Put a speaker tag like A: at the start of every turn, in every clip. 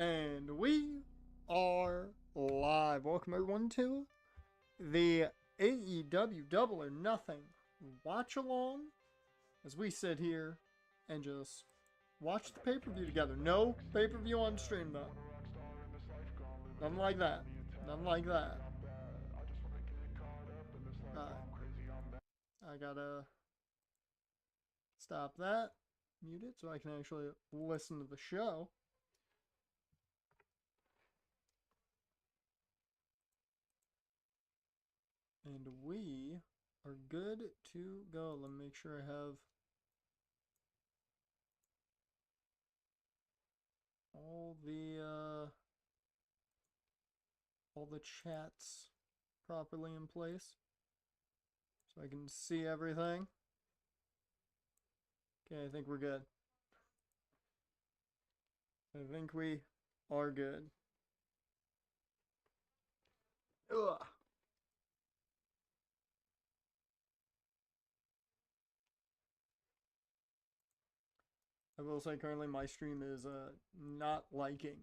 A: And we are live. Welcome everyone to the AEW Double or Nothing watch along as we sit here and just watch the pay-per-view together. No pay-per-view on stream though. Nothing like that. Nothing like that. I gotta stop that. Mute it so I can actually listen to the show. And we are good to go. Let me make sure I have all the chats properly in place so I can see everything. Okay, I think we're good. I think we are good. Ugh. I will say currently my stream is not liking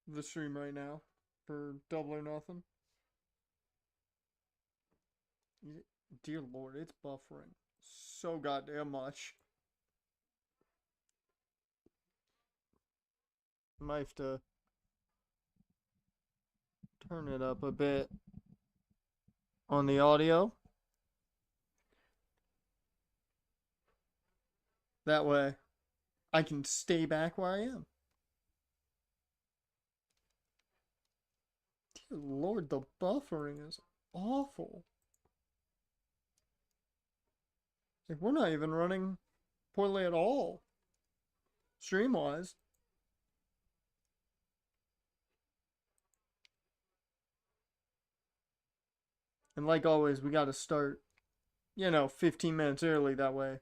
A: the stream right now for Double or Nothing. Dear Lord, it's buffering so goddamn much. I might have to turn it up a bit on the audio. That way I can stay back where I am. Dear Lord, the buffering is awful. Like, we're not even running poorly at all, stream-wise. And like always, we gotta start, 15 minutes early, that way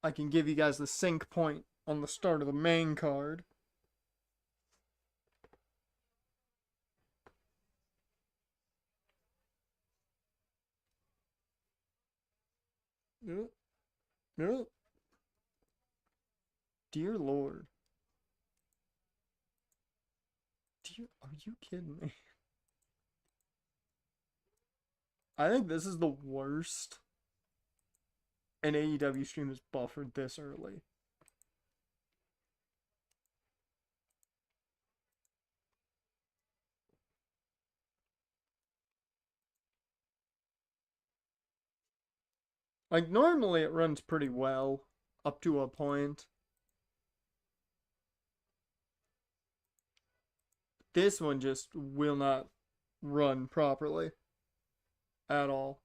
A: I can give you guys the sync point on the start of the main card. Yep. Yep. Dear Lord. Are you kidding me? I think this is the worst an AEW stream is buffered this early. Like, normally it runs pretty well up to a point. This one just will not run properly at all.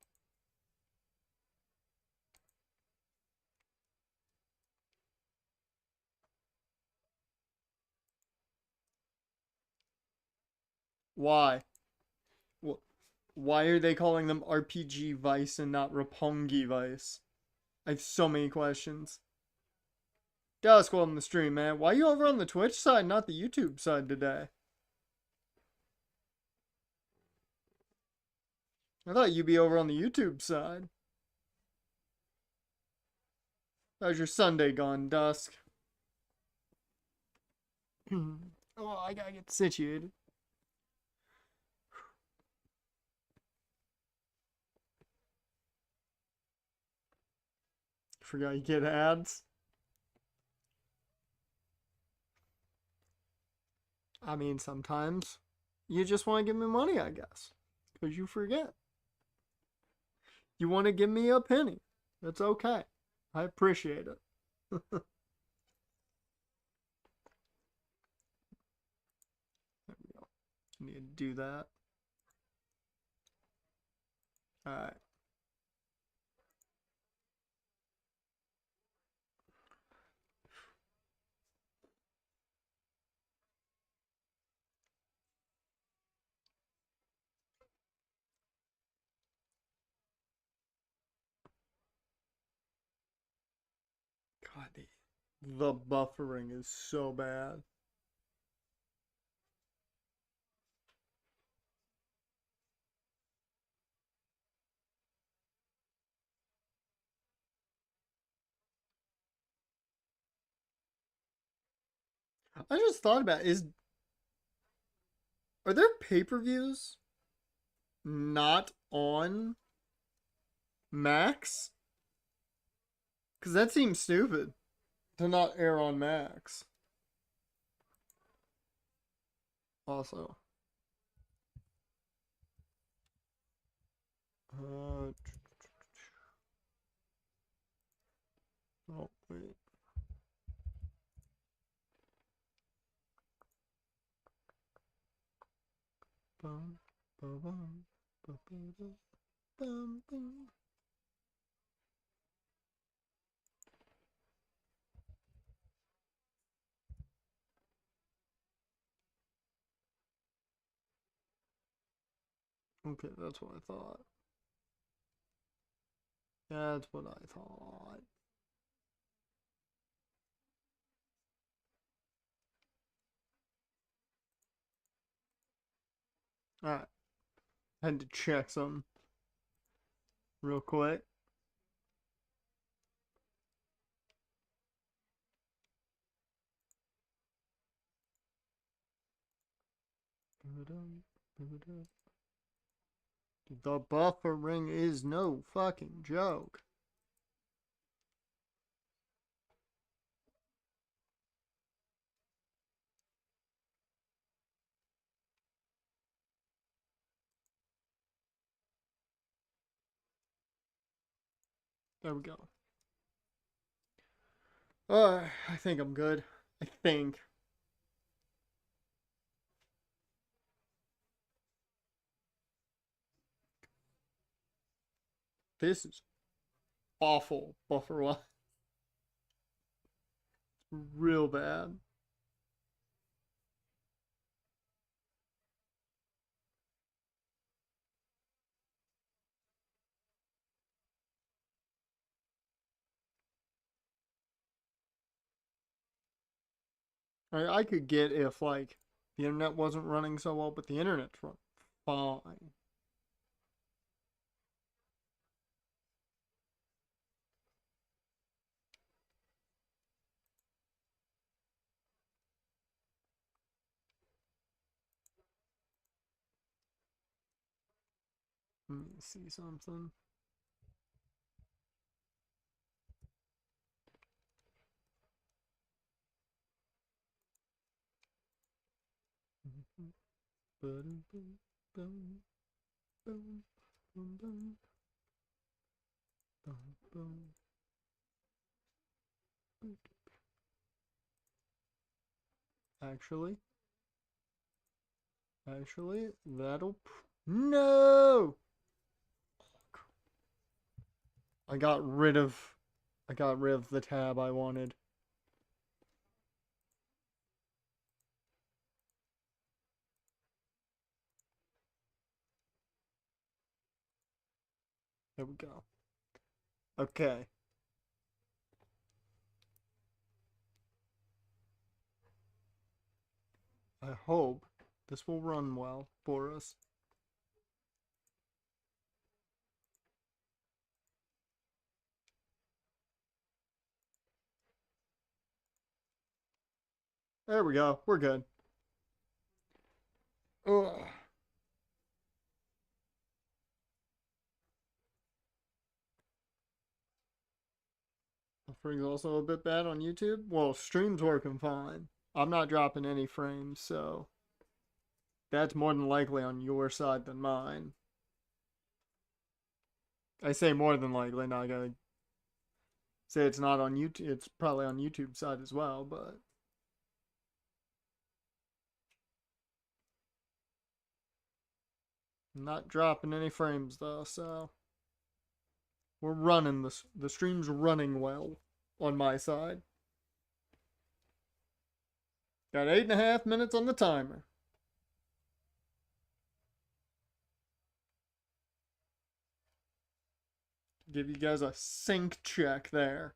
A: Why? Why are they calling them RPG Vice and not Roppongi Vice? I have so many questions. Dusk, welcome to the stream, man. Why are you over on the Twitch side, not the YouTube side today? I thought you'd be over on the YouTube side. How's your Sunday gone, Dusk? Oh, I gotta get situated. Forgot you get ads. I mean, sometimes you just want to give me money, I guess. Because you forget. You want to give me a penny. That's okay. I appreciate it. There we go. Need to do that. Alright. God, the buffering is so bad. I just thought about are there pay-per-views not on Max? Because that seems stupid to not air on Max. Also, uh, oh wait, bum, bum, bum, bum, bum, bum, bum. Okay, that's what I thought. That's what I thought. Alright, had to check some real quick. The buffering is no fucking joke. There we go. I think I'm good. I think. This is awful, buffer one. Real bad. I could get if, like, the internet wasn't running so well, but the internet's running fine. Let me see something. Actually, that'll. No! I got rid of. I got rid of the tab I wanted. There we go. Okay. I hope this will run well for us. There we go. We're good. Ugh. Buffering's also a bit bad on YouTube. Well, stream's working fine. I'm not dropping any frames, so that's more than likely on your side than mine. I say more than likely, not gonna say it's not on YouTube. It's probably on YouTube side as well, but I'm not dropping any frames though, so we're running this. The stream's running well on my side. Got 8.5 minutes on the timer. Give you guys a sync check there.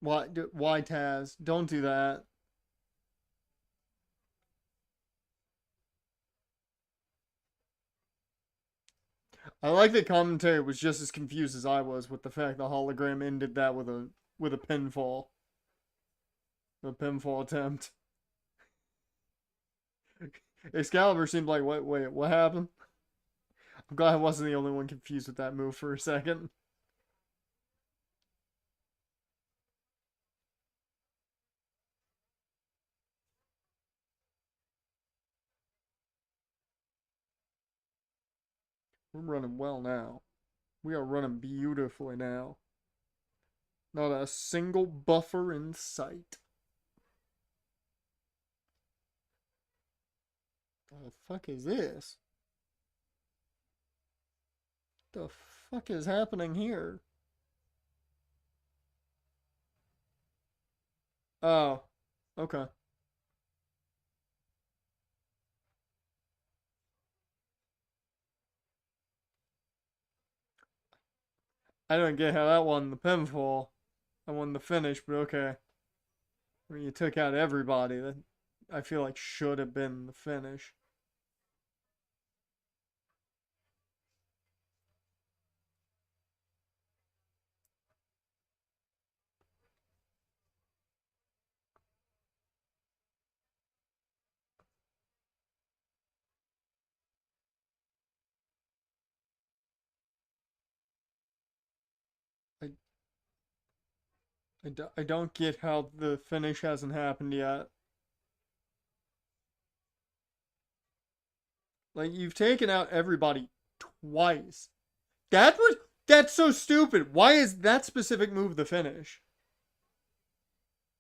A: Why Taz? Don't do that. I like that commentary was just as confused as I was with the fact the hologram ended that with a pinfall. A pinfall attempt. Excalibur seemed like, wait, what happened? I'm glad I wasn't the only one confused with that move for a second. We're running well now. We are running beautifully now. Not a single buffer in sight. What the fuck is this? What the fuck is happening here? Oh, okay. I don't get how that won the pinfall. I won the finish, but okay. I mean, you took out everybody. That I feel like should have been the finish. I, I don't get how the finish hasn't happened yet. Like, you've taken out everybody twice. That's so stupid. Why is that specific move the finish?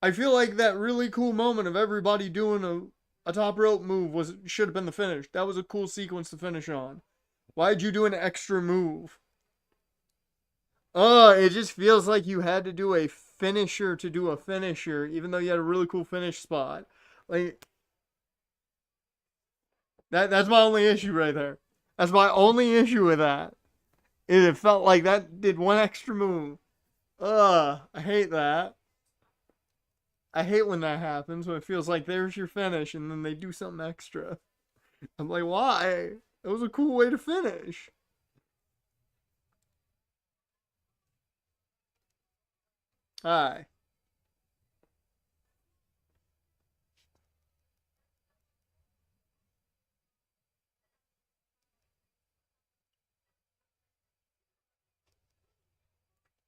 A: I feel like that really cool moment of everybody doing a top rope move should have been the finish. That was a cool sequence to finish on. Why'd you do an extra move? It just feels like you had to do a finisher to do a finisher, even though you had a really cool finish spot. Like that's my only issue right there. That's my only issue with that. It felt like that did one extra move. I hate that. I hate when that happens, when it feels like there's your finish and then they do something extra. I'm like, why? It was a cool way to finish. Hi.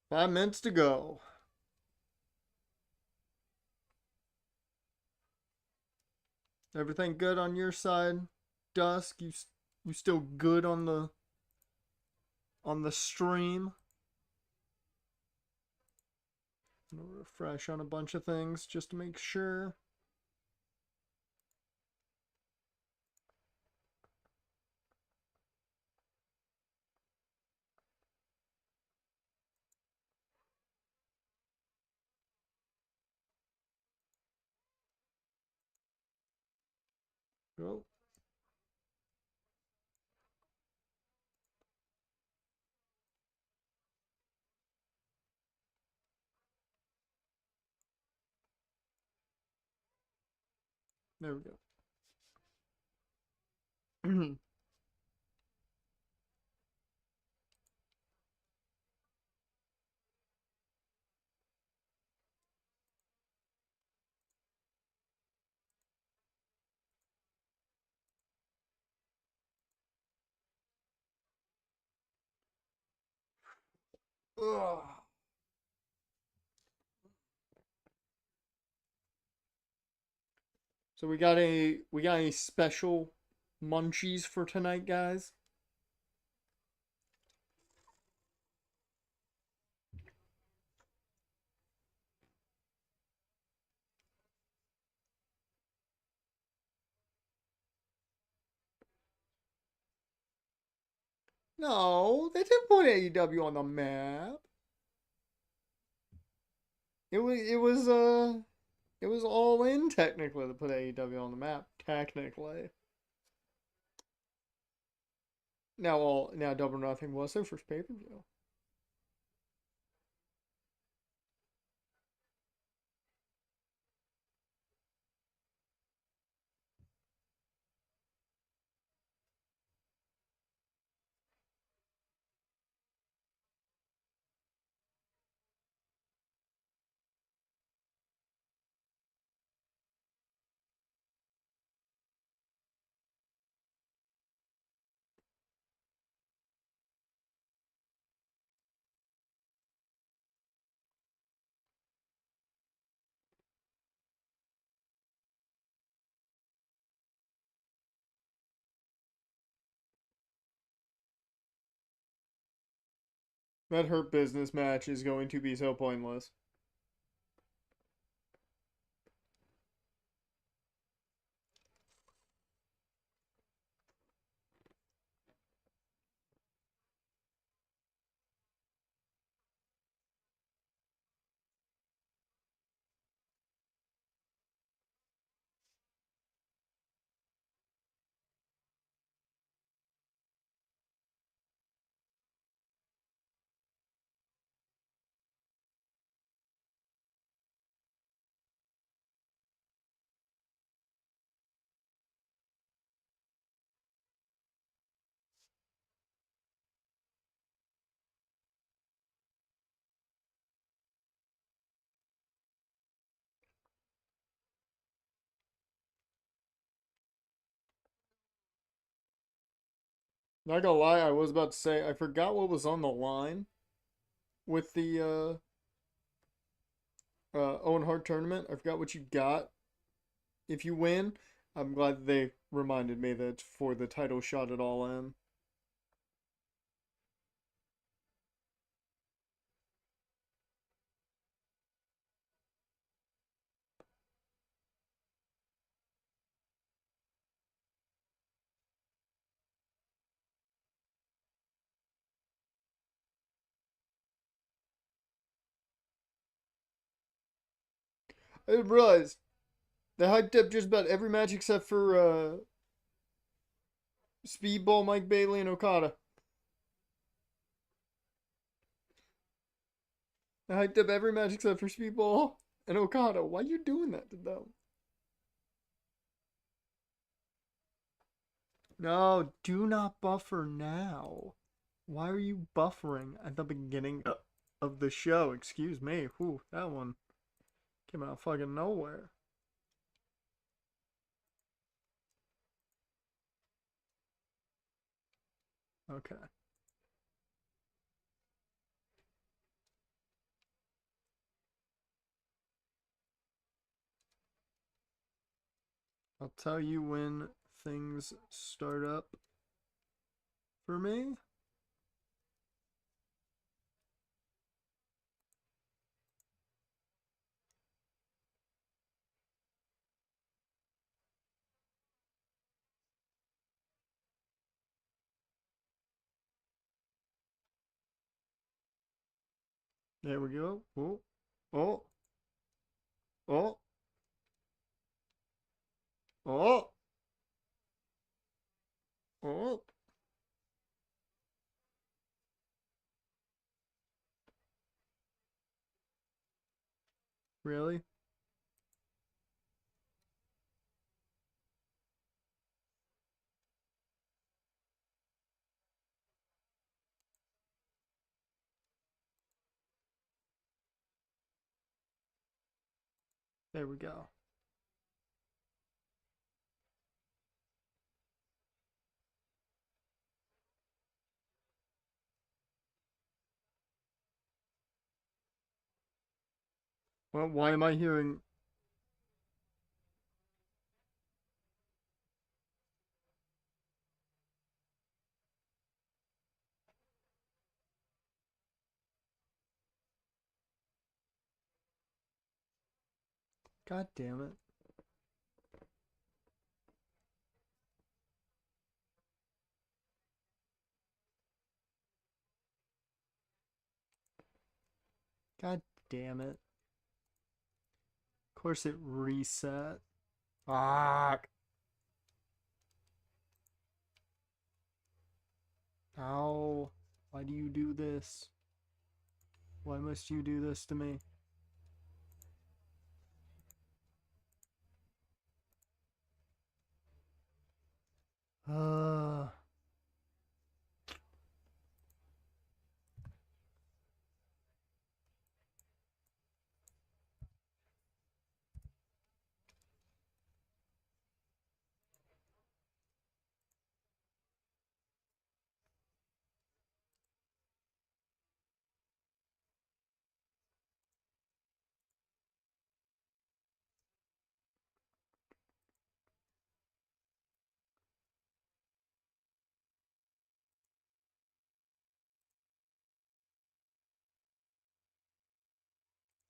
A: 5 minutes to go. Everything good on your side, Dusk? You still good on the stream? I'm gonna refresh on a bunch of things just to make sure. Oh, there we go. Ugh. So we got any special munchies for tonight, guys? No, they didn't put AEW on the map. It was all in technically to put AEW on the map technically. Now Double or Nothing was their first pay per view. That Hurt Business match is going to be so pointless. Not gonna lie, I was about to say I forgot what was on the line with the Owen Hart tournament. I forgot what you got if you win. I'm glad they reminded me that it's for the title shot at All In. I didn't realize they hyped up just about every match except for Speedball, Mike Bailey, and Okada. They hyped up every match except for Speedball and Okada. Why are you doing that to them? No, do not buffer now. Why are you buffering at the beginning of the show? Excuse me. Whew, that one came out fucking nowhere. Okay. I'll tell you when things start up for me. There we go. Oh, oh, oh, oh, oh. Really? There we go. Well, why am I hearing? God damn it. God damn it. Of course it reset. Fuck. Ow. Why do you do this? Why must you do this to me? Uh.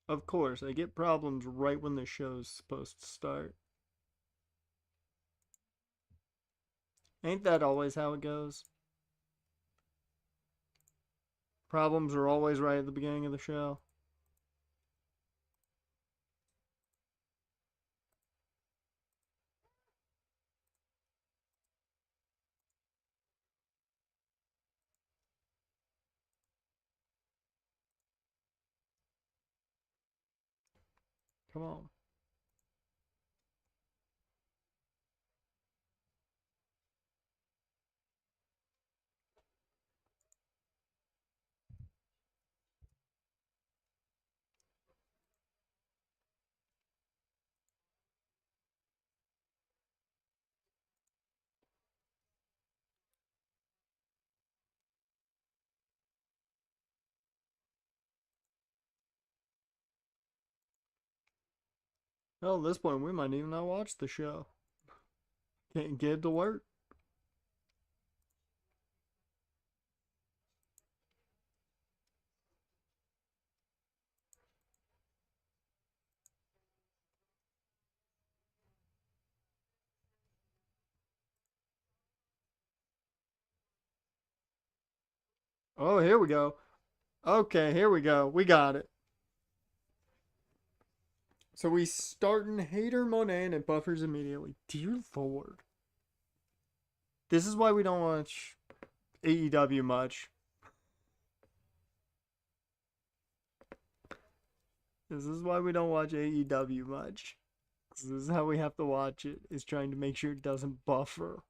A: Of course, I get problems right when the show's supposed to start. Ain't that always how it goes? Problems are always right at the beginning of the show. Come on. Well, at this point, we might even not watch the show. Can't get it to work. Oh, here we go. Okay, here we go. We got it. So we starting Hater Monet and it buffers immediately. Dear Lord. This is why we don't watch AEW much. This is why we don't watch AEW much. This is how we have to watch it, is trying to make sure it doesn't buffer.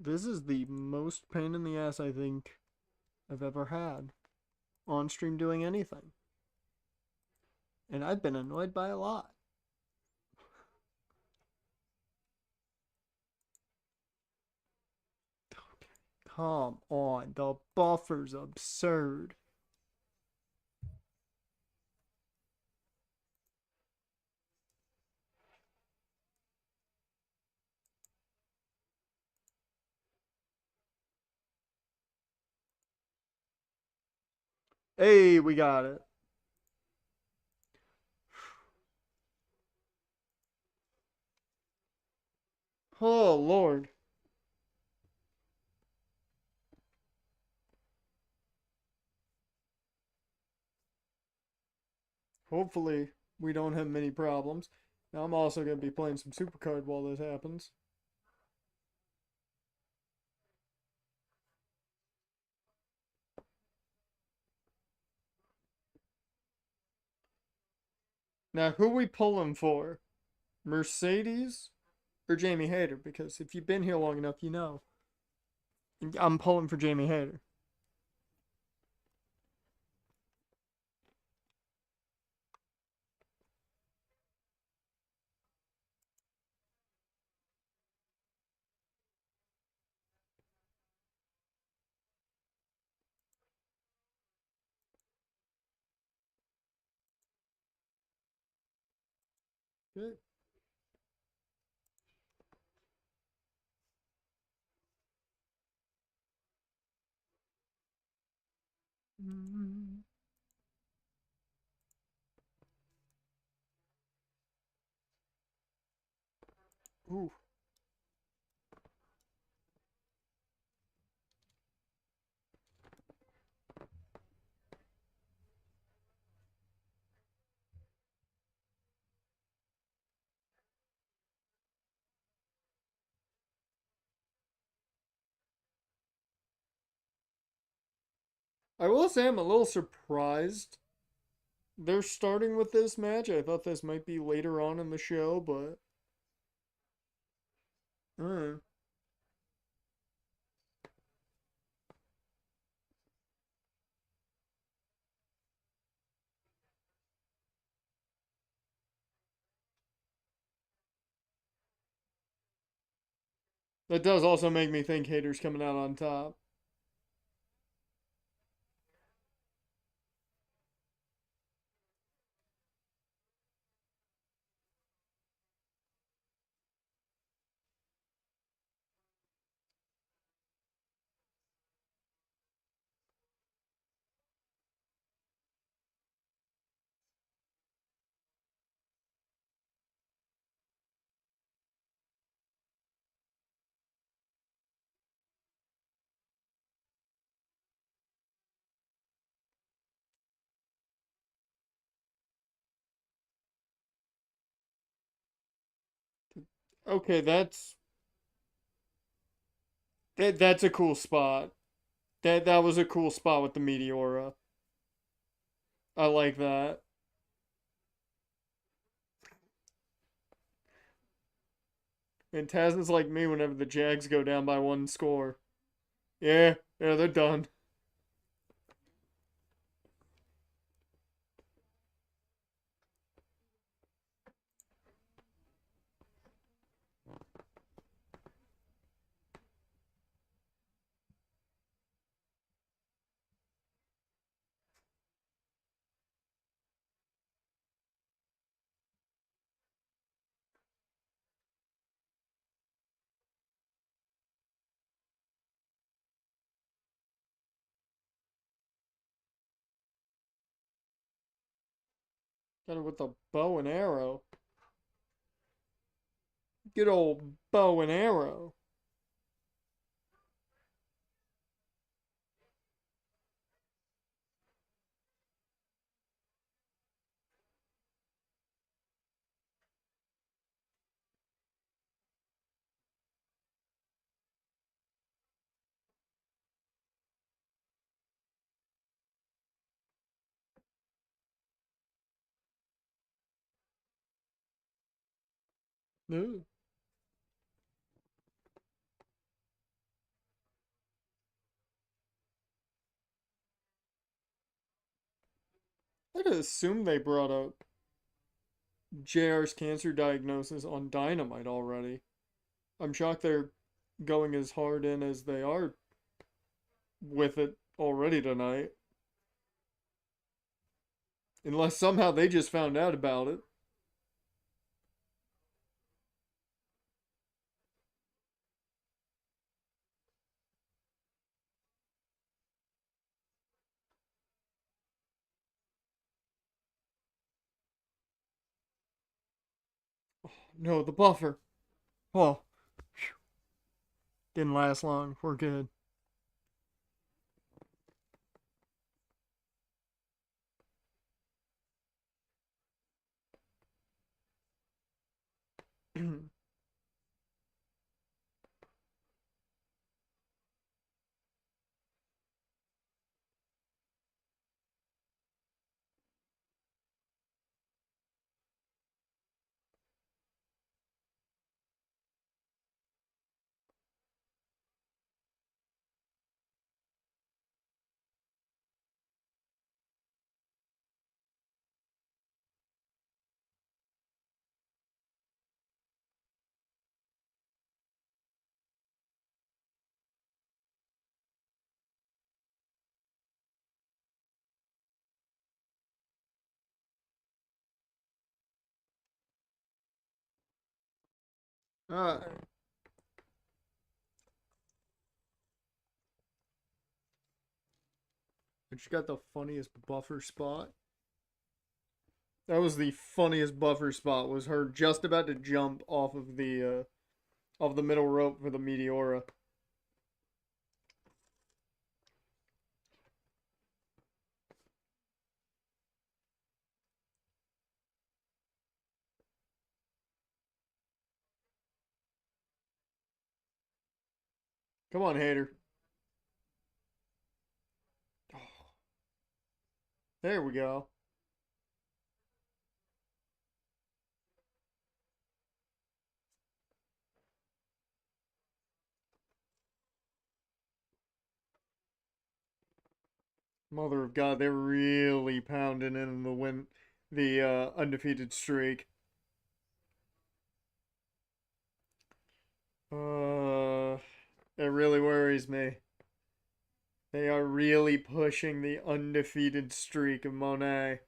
A: This is the most pain in the ass I think I've ever had on stream doing anything. And I've been annoyed by a lot. Come on, the buffer's absurd. Hey, we got it. Oh, Lord. Hopefully, we don't have many problems. Now, I'm also going to be playing some Supercard while this happens. Now, who we pulling for? Mercedes or Jamie Hayter? Because if you've been here long enough, you know. I'm pulling for Jamie Hayter. Good. Mm-hmm. Ooh. I will say I'm a little surprised they're starting with this match. I thought this might be later on in the show, but Mm. That does also make me think Hater's coming out on top. Okay, that's a cool spot. That was a cool spot with the Meteora. I like that. And Taz is like me whenever the Jags go down by one score. Yeah, they're done. Got it with the bow and arrow. Good old bow and arrow. Ooh. I'd assume they brought up JR's cancer diagnosis on Dynamite already. I'm shocked they're going as hard in as they are with it already tonight. Unless somehow they just found out about it. No, the buffer. Oh, didn't last long. We're good. Alright. I just got the funniest buffer spot. That was the funniest buffer spot. Was her just about to jump off the middle rope for the Meteora. Come on, Hater. There we go. Mother of God, they're really pounding in the undefeated streak. Uh, it really worries me. They are really pushing the undefeated streak of Monet.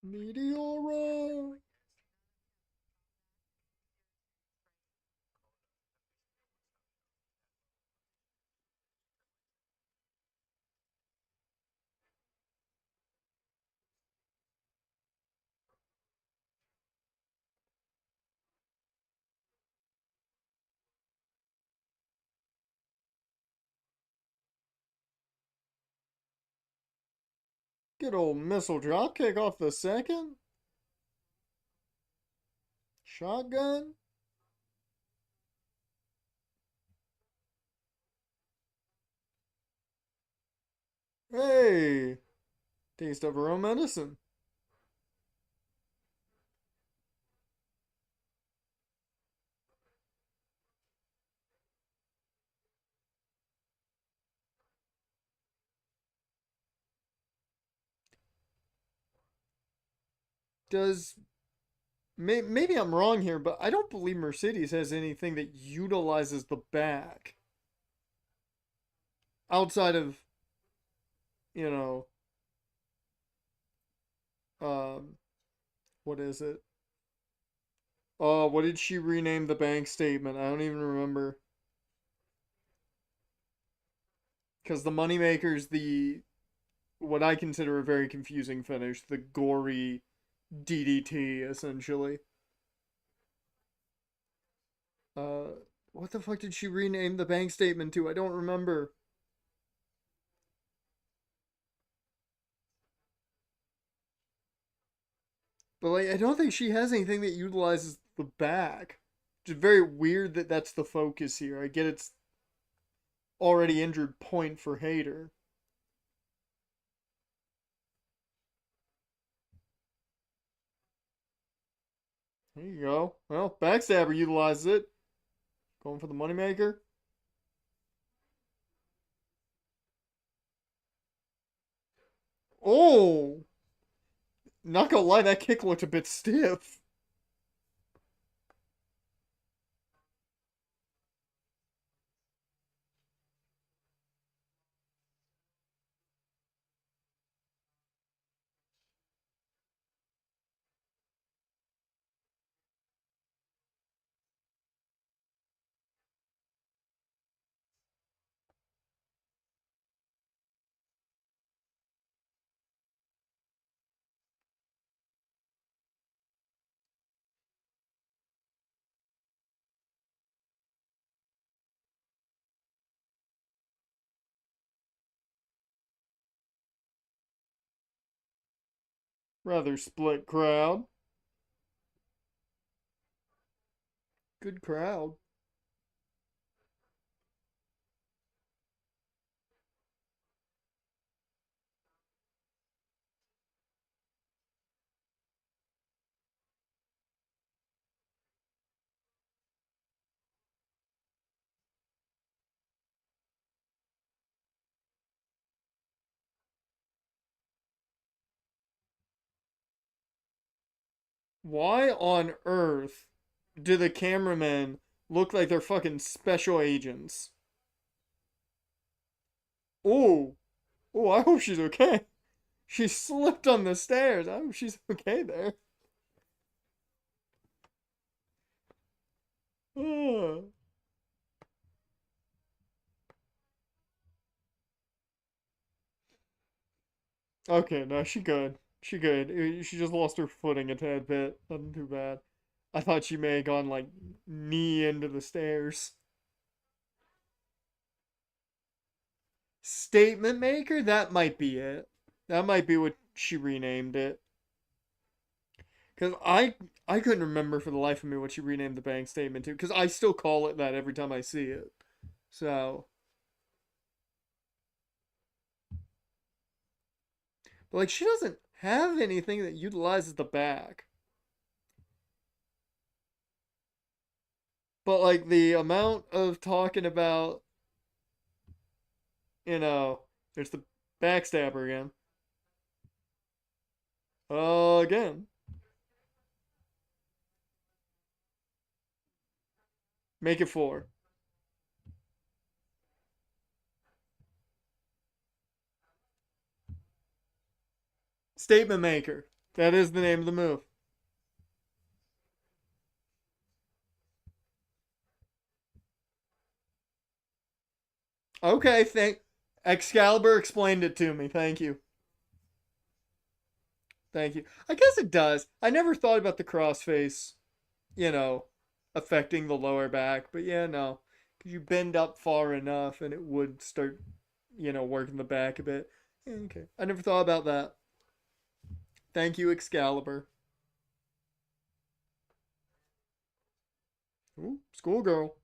A: Meteoro! Good old missile dropkick off the second. Shotgun. Hey! Taste of her own medicine. Does maybe I'm wrong here, but I don't believe Mercedes has anything that utilizes the back outside of, you know, um, what is it? What did she rename the bank statement? I don't even remember. Because the Moneymaker's the what I consider a very confusing finish, the gory DDT essentially. Uh, what the fuck did she rename the bank statement to? I don't remember. But like, I don't think she has anything that utilizes the back. Just very weird that that's the focus here. I get it's already injured point for Hater. There you go. Well, Backstabber utilizes it. Going for the Moneymaker. Oh! Not gonna lie, that kick looked a bit stiff. Rather split crowd. Good crowd. Why on earth do the cameramen look like they're fucking special agents? Oh, oh, I hope she's okay. She slipped on the stairs. I hope she's okay there. Oh. Okay, no, she good. She good. She just lost her footing a tad bit. Nothing too bad. I thought she may have gone like knee into the stairs. Statement maker? That might be it. That might be what she renamed it. Because I couldn't remember for the life of me what she renamed the bank statement to. Because I still call it that every time I see it. So, but like she doesn't have anything that utilizes the back. But like the amount of talking about, you know, there's the backstabber again. Again. Make it four. Statement maker. That is the name of the move. Okay, thank Excalibur explained it to me. Thank you. Thank you. I guess it does. I never thought about the crossface, you know, affecting the lower back, but yeah, no. Cuz you bend up far enough and it would start, working the back a bit. Yeah, okay. I never thought about that. Thank you, Excalibur. Ooh, schoolgirl.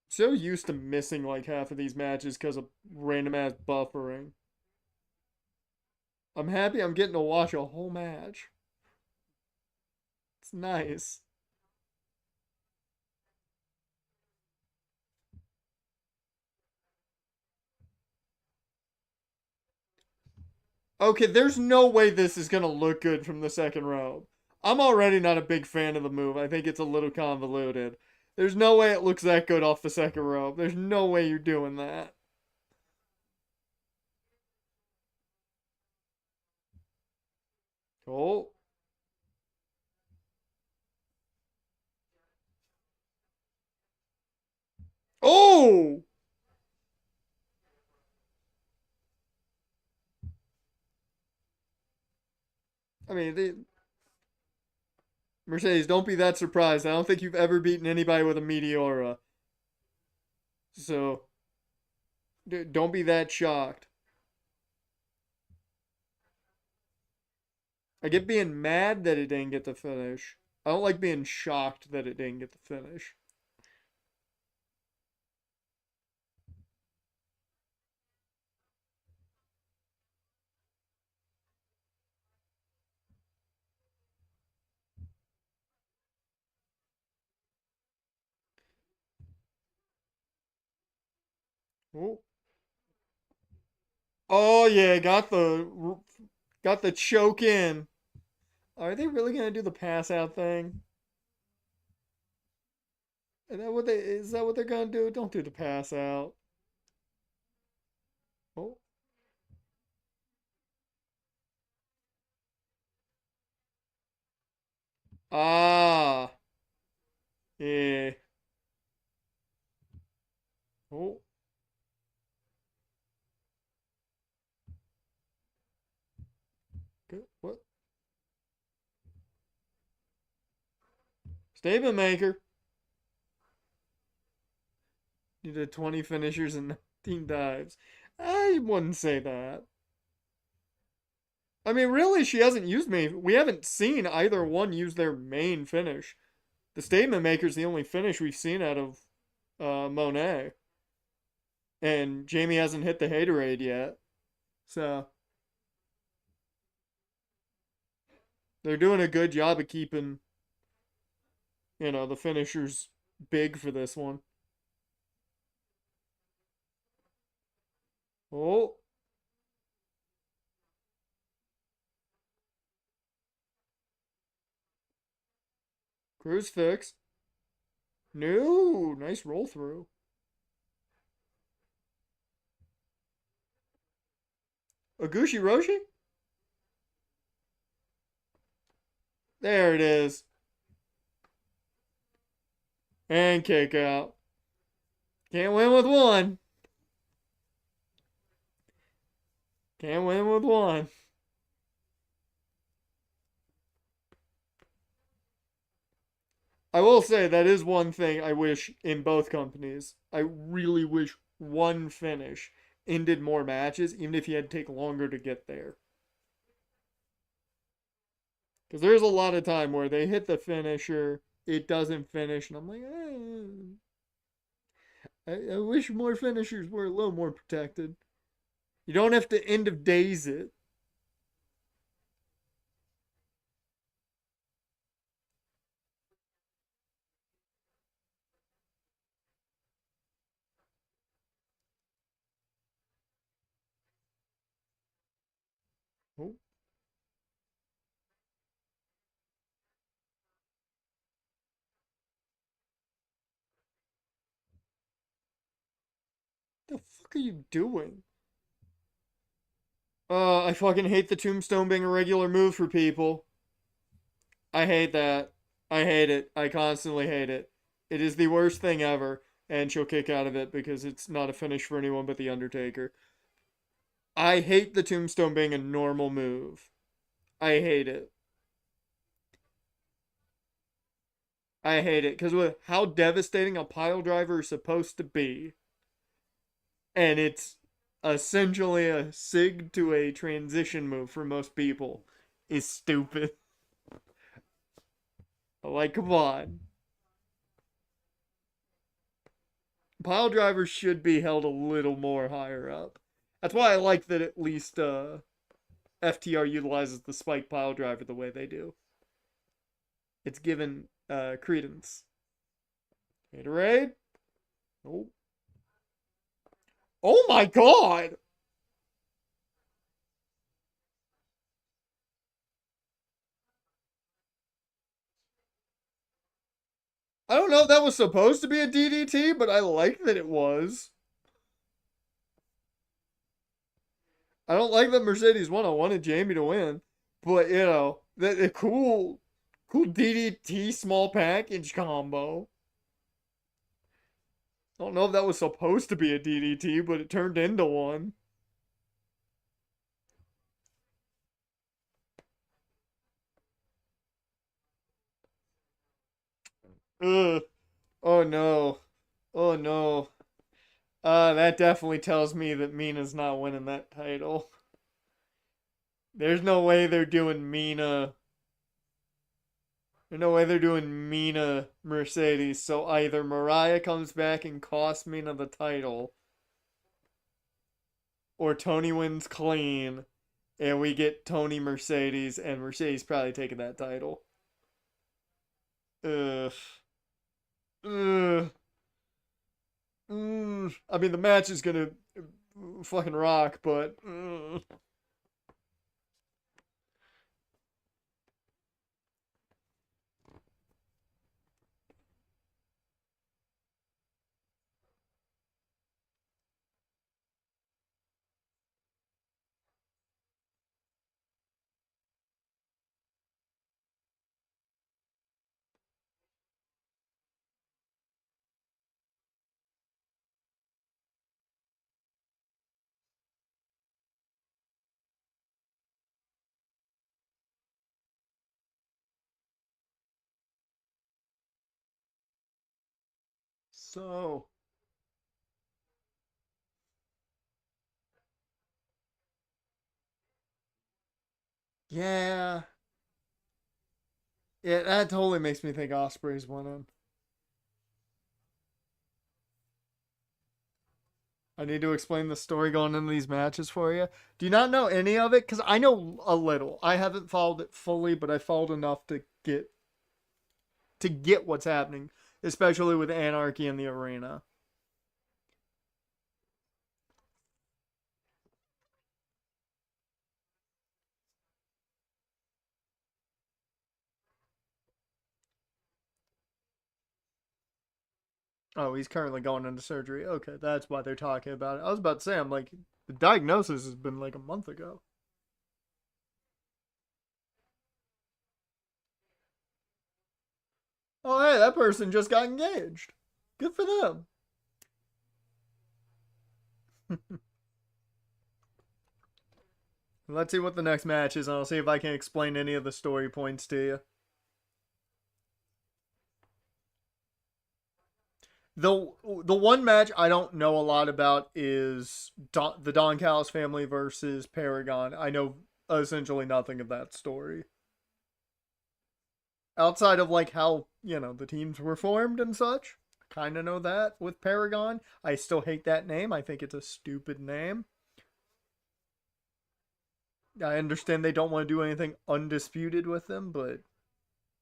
A: So used to missing like half of these matches because of random ass buffering. I'm happy I'm getting to watch a whole match. It's nice. Okay, there's no way this is gonna look good from the second row. I'm already not a big fan of the move. I think it's a little convoluted. There's no way it looks that good off the second row. There's no way you're doing that. Oh. Oh! I mean, Mercedes, don't be that surprised. I don't think you've ever beaten anybody with a Meteora. So, don't be that shocked. I get being mad that it didn't get the finish. I don't like being shocked that it didn't get the finish. Oh, oh yeah, got the choke in. Are they really gonna do the pass out thing? Is that what they're gonna do? Don't do the pass out. Oh. Ah. Yeah. Oh. Good. What? Statement maker. You did 20 finishers and 19 dives. I wouldn't say that. I mean, really, she hasn't used me. We haven't seen either one use their main finish. The statement maker's the only finish we've seen out of Monet. And Jamie hasn't hit the haterade yet. So they're doing a good job of keeping, the finishers big for this one. Oh, cruise fix. No, nice roll through. Oguchi Roshi? There it is. And kick out. Can't win with one. Can't win with one. I will say that is one thing I wish in both companies. I really wish one finish ended more matches, even if you had to take longer to get there. Because there's a lot of time where they hit the finisher, it doesn't finish, and I'm like, I wish more finishers were a little more protected. You don't have to end of days it. Oh, the fuck are you doing? I fucking hate the tombstone being a regular move for people. I hate that. I hate it. I constantly hate it. It is the worst thing ever, and she'll kick out of it because it's not a finish for anyone but the Undertaker. I hate the tombstone being a normal move. I hate it. I hate it because with how devastating a pile driver is supposed to be, and it's essentially a sig to a transition move for most people, is stupid. Like, come on. Pile drivers should be held a little more higher up. That's why I like that at least FTR utilizes the spike pile driver the way they do. It's given credence. Haterade? Oh. Oh my god! I don't know if that was supposed to be a DDT, but I like that it was. I don't like that Mercedes won. I wanted Jamie to win. But, you know, that cool DDT small package combo. I don't know if that was supposed to be a DDT, but it turned into one. Ugh. Oh no. Oh no. That definitely tells me that Mina's not winning that title. There's no way they're doing Mina. There's no way they're doing Mina Mercedes. So either Mariah comes back and costs Mina the title, or Tony wins clean, and we get Tony Mercedes, and Mercedes probably taking that title. Ugh. Ugh. I mean, the match is gonna fucking rock, but. So, yeah. Yeah, that totally makes me think Osprey's winning. I need to explain the story going into these matches for you. Do you not know any of it? Because I know a little. I haven't followed it fully, but I followed enough to get what's happening, especially with Anarchy in the arena. Oh, he's currently going into surgery. Okay, that's why they're talking about it. I was about to say, I'm like, the diagnosis has been like a month ago. Oh, hey, that person just got engaged. Good for them. Let's see what the next match is, and I'll see if I can explain any of the story points to you. The one match I don't know a lot about is the Don Callis family versus Paragon. I know essentially nothing of that story outside of like how the teams were formed and such. Kind of know that with Paragon. I still hate that name. I think it's a stupid name. I understand they don't want to do anything undisputed with them, but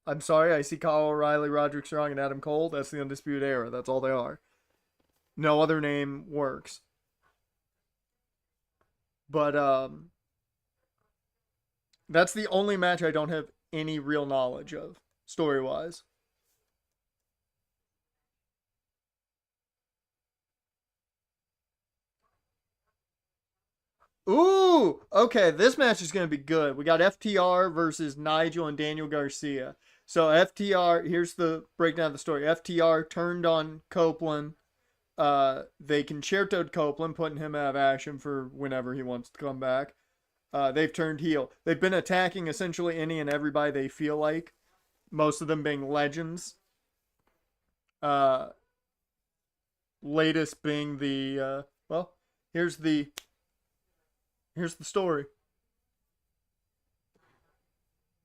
A: I'm sorry. I see Kyle O'Reilly, Roderick Strong, and Adam Cole. That's the undisputed era. That's all they are. No other name works. But that's the only match I don't have any real knowledge of, story wise. Ooh, okay. This match is going to be good. We got FTR versus Nigel and Daniel Garcia. So FTR, here's the breakdown of the story. FTR turned on Copeland. They concertoed Copeland, putting him out of action for whenever he wants to come back. They've turned heel. They've been attacking essentially any and everybody they feel like. Most of them being legends. Uh, latest being the well, here's the here's the story.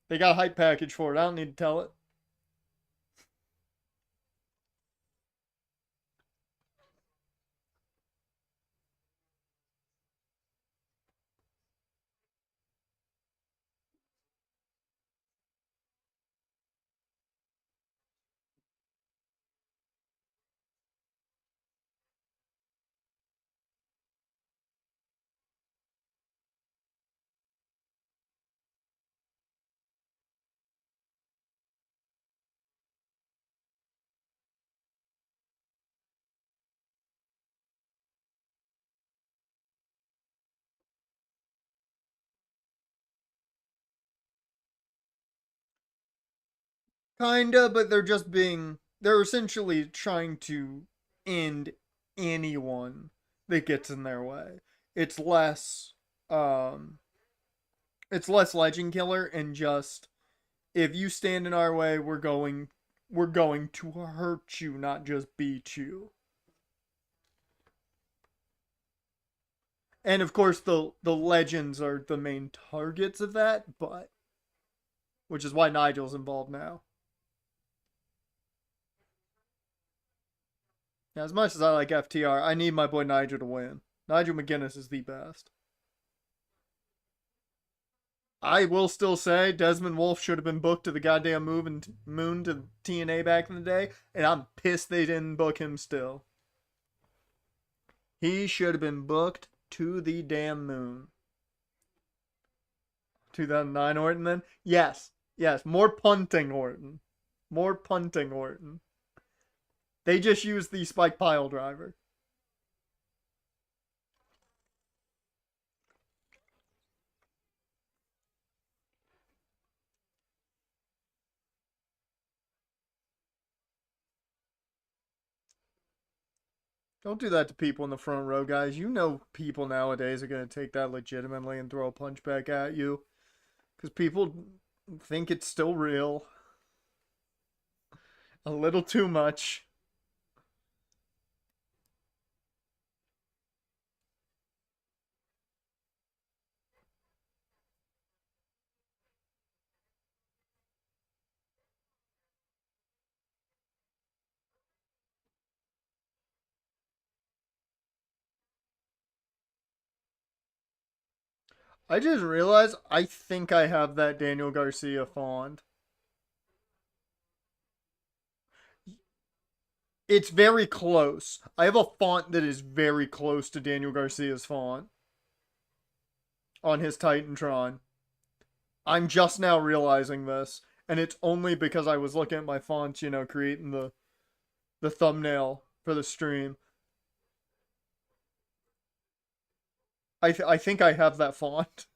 A: They got a hype package for it. I don't need to tell it. Kinda, but they're essentially trying to end anyone that gets in their way. It's less um it's less legend killer and just if you stand in our way, we're going to hurt you, not just beat you. And of course the legends are the main targets of that, but which is why Nigel's involved now. As much as I like FTR, I need my boy Nigel to win. Nigel McGuinness is the best. I will still say Desmond Wolf should have been booked to the goddamn moon to TNA back in the day, and I'm pissed they didn't book him still. He should have been booked to the damn moon. 2009 Orton then? Yes. Yes. More punting Orton. More punting Orton. They just used the spike pile driver. Don't do that to people in the front row, guys. You know people nowadays are going to take that legitimately and throw a punch back at you. Because people think it's still real. A little too much. I just realized I think I have that Daniel Garcia font. It's very close. I have a font that is very close to Daniel Garcia's font on his Titantron. I'm just now realizing this, and it's only because I was looking at my fonts, creating the thumbnail for the stream. I think I have that font.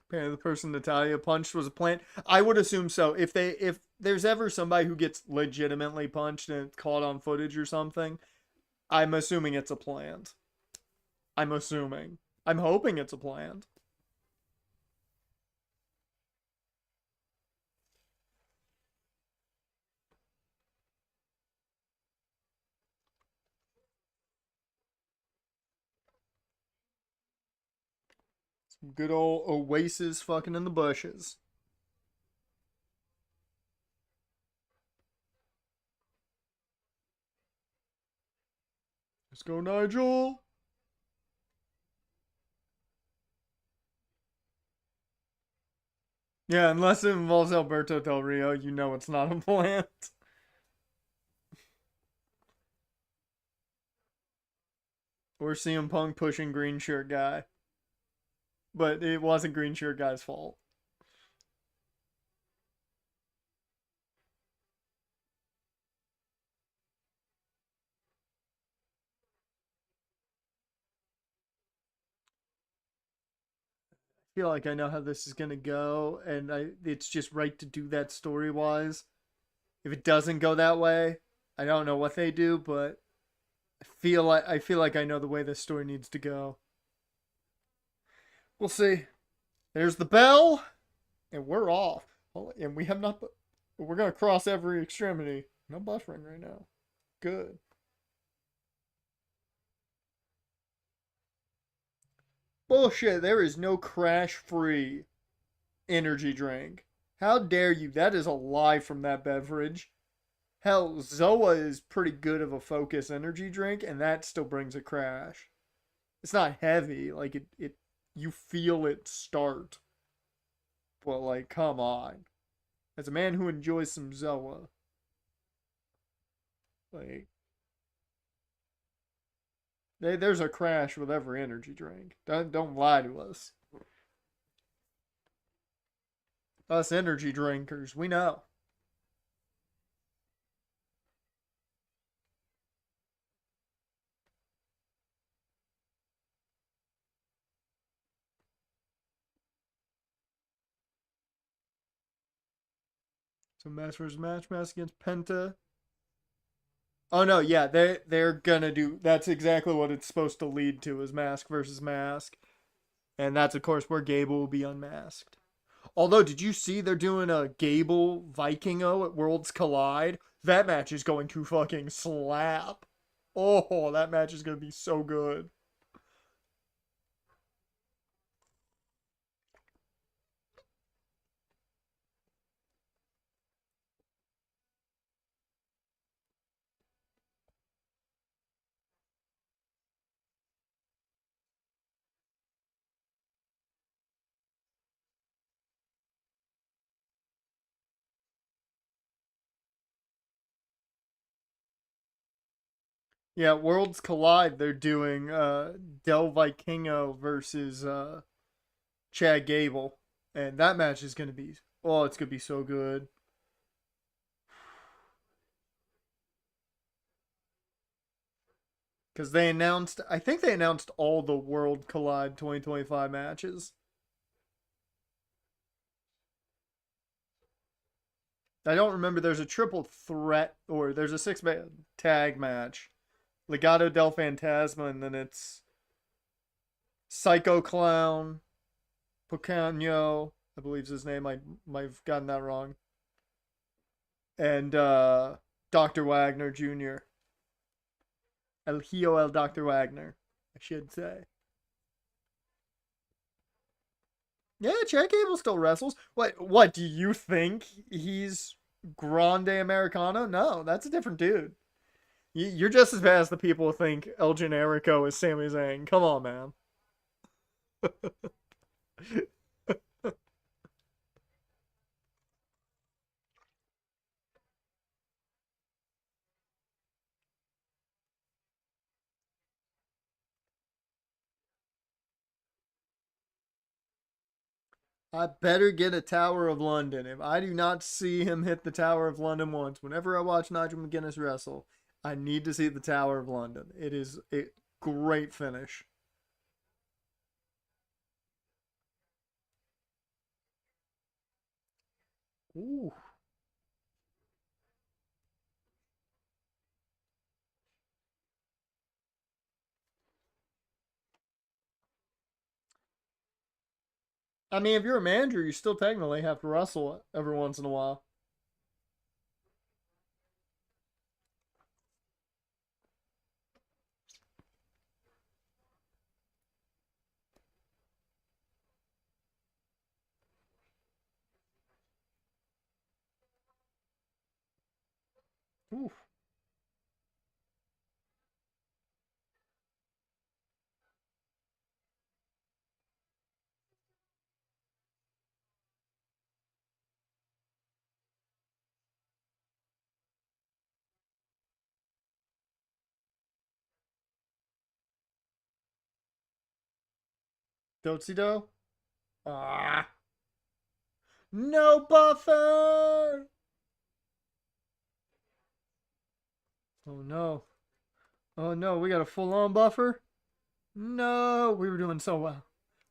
A: Apparently, the person Natalia punched was a plant. I would assume so. If there's ever somebody who gets legitimately punched and it's caught on footage or something, I'm assuming it's a plant. I'm assuming. I'm hoping it's a plant. Some good old Oasis fucking in the bushes. Let's go, Nigel. Yeah, unless it involves Alberto Del Rio, you know it's not a plant. Or CM Punk pushing green shirt guy. But it wasn't green shirt guy's fault. I feel like I know how this is gonna go, and it's just right to do that story wise. If it doesn't go that way, I don't know what they do, but I feel like I know the way this story needs to go. We'll see. There's the bell, and we're off. And we have not. We're gonna cross every extremity. No buffering right now. Good. Bullshit. There is no crash-free energy drink. How dare you? That is a lie from that beverage. Hell, Zoa is pretty good of a focus energy drink, and that still brings a crash. It's not heavy, like it you feel it start. But like, come on. As a man who enjoys some Zoa, like there's a crash with every energy drink. Don't lie to us. Us energy drinkers, we know. So match versus match against Penta. Oh no, yeah, they're gonna do. That's exactly what it's supposed to lead to is mask versus mask, and that's of course where Gable will be unmasked. Although, did you see they're doing a Gable Vikingo at Worlds Collide? That match is going to fucking slap. Oh, that match is gonna be so good. Yeah, Worlds Collide. They're doing Del Vikingo versus Chad Gable, and that match is gonna be it's gonna be so good. Because they announced, I think they announced all the World Collide 2025 matches. I don't remember. There's a triple threat, or there's a six-man tag match. Legado del Fantasma, and then it's Psycho Clown, Pocano, I believe is his name. I might have gotten that wrong. And Dr. Wagner Jr. El Hio El Dr. Wagner, I should say. Yeah, Chad Gable still wrestles. What do you think? He's Grande Americano? No, that's a different dude. You're just as bad as the people who think El Generico is Sami Zayn. Come on, man. I better get a Tower of London. If I do not see him hit the Tower of London once, whenever I watch Nigel McGuinness wrestle, I need to see the Tower of London. It is a great finish. Ooh. I mean, if you're a manager, you still technically have to wrestle every once in a while. Ooh. Dotsy Do? Ah. No buffer! Oh no. Oh no, we got a full on buffer? No, we were doing so well.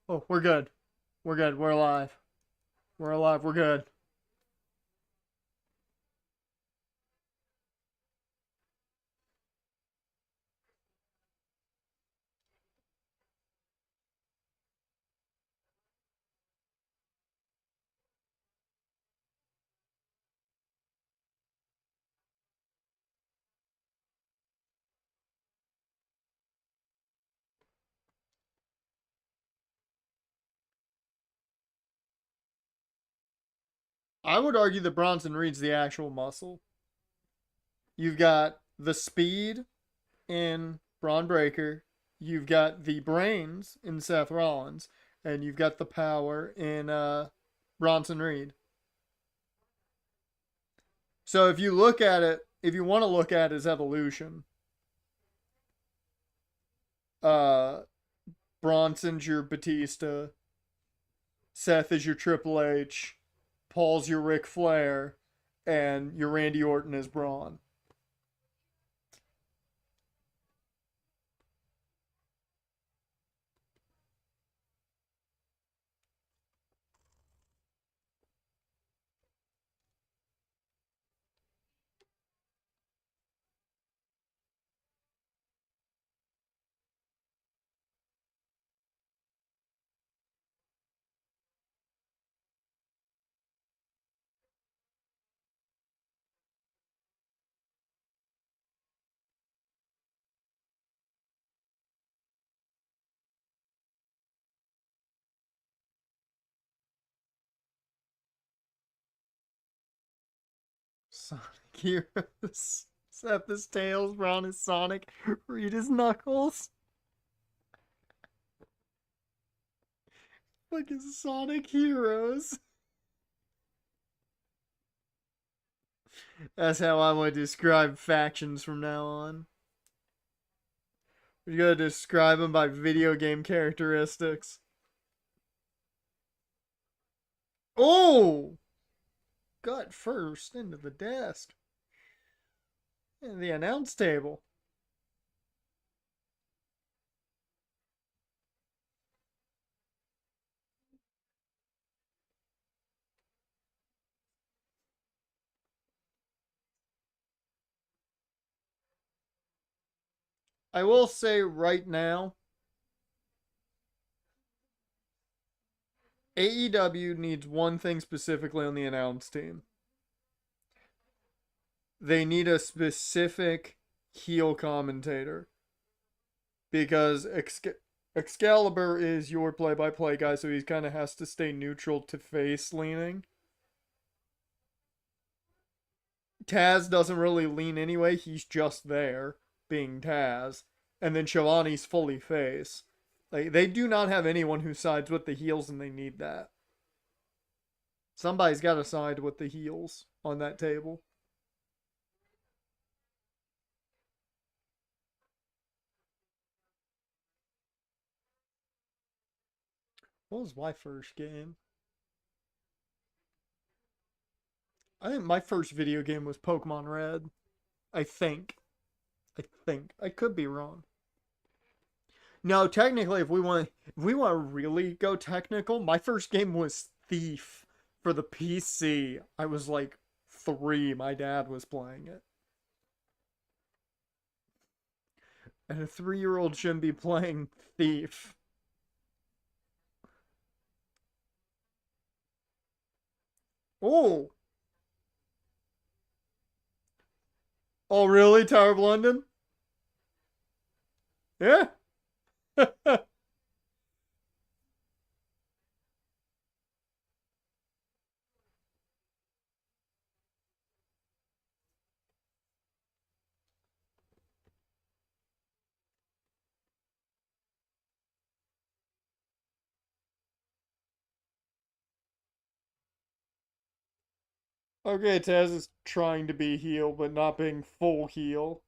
A: Oh, we're good. We're good. We're alive. We're alive. We're good. I would argue that Bronson Reed's the actual muscle. You've got the speed in Braun Breaker, you've got the brains in Seth Rollins, and you've got the power in Bronson Reed. So if you look at it, if you want to look at his evolution, uh, Bronson's your Batista, Seth is your Triple H, Paul's your Ric Flair, and your Randy Orton is Braun. Sonic Heroes. Seth is Tails, Braun is Sonic, Reed is Knuckles. Fucking Sonic Heroes. That's how I would describe factions from now on. We gotta describe them by video game characteristics. Oh! Gut first into the desk. And the announce table. I will say right now, AEW needs one thing specifically on the announce team. They need a specific heel commentator because Excalibur is your play-by-play guy, so he kind of has to stay neutral to face leaning. Taz doesn't really lean anyway; he's just there, being Taz, and then Shivani's fully face. Like they do not have anyone who sides with the heels, and they need that. Somebody's got to side with the heels on that table. What was my first game? I think my first video game was Pokemon Red. I think. I think. I could be wrong. No, technically, if we want to really go technical, my first game was Thief for the PC. I was like 3. My dad was playing it, and a 3-year-old shouldn't be playing Thief. Oh, oh, really? Tower of London? Yeah. Okay, Taz is trying to be heel, but not being full heel.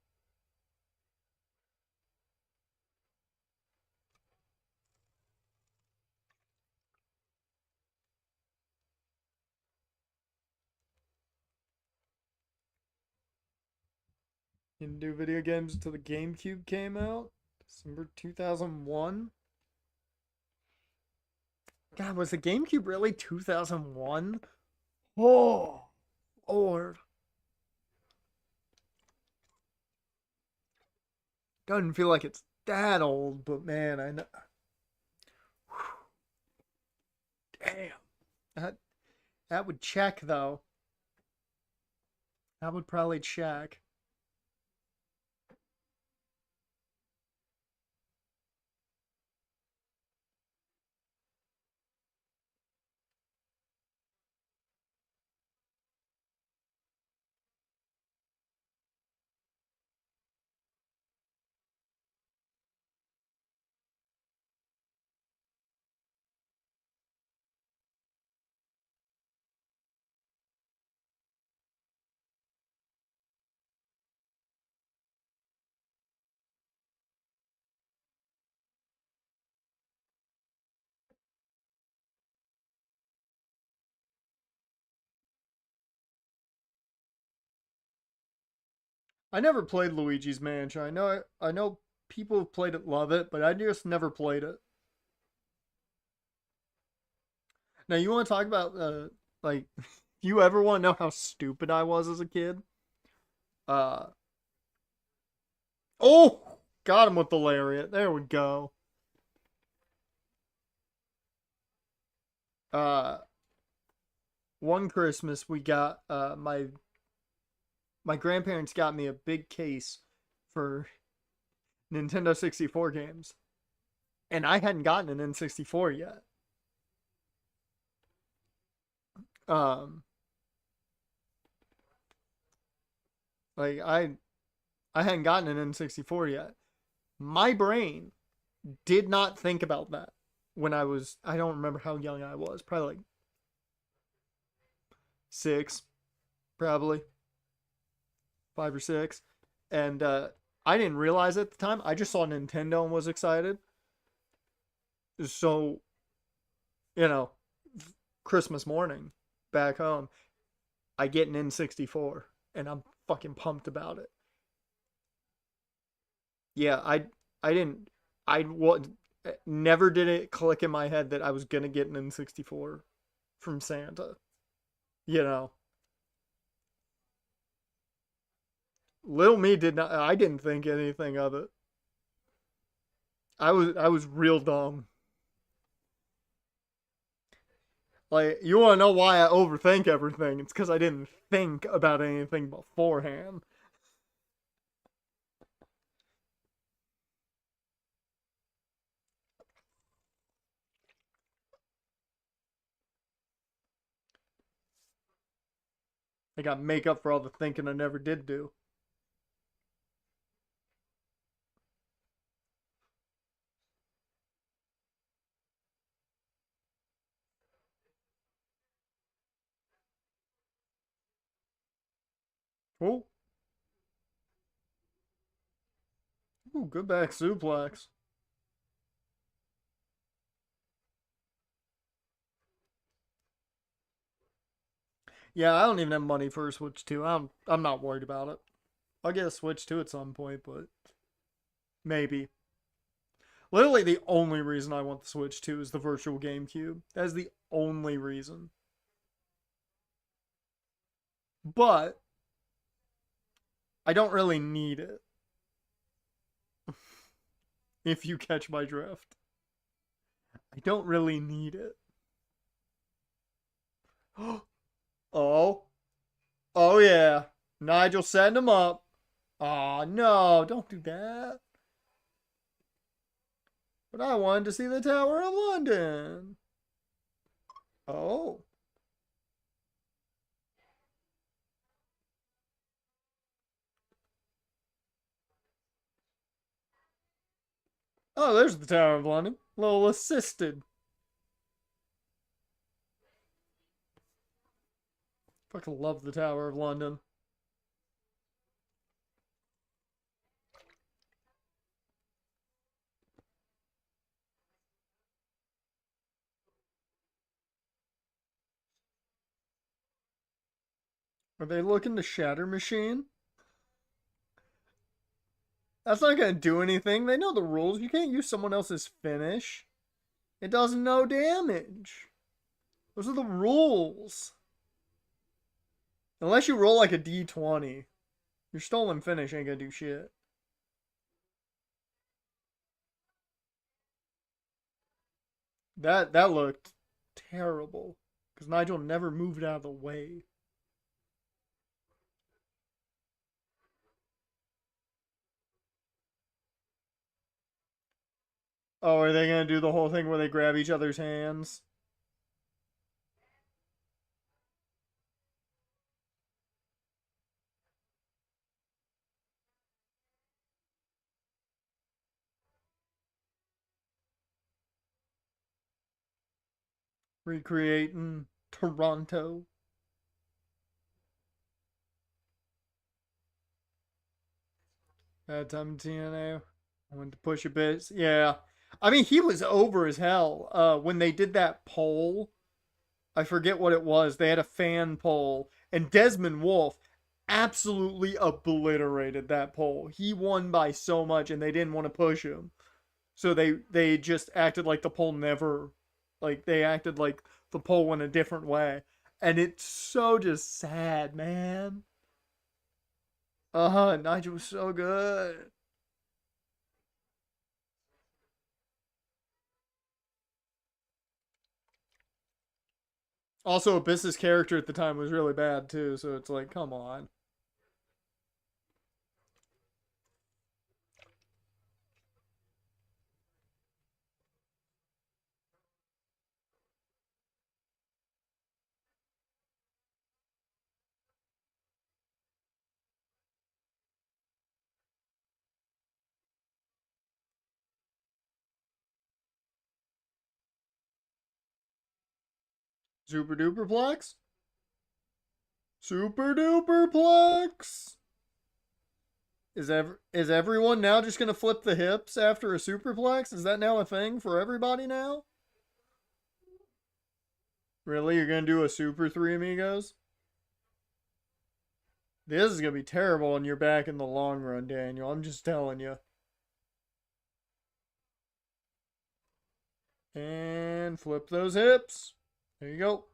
A: Didn't do video games until the GameCube came out. December 2001. God, was the GameCube really 2001? Oh, Lord. Doesn't feel like it's that old, but man, I know. Damn. That, that would check, though. That would probably check. I never played Luigi's Mansion. I know people who played it love it, but I just never played it. Now you want to talk about like you ever want to know how stupid I was as a kid? Uh oh, got him with the lariat. There we go. Uh One Christmas we got my grandparents got me a big case for Nintendo 64 games. And I hadn't gotten an N64 yet. Um like I hadn't gotten an N64 yet. My brain did not think about that when I don't remember how young I was, probably like 6, probably 5 or 6. And I didn't realize at the time. I just saw Nintendo and was excited. So, you know, Christmas morning back home, I get an N64 and I'm fucking pumped about it. Yeah, I didn't I what never did it click in my head that I was going to get an N64 from Santa, you know. Little me did not I didn't think anything of it. I was real dumb. Like, you want to know why I overthink everything? It's because I didn't think about anything beforehand. I got makeup for all the thinking I never did do. Oh, ooh, good back suplex. Yeah, I don't even have money for a Switch 2. I'm not worried about it. I'll get a Switch 2 at some point, but maybe. Literally the only reason I want the Switch 2 is the virtual GameCube. That is the only reason. But I don't really need it. If you catch my drift. I don't really need it. Oh. Oh yeah. Nigel setting him up. Aw, no, don't do that. But I wanted to see the Tower of London. Oh. Oh, there's the Tower of London. A little assisted. Fucking love the Tower of London. Are they looking to shatter machine? That's not gonna do anything. They know the rules. You can't use someone else's finish. It does no damage. Those are the rules. Unless you roll like a d20. Your stolen finish ain't gonna do shit. That looked terrible. Because Nigel never moved out of the way. Oh, are they gonna do the whole thing where they grab each other's hands? Recreating Toronto. That time TNA. I went to push a bit. Yeah. I mean, he was over as hell. When they did that poll, I forget what it was. They had a fan poll, and Desmond Wolfe absolutely obliterated that poll. He won by so much, and they didn't want to push him, so they just acted like the poll never, like they acted like the poll went a different way, and it's so just sad, man. Nigel was so good. Also, Abyss's character at the time was really bad too, so it's like, come on. Super duper plex? Super duper plex? Is everyone now just gonna flip the hips after a superplex? Is that now a thing for everybody now? Really? You're gonna do a super three amigos? This is gonna be terrible on your back in the long run, Daniel. I'm just telling you. And flip those hips. There you go.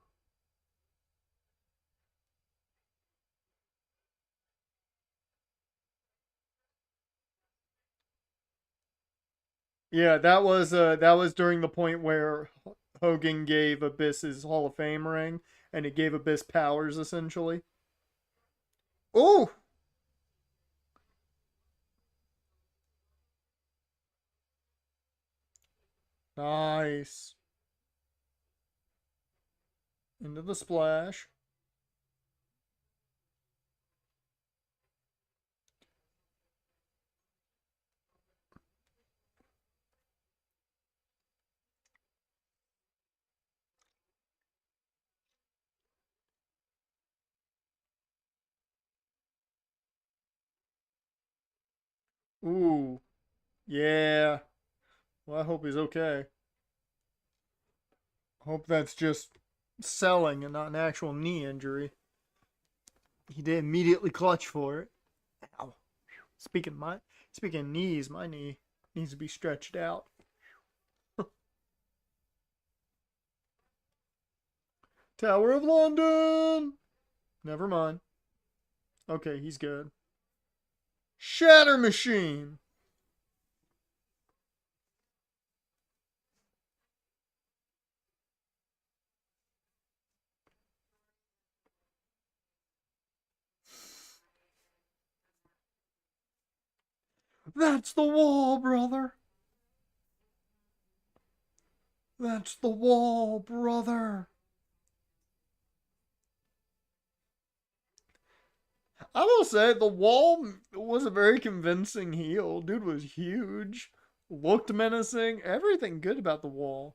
A: Yeah, that was during the point where Hogan gave Abyss his Hall of Fame ring, and it gave Abyss powers essentially. Oh, nice. Into the splash. Ooh, yeah. Well, I hope he's okay. Hope that's just selling and not an actual knee injury. He did immediately clutch for it. Ow. Speaking of knees, my knee needs to be stretched out. Tower of London. Never mind. Okay, he's good. Shatter Machine. That's the wall, brother. That's the wall, brother. I will say the wall was a very convincing heel. Dude was huge, looked menacing. Everything good about the wall.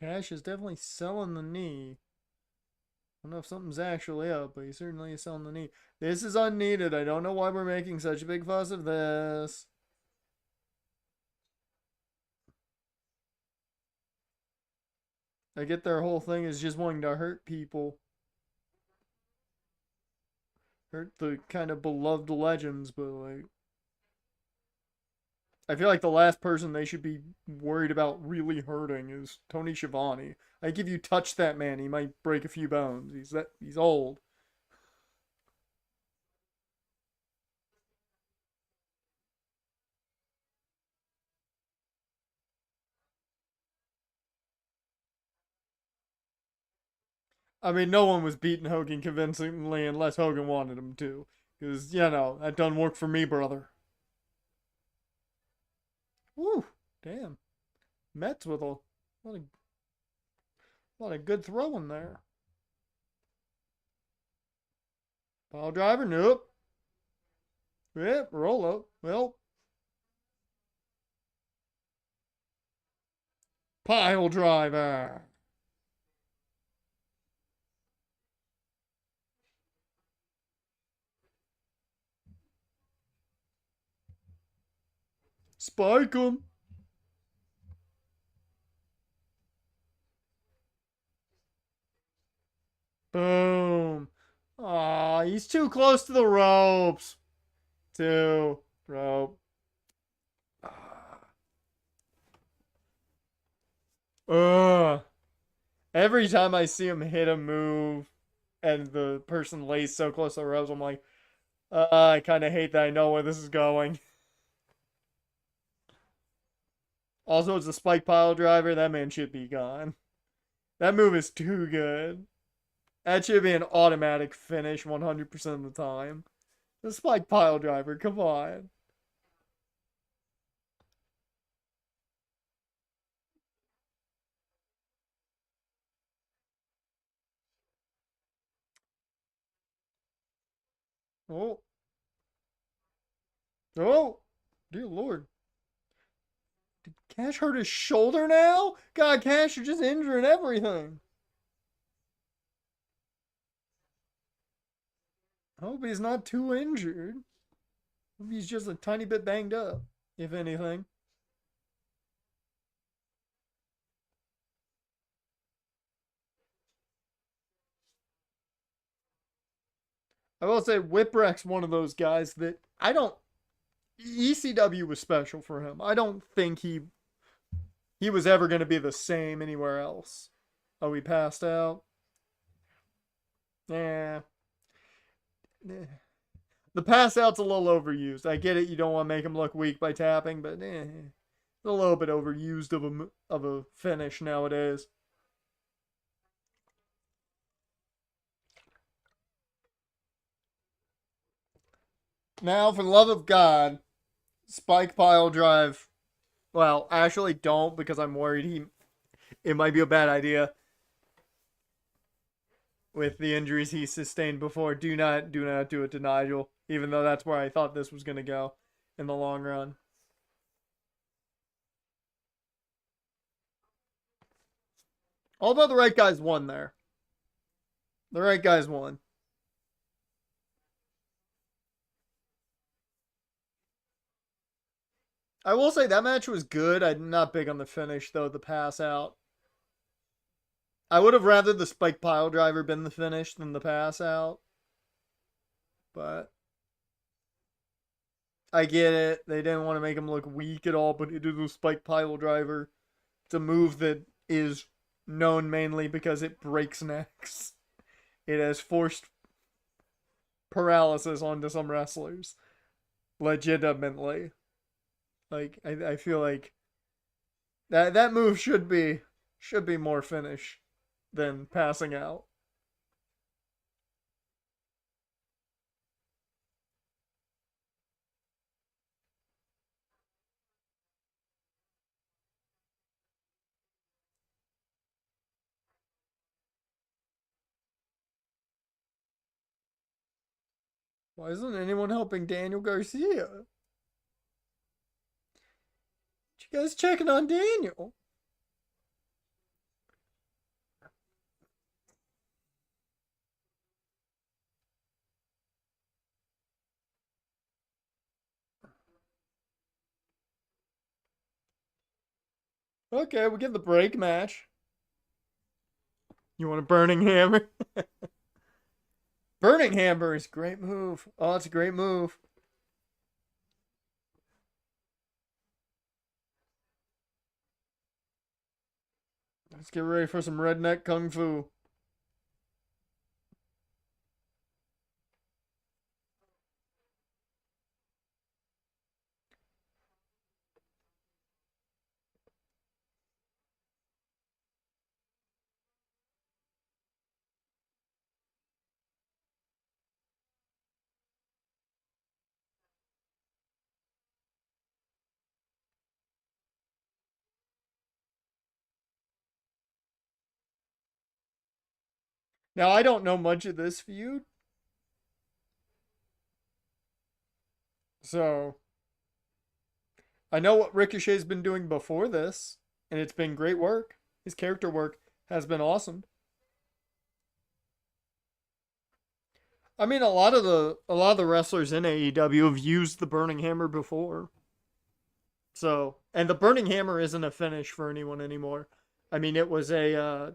A: Cash is definitely selling the knee. I don't know if something's actually up, but he certainly is selling the knee. This is unneeded. I don't know why we're making such a big fuss of this. I get their whole thing is just wanting to hurt people. Hurt the kind of beloved legends, but like, I feel like the last person they should be worried about really hurting is Tony Schiavone. Like if you touch that man, he might break a few bones. He's old. I mean, no one was beating Hogan convincingly unless Hogan wanted him to. Because, that doesn't work for me, brother. Woo, damn. Mets with lot of, lot of good throwing there. Pile driver, nope. Yep, roll up. Well, pile driver. Spike him. Boom. Aw, he's too close to the ropes. Two. Rope. Ugh. Every time I see him hit a move and the person lays so close to the ropes, I'm like, I kind of hate that I know where this is going. Also, it's a spike pile driver. That man should be gone. That move is too good. That should be an automatic finish 100% of the time. The spike pile driver, come on. Oh, oh, dear Lord. Did Cash hurt his shoulder now? God, Cash, you're just injuring everything. I hope he's not too injured. I hope he's just a tiny bit banged up, if anything. I will say Whipwreck's one of those guys that I don't. ECW was special for him. I don't think he was ever going to be the same anywhere else. Oh, he passed out. Yeah. The pass out's a little overused. I get it. You don't want to make him look weak by tapping, but it's a little bit overused of a finish nowadays. Now, for the love of God, spike pile drive. Well, actually, don't because I'm worried it might be a bad idea with the injuries he sustained before. Do not do it to Nigel, even though that's where I thought this was gonna go in the long run. Although the right guys won there. The right guys won. I will say that match was good. I'm not big on the finish, though, the pass out. I would have rather the spike pile driver been the finish than the pass out. But I get it. They didn't want to make him look weak at all, but he did the spike pile driver. It's a move that is known mainly because it breaks necks. It has forced paralysis onto some wrestlers. Legitimately. Like, I feel like that move should be more finish than passing out. Why isn't anyone helping Daniel Garcia? You guys checking on Daniel? Okay, we get the break match. You want a burning hammer? Burning hammer is a great move. Oh, it's a great move. Let's get ready for some redneck kung fu. Now, I don't know much of this feud, so I know what Ricochet's been doing before this, and it's been great work. His character work has been awesome. I mean, a lot of the wrestlers in AEW have used the burning hammer before. So, and the burning hammer isn't a finish for anyone anymore. I mean, it was a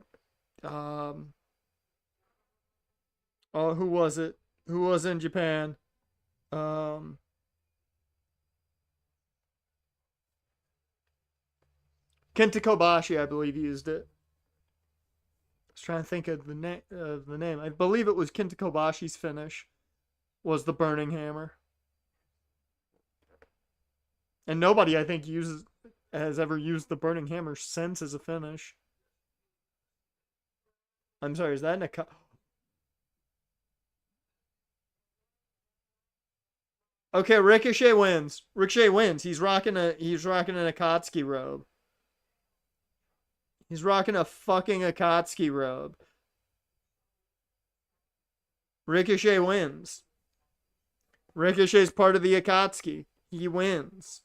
A: oh, who was it? Who was in Japan? Um Kenta Kobashi, I believe, used it. I was trying to think of the name. I believe it was Kenta Kobashi's finish was the burning hammer. And nobody, I think, has ever used the burning hammer since as a finish. I'm sorry, is that Nakata? Okay, Ricochet wins. Ricochet wins. He's rocking an Akatsuki robe. He's rocking a fucking Akatsuki robe. Ricochet wins. Ricochet's part of the Akatsuki. He wins.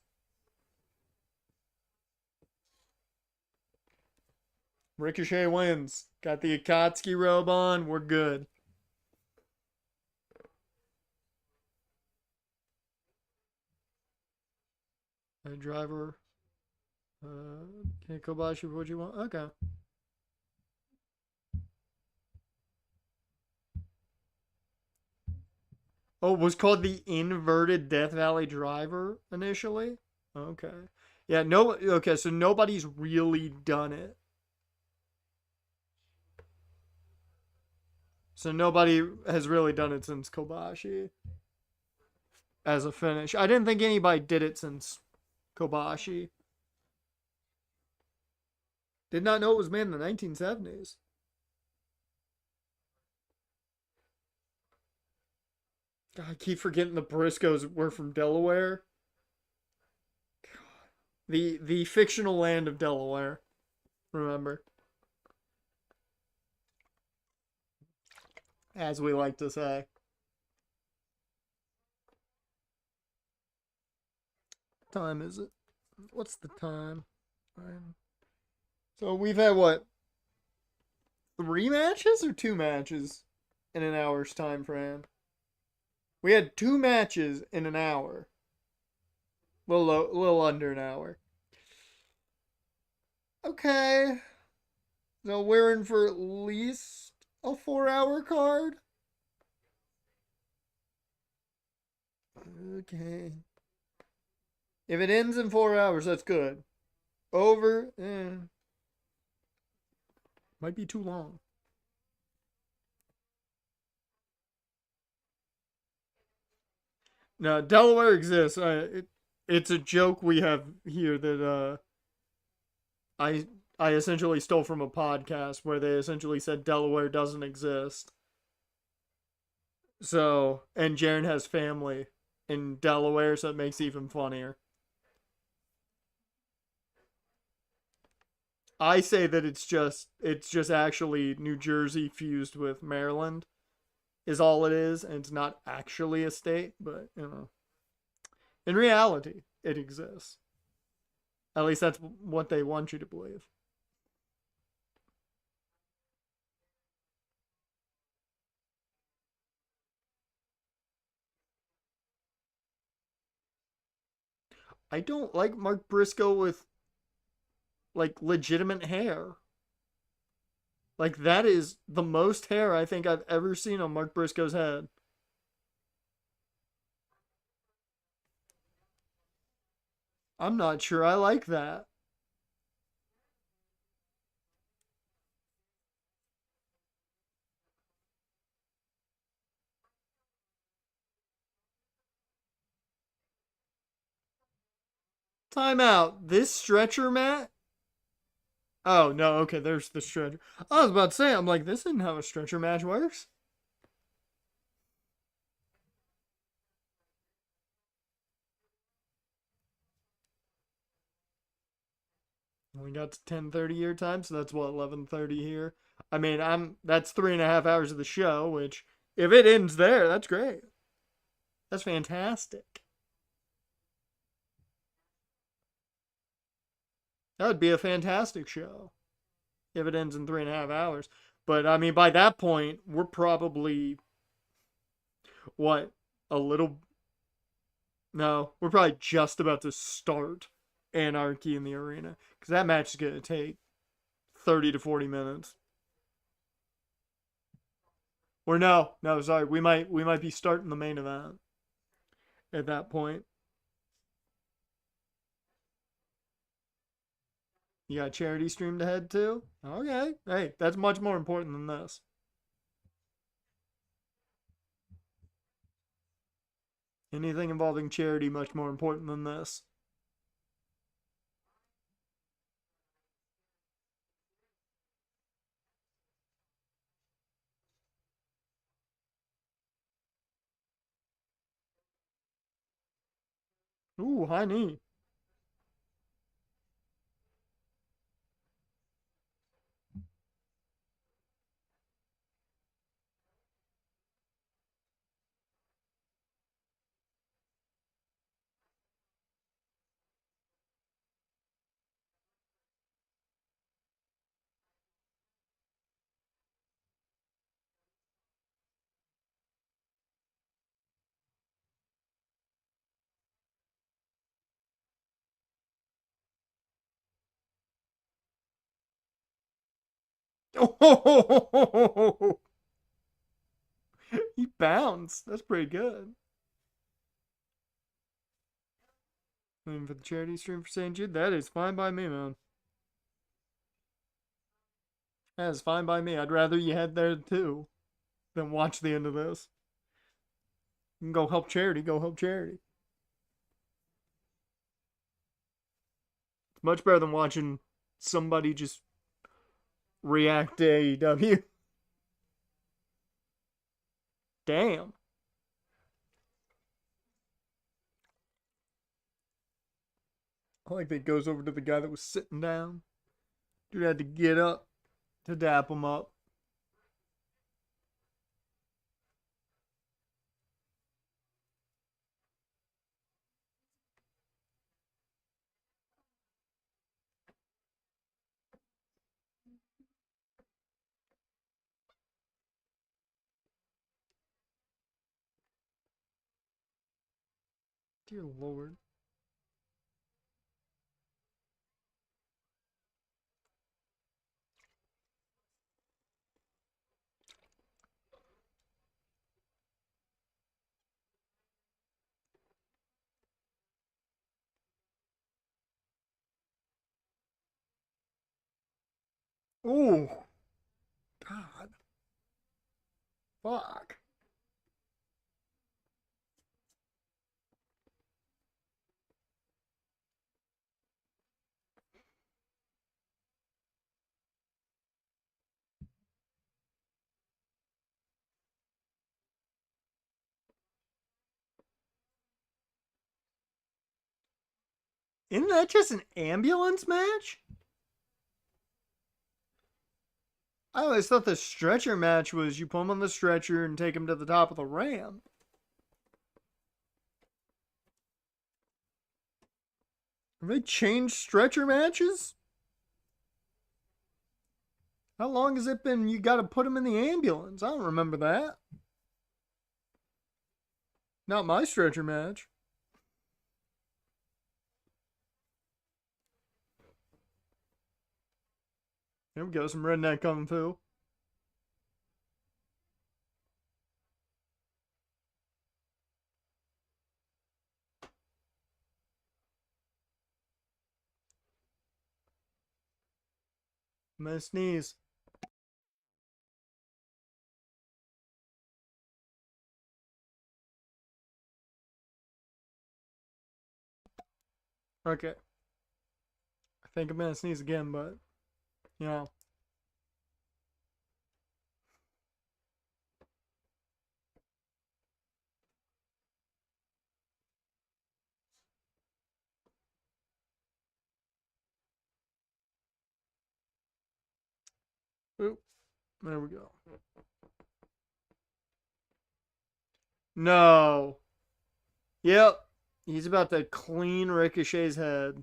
A: Ricochet wins. Got the Akatsuki robe on. We're good. A driver. Okay, Kobashi, what you want? Okay. Oh, it was called the inverted Death Valley driver initially? Okay. Yeah, no, okay, so nobody's really done it. So nobody has really done it since Kobashi as a finish. I didn't think anybody did it since Kobashi. Did not know it was made in the 1970s. God, I keep forgetting the Briscoes were from Delaware. The fictional land of Delaware. Remember, as we like to say. What time is it? What's the time? So we've had what? three matches or two matches in an hour's time frame? We had two matches in an hour. Little under an hour. Okay. So we're in for at least a 4 hour card? Okay. If it ends in 4 hours, that's good. Over, might be too long. No, Delaware exists. It's a joke we have here that I I essentially stole from a podcast where they essentially said Delaware doesn't exist. So, and Jaren has family in Delaware, so it makes it even funnier. I say that it's just actually New Jersey fused with Maryland is all it is, and it's not actually a state, but in reality, it exists. At least that's what they want you to believe. I don't like Mark Briscoe with like legitimate hair. Like that is the most hair I think I've ever seen on Mark Briscoe's head. I'm not sure I like that. Time out. This stretcher mat? Oh no, okay, there's the stretcher. I was about to say, I'm like, this isn't how a stretcher match works. We got to 10:30 your time, so that's what 11:30 here. I mean, I'm that's 3.5 hours of the show, which if it ends there, that's great. That's fantastic. That would be a fantastic show if it ends in 3.5 hours. But I mean, by that point, we're probably what a little. No, we're probably just about to start Anarchy in the Arena because that match is gonna take 30 to 40 minutes. Or no, no, sorry, we might be starting the main event at that point. You got charity stream to head to? Okay. Hey, that's much more important than this. Anything involving charity much more important than this. Ooh, high knee. Oh, he bounced. That's pretty good. And for the charity stream for St. Jude, that is fine by me, man. That is fine by me. I'd rather you head there too than watch the end of this. You can go help charity. Go help charity. It's much better than watching somebody just react to AEW. Damn. I like that it goes over to the guy that was sitting down. Dude had to get up to dap him up. Dear Lord. Oh, God. Fuck. Isn't that just an ambulance match? I always thought the stretcher match was you put him on the stretcher and take him to the top of the ramp. Have they changed stretcher matches? How long has it been you gotta put him in the ambulance? I don't remember that. Not my stretcher match. Here we go, some redneck kung fu. I'm gonna sneeze. Okay. I think I'm gonna sneeze again, but, you know. Oop. There we go. No. Yep. He's about to clean Ricochet's head.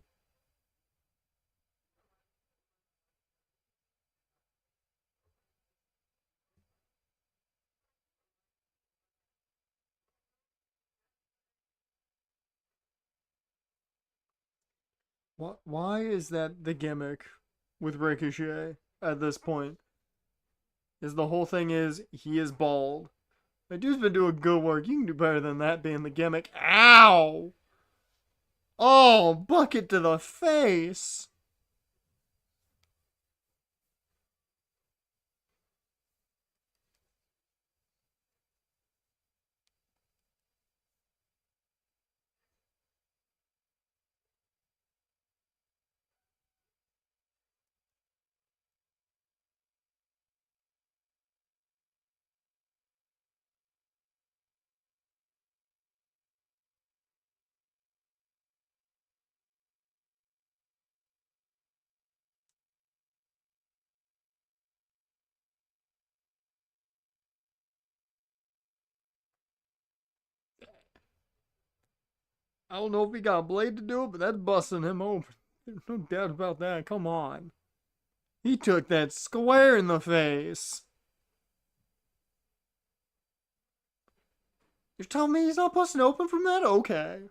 A: Why is that the gimmick with Ricochet at this point? Is the whole thing is he is bald. The dude's been doing good work. You can do better than that being the gimmick. Ow! Oh, bucket to the face. I don't know if he got a blade to do it, but that's busting him open. There's no doubt about that. Come on. He took that square in the face. You're telling me he's not busting open from that? Okay.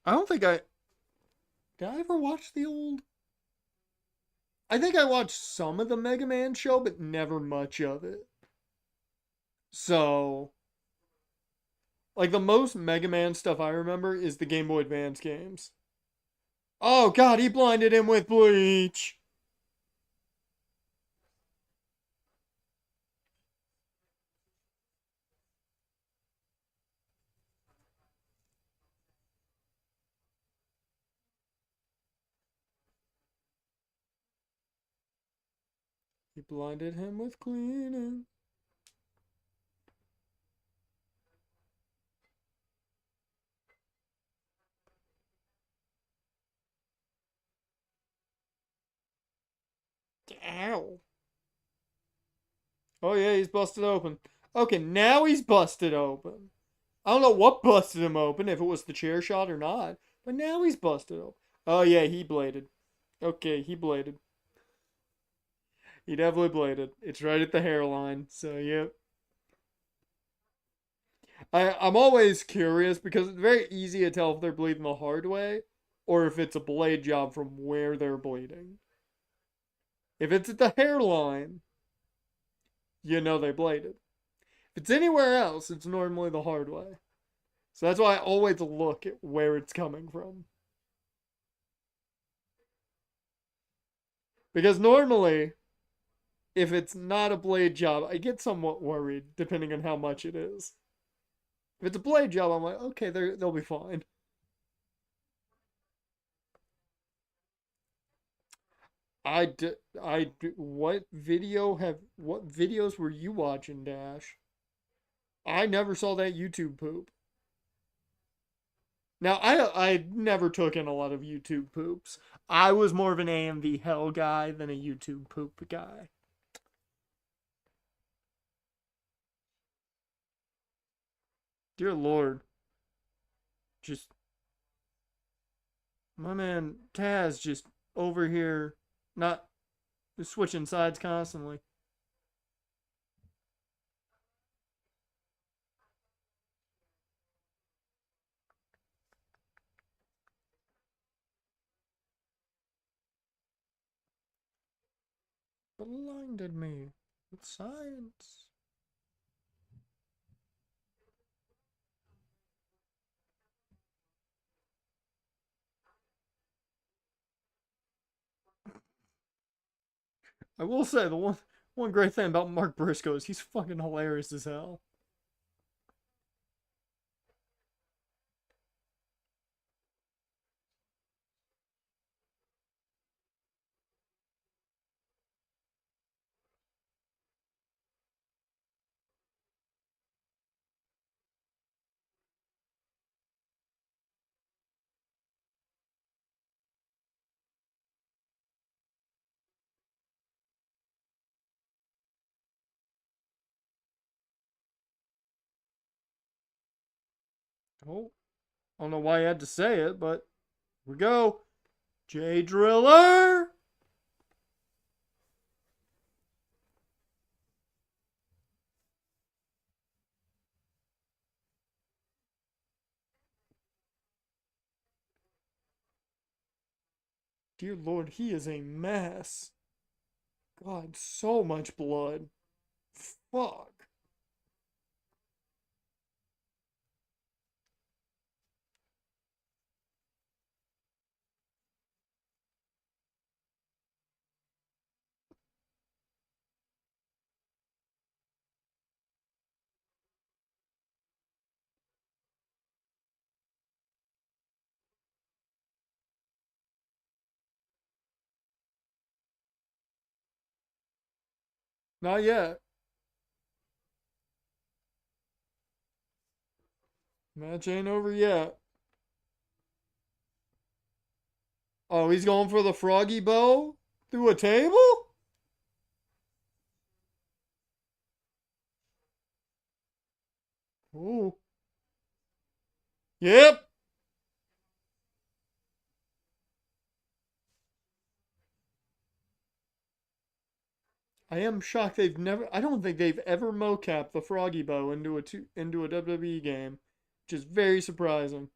A: I don't think I... Did I ever watch the old... I think I watched some of the Mega Man show, but never much of it. So... Like, the most Mega Man stuff I remember is the Game Boy Advance games. Oh, God, he blinded him with bleach. He blinded him with cleaning. Ow. Oh, yeah, he's busted open. Okay, now he's busted open. I don't know what busted him open, if it was the chair shot or not. But now he's busted open. Oh, yeah, he bladed. Okay, he bladed. He definitely bladed. It's right at the hairline. So, yep. I'm always curious because it's very easy to tell if they're bleeding the hard way or if it's a blade job from where they're bleeding. If it's at the hairline, you know they bladed. If it's anywhere else, it's normally the hard way. So that's why I always look at where it's coming from. Because normally, if it's not a blade job, I get somewhat worried depending on how much it is. If it's a blade job, I'm like, okay, they'll be fine. What videos were you watching, Dash? I never saw that YouTube poop. Now, I never took in a lot of YouTube poops. I was more of an AMV hell guy than a YouTube poop guy. Dear Lord, just my man Taz just over here, not switching sides constantly. Blinded me with science. I will say the one great thing about Mark Briscoe is he's fucking hilarious as hell. Oh, I don't know why I had to say it, but here we go. J Driller. Dear Lord, he is a mess. God, so much blood. Fuck. Not yet. Match ain't over yet. Oh, he's going for the froggy bow through a table? Ooh. Yep. I am shocked I don't think they've ever mocapped the froggy bow into a WWE game, which is very surprising.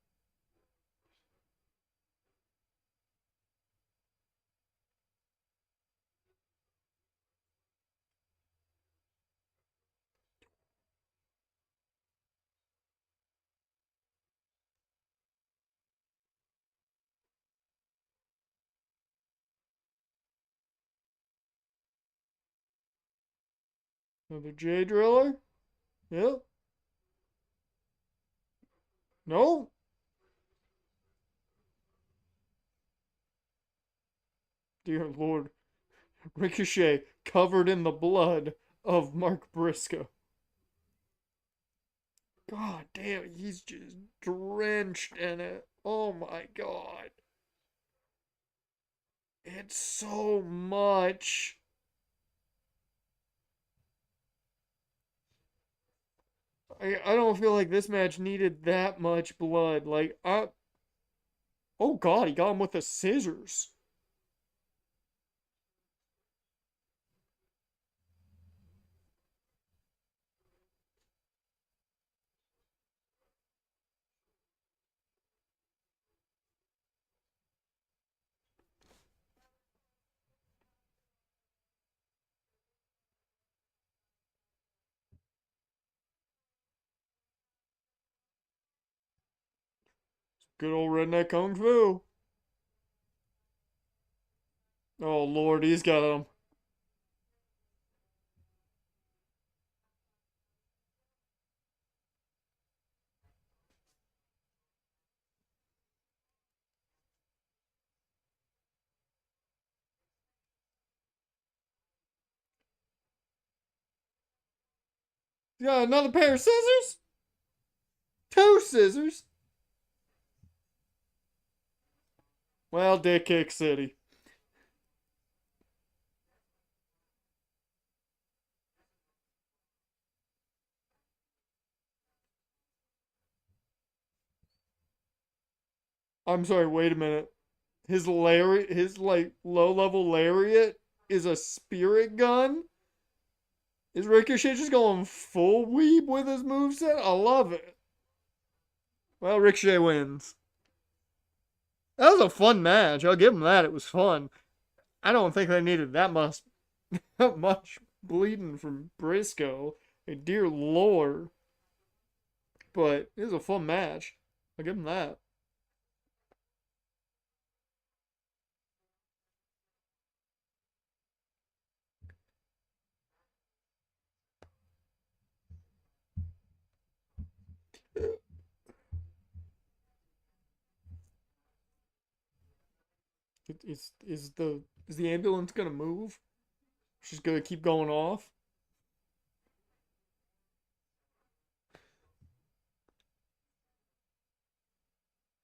A: Another J Driller? Yep. No. Dear Lord. Ricochet covered in the blood of Mark Briscoe. God damn, he's just drenched in it. Oh my god. It's so much. I don't feel like this match needed that much blood. Oh god, he got him with the scissors. Good old redneck kung fu. Oh Lord, he's got him. He's got another pair of scissors. Two scissors. Well, Dick Kick City. I'm sorry. Wait a minute. His lariat, his like low level lariat, is a spirit gun. Is Ricochet just going full weeb with his moveset? I love it. Well, Ricochet wins. That was a fun match. I'll give him that. It was fun. I don't think they needed that much, much bleeding from Briscoe. Dear Lord. But it was a fun match. I'll give him that. Is the ambulance gonna move? She's gonna keep going off.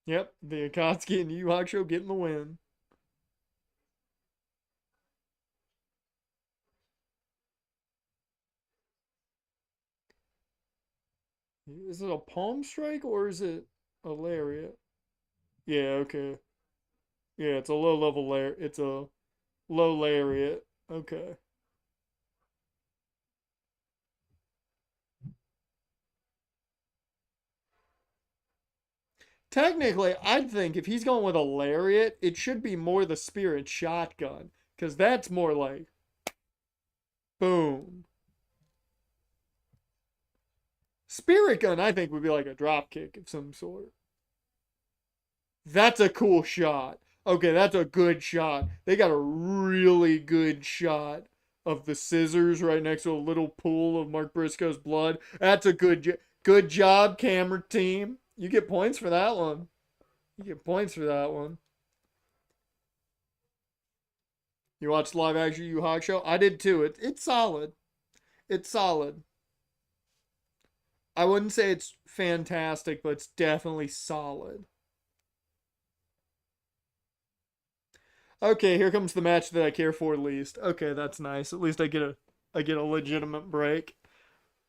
A: Yep, the Akatsuki and Yu Hakusho getting the win. Is it a palm strike or is it a lariat? Yeah, okay. Yeah, it's a low level layer. It's a low lariat. Okay. Technically, I'd think if he's going with a lariat, it should be more the spirit shotgun. Because that's more like boom. Spirit gun, I think, would be like a drop kick of some sort. That's a cool shot. Okay, that's a good shot. They got a really good shot of the scissors right next to a little pool of Mark Briscoe's blood. That's a good job, camera team. You get points for that one. You get points for that one. You watched live action Yu Hakusho? I did too. It's solid. It's solid. I wouldn't say it's fantastic, but it's definitely solid. Okay, here comes the match that I care for least. Okay, that's nice. At least I get a legitimate break.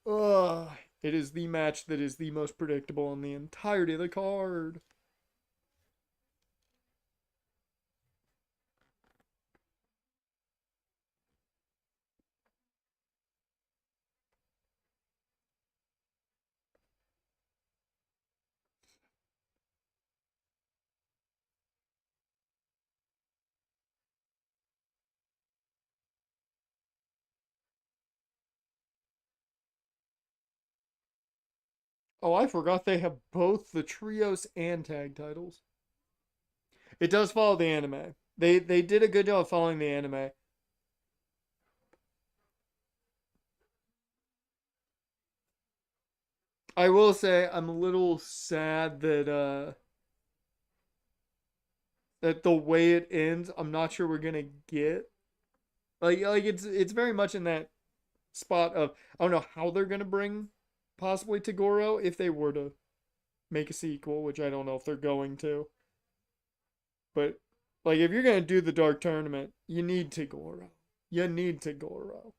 A: Ugh. It is the match that is the most predictable in the entirety of the card. Oh, I forgot they have both the trios and tag titles. It does follow the anime. They did a good job following the anime. I will say I'm a little sad that the way it ends, I'm not sure we're gonna get. Like it's very much in that spot of I don't know how they're gonna bring possibly Tagoro if they were to make a sequel, which I don't know if they're going to. But like if you're gonna do the Dark Tournament, you need Tagoro. You need Tagoro.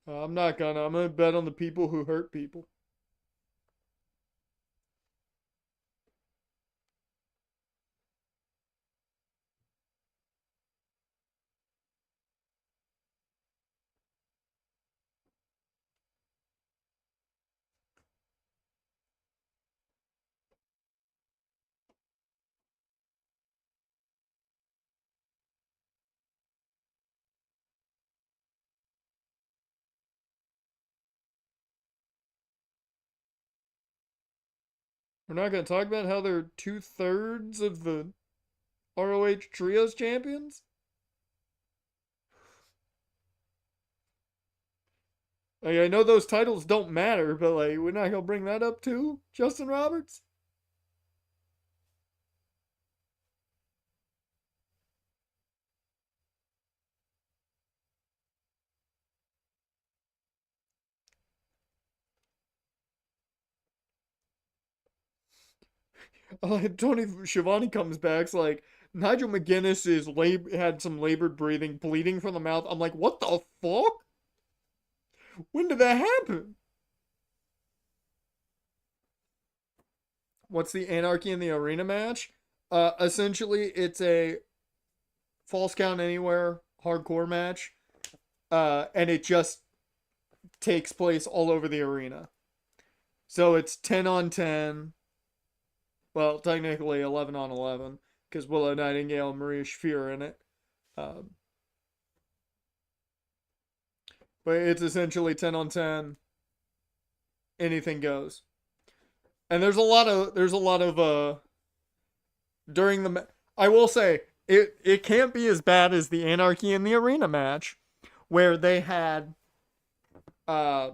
A: I'm not gonna. I'm gonna bet on the people who hurt people. We're not going to talk about how they're 2/3 of the ROH Trios champions? Like, I know those titles don't matter, but like, we're not going to bring that up too, Justin Roberts? Tony Schiavone comes back. It's like Nigel McGuinness had some labored breathing, bleeding from the mouth. I'm like, what the fuck? When did that happen? What's the Anarchy in the Arena match? Essentially, it's a false count anywhere hardcore match, and it just takes place all over the arena. So it's 10 on 10. Well, technically 11 on 11 because Willow Nightingale and Maria Shafir are in it. Um, but it's essentially 10 on 10. Anything goes. And there's a lot of during the I will say it can't be as bad as the Anarchy in the Arena match where they had uh,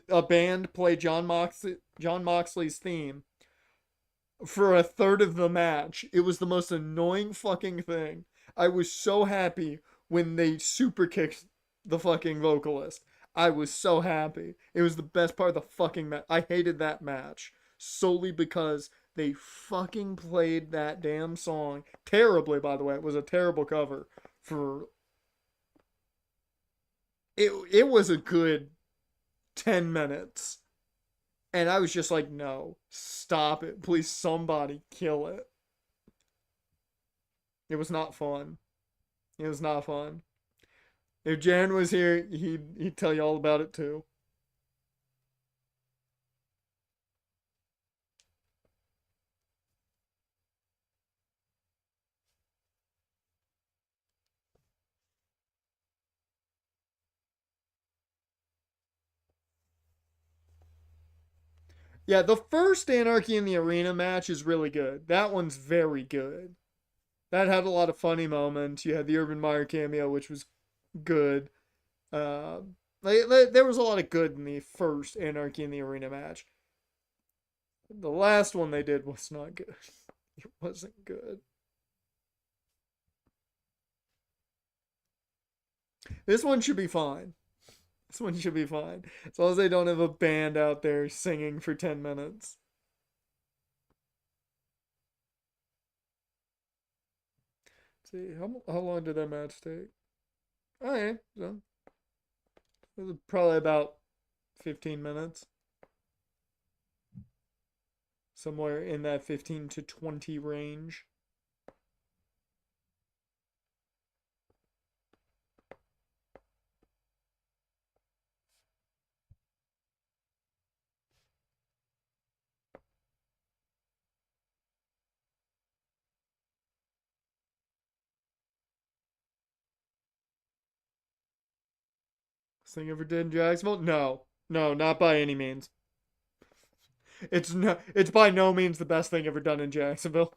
A: a band play John Moxley's theme for a third of the match. It was the most annoying fucking thing. I was so happy when they super kicked the fucking vocalist. I was so happy. It was the best part of the fucking match. I hated that match solely because they fucking played that damn song terribly, by the way. It was a terrible cover for it was a good 10 minutes. And I was just like, no, stop it. Please, somebody kill it. It was not fun. It was not fun. If Jan was here, he'd tell you all about it too. Yeah, the first Anarchy in the Arena match is really good. That one's very good. That had a lot of funny moments. You had the Urban Meyer cameo, which was good. Uh, there was a lot of good in the first Anarchy in the Arena match. The last one they did was not good. It wasn't good. This one should be fine. This one should be fine. As long as they don't have a band out there singing for 10 minutes. Let's see, how long did that match take? Okay, so it was probably about 15 minutes. Somewhere in that 15 to 20 range. Best thing ever did in Jacksonville? No. No, not by any means. It's by no means the best thing ever done in Jacksonville.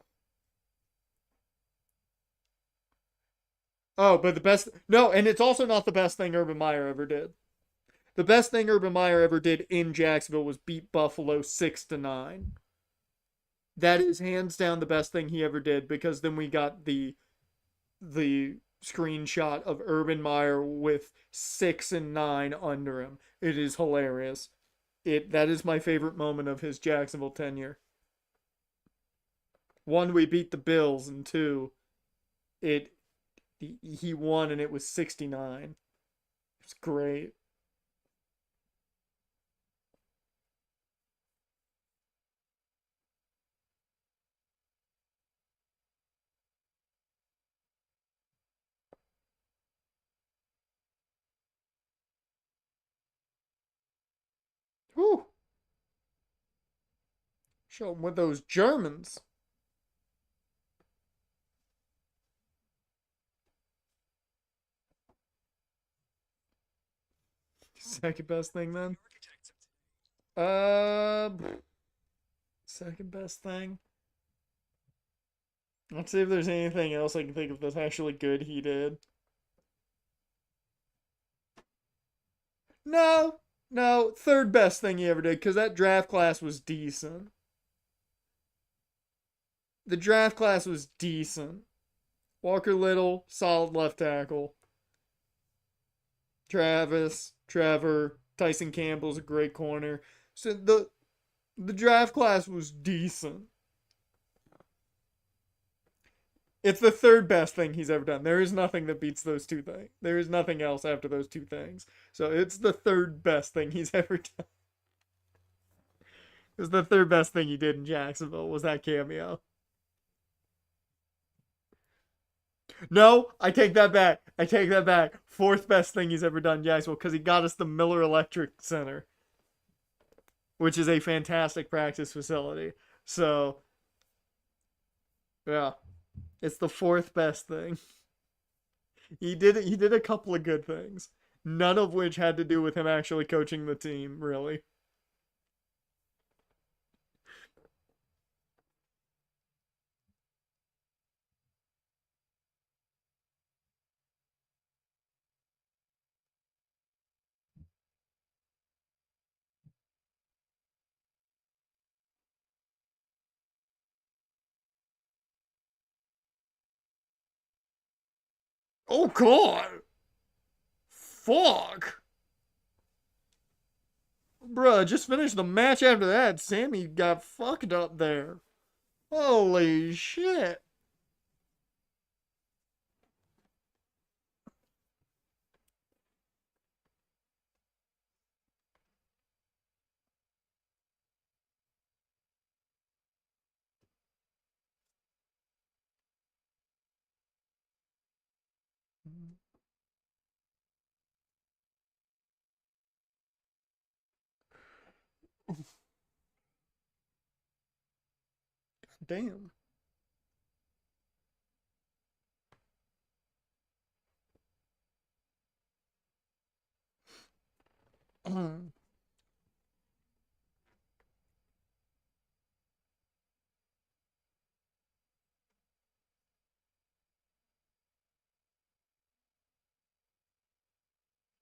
A: Oh, but the best no, and it's also not the best thing Urban Meyer ever did. The best thing Urban Meyer ever did in Jacksonville was beat Buffalo 6-9. That is hands down the best thing he ever did because then we got the screenshot of Urban Meyer with 6-9 under him. It is hilarious. That is my favorite moment of his Jacksonville tenure. One, we beat the Bills, and two, it he won and it was 69. It's great. Whew. Show him with those Germans. Second best thing then. Uh, second best thing. Let's see if there's anything else I can think of that's actually good he did. No, no, third best thing he ever did, because that draft class was decent. The draft class was decent. Walker Little, solid left tackle. Trevor, Tyson Campbell's a great corner. So the draft class was decent. It's the third best thing he's ever done. There is nothing that beats those two things. There is nothing else after those two things. So it's the third best thing he's ever done. It was the third best thing he did in Jacksonville was that cameo. No, I take that back. I take that back. Fourth best thing he's ever done in Jacksonville because he got us the Miller Electric Center, which is a fantastic practice facility. So, yeah, it's the fourth best thing. He did a couple of good things, none of which had to do with him actually coaching the team, really. Oh god. Fuck. Bruh, just finished the match after that. Sammy got fucked up there. Holy shit. Damn.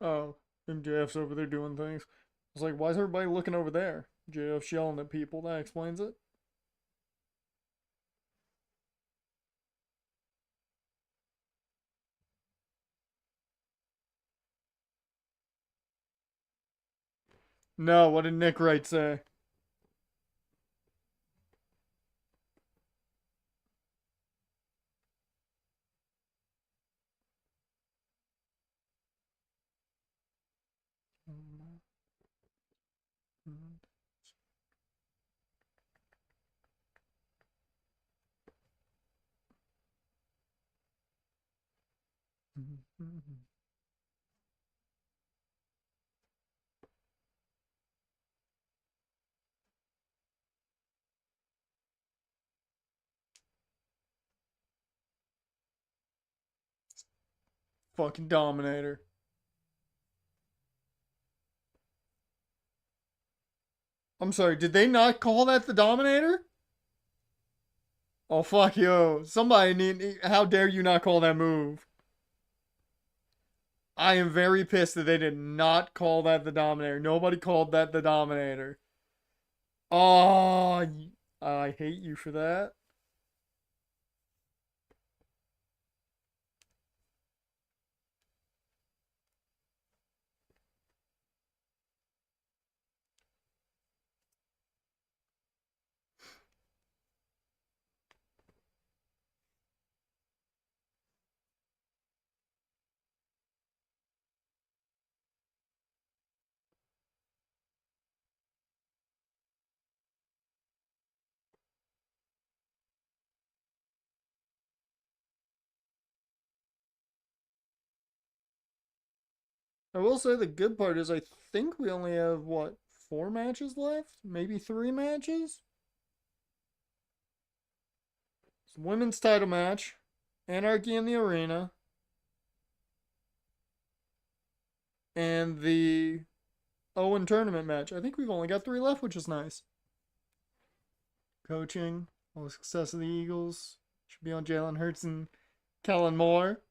A: Oh, and JF's over there doing things. I was like, why is everybody looking over there? JF's yelling at people. That explains it. No, what did Nick Wright say? Fucking Dominator. I'm sorry, did they not call that the Dominator? Oh, fuck yo. Somebody need. How dare you not call that move? I am very pissed that they did not call that the Dominator. Nobody called that the Dominator. Oh, I hate you for that. I will say the good part is I think we only have, what, 4 matches left? Maybe 3 matches? It's women's title match, Anarchy in the Arena, and the Owen tournament match. I think we've only got 3 left, which is nice. coaching, all the success of the Eagles should be on Jalen Hurts and Kellen Moore.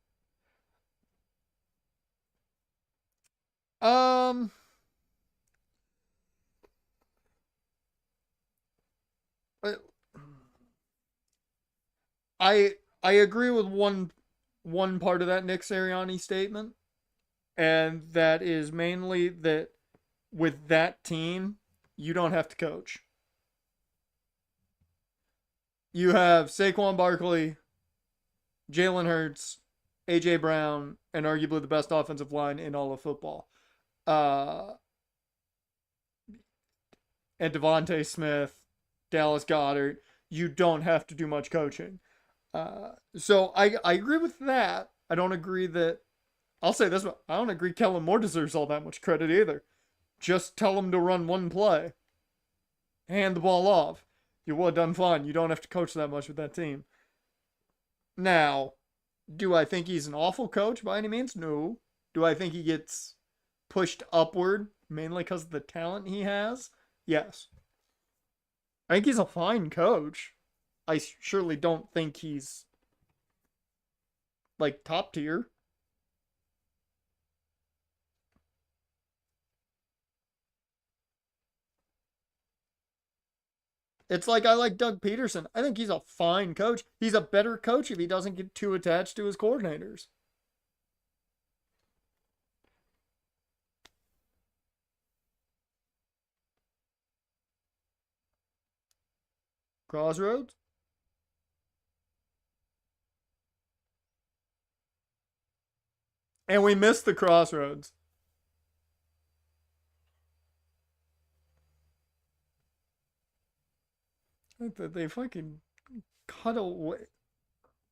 A: Um, I I agree with one part of that Nick Sirianni statement, and that is mainly that with that team, you don't have to coach. You have Saquon Barkley, Jalen Hurts, AJ Brown, and arguably the best offensive line in all of football. Uh, and Devontae Smith, Dallas Goedert. You don't have to do much coaching. So I agree with that. I don't agree that. I'll say this one. I don't agree Kellen Moore deserves all that much credit either. Just tell him to run one play, hand the ball off. You would have done fine. You don't have to coach that much with that team. Now, do I think he's an awful coach by any means? No. Do I think he gets pushed upward mainly because of the talent he has? Yes. I think he's a fine coach. I surely don't think he's like top tier. It's like I like Doug Peterson. I think he's a fine coach. He's a better coach if he doesn't get too attached to his coordinators. Crossroads? And we missed the crossroads. That they fucking cut away.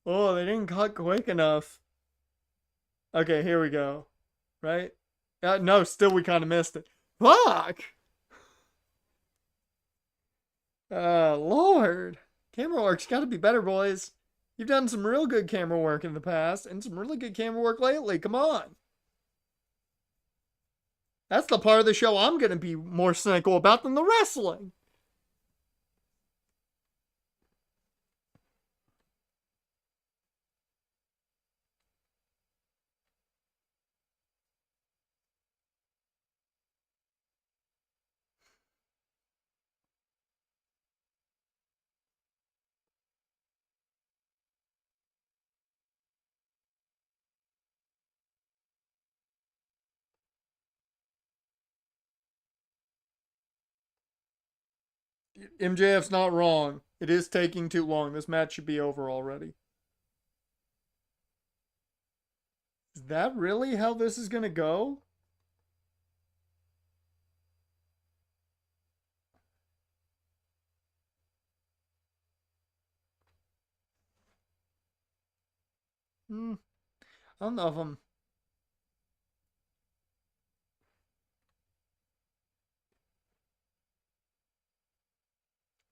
A: Oh, they didn't cut quick enough. Okay, here we go. Right? No, still we kind of missed it. Fuck! Lord. Camera work's gotta be better, boys. You've done some real good camera work in the past and some really good camera work lately. Come on. That's the part of the show I'm gonna be more cynical about than the wrestling. MJF's not wrong. It is taking too long. This match should be over already. Is that really how this is gonna go? I don't know if I'm.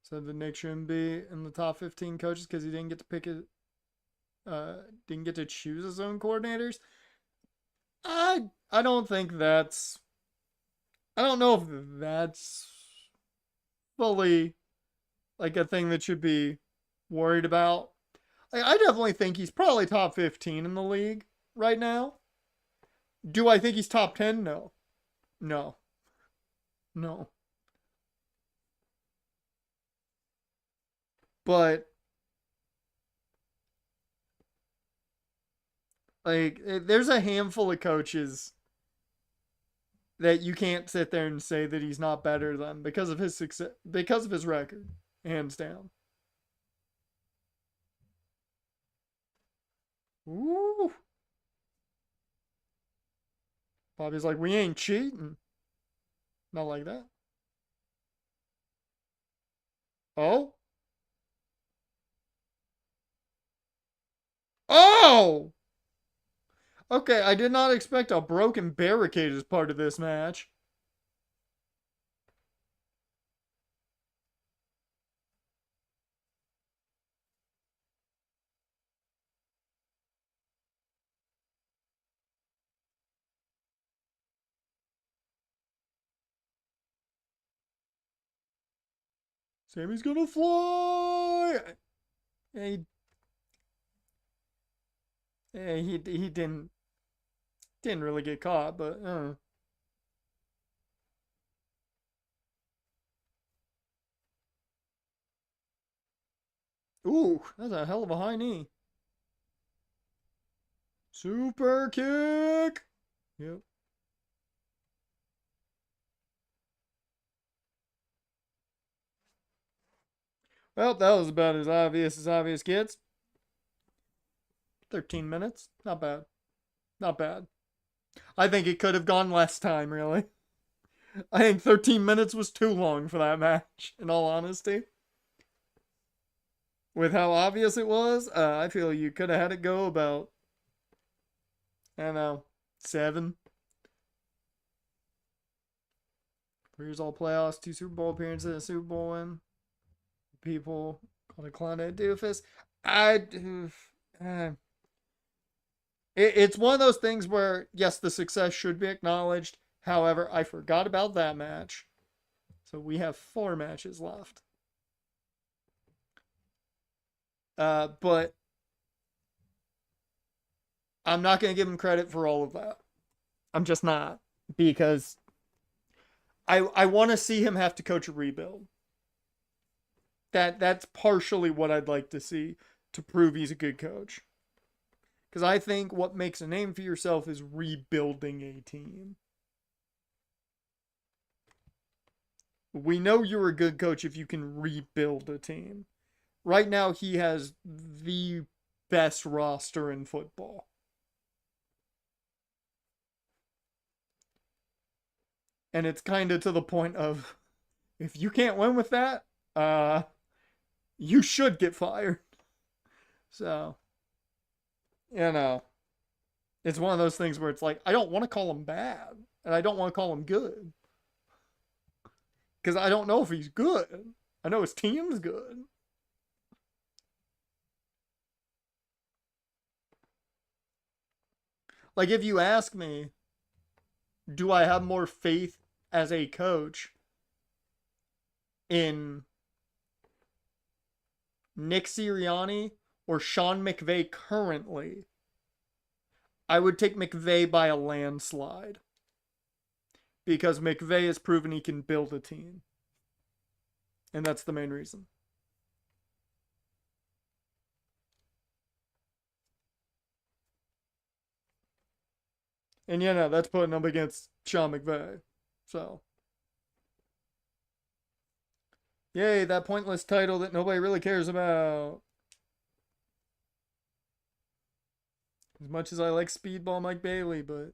A: So the Nick shouldn't be in the top 15 coaches because he didn't get to pick it. Didn't get to choose his own coordinators. I don't think that's. I don't know if that's fully like a thing that should be worried about. I definitely think he's probably top 15 in the league right now. Do I think he's top 10? No. No. No. But like there's a handful of coaches that you can't sit there and say that he's not better than because of his success, because of his record, hands down. Ooh. Bobby's like, we ain't cheating. Not like that. Oh? Oh! Okay, I did not expect a broken barricade as part of this match. Sammy's gonna fly. He didn't really get caught, but ooh, that's a hell of a high knee. Super kick. Yep. Well, that was about as obvious gets. 13 minutes. Not bad. Not bad. I think it could have gone less time, really. I think 13 minutes was too long for that match, in all honesty. With how obvious it was, I feel you could have had it go about, I don't know, 7. Here's all playoffs, 2 Super Bowl appearances, and a Super Bowl win. People called a clown a doofus. It's one of those things where, yes, the success should be acknowledged. However, I forgot about that match. So we have 4 matches left. But I'm not going to give him credit for all of that. I'm just not. Because I want to see him have to coach a rebuild. That's partially what I'd like to see to prove he's a good coach. Because I think what makes a name for yourself is rebuilding a team. We know you're a good coach if you can rebuild a team. Right now, he has the best roster in football. And it's kind of to the point of, if you can't win with that, you should get fired. So, it's one of those things where it's like, I don't want to call him bad, and I don't want to call him good. Because I don't know if he's good. I know his team's good. Like, if you ask me, do I have more faith as a coach in Nick Sirianni or Sean McVay currently, I would take McVay by a landslide. Because McVay has proven he can build a team. And that's the main reason. And that's putting him against Sean McVay. So. Yay, that pointless title that nobody really cares about. As much as I like Speedball Mike Bailey, but...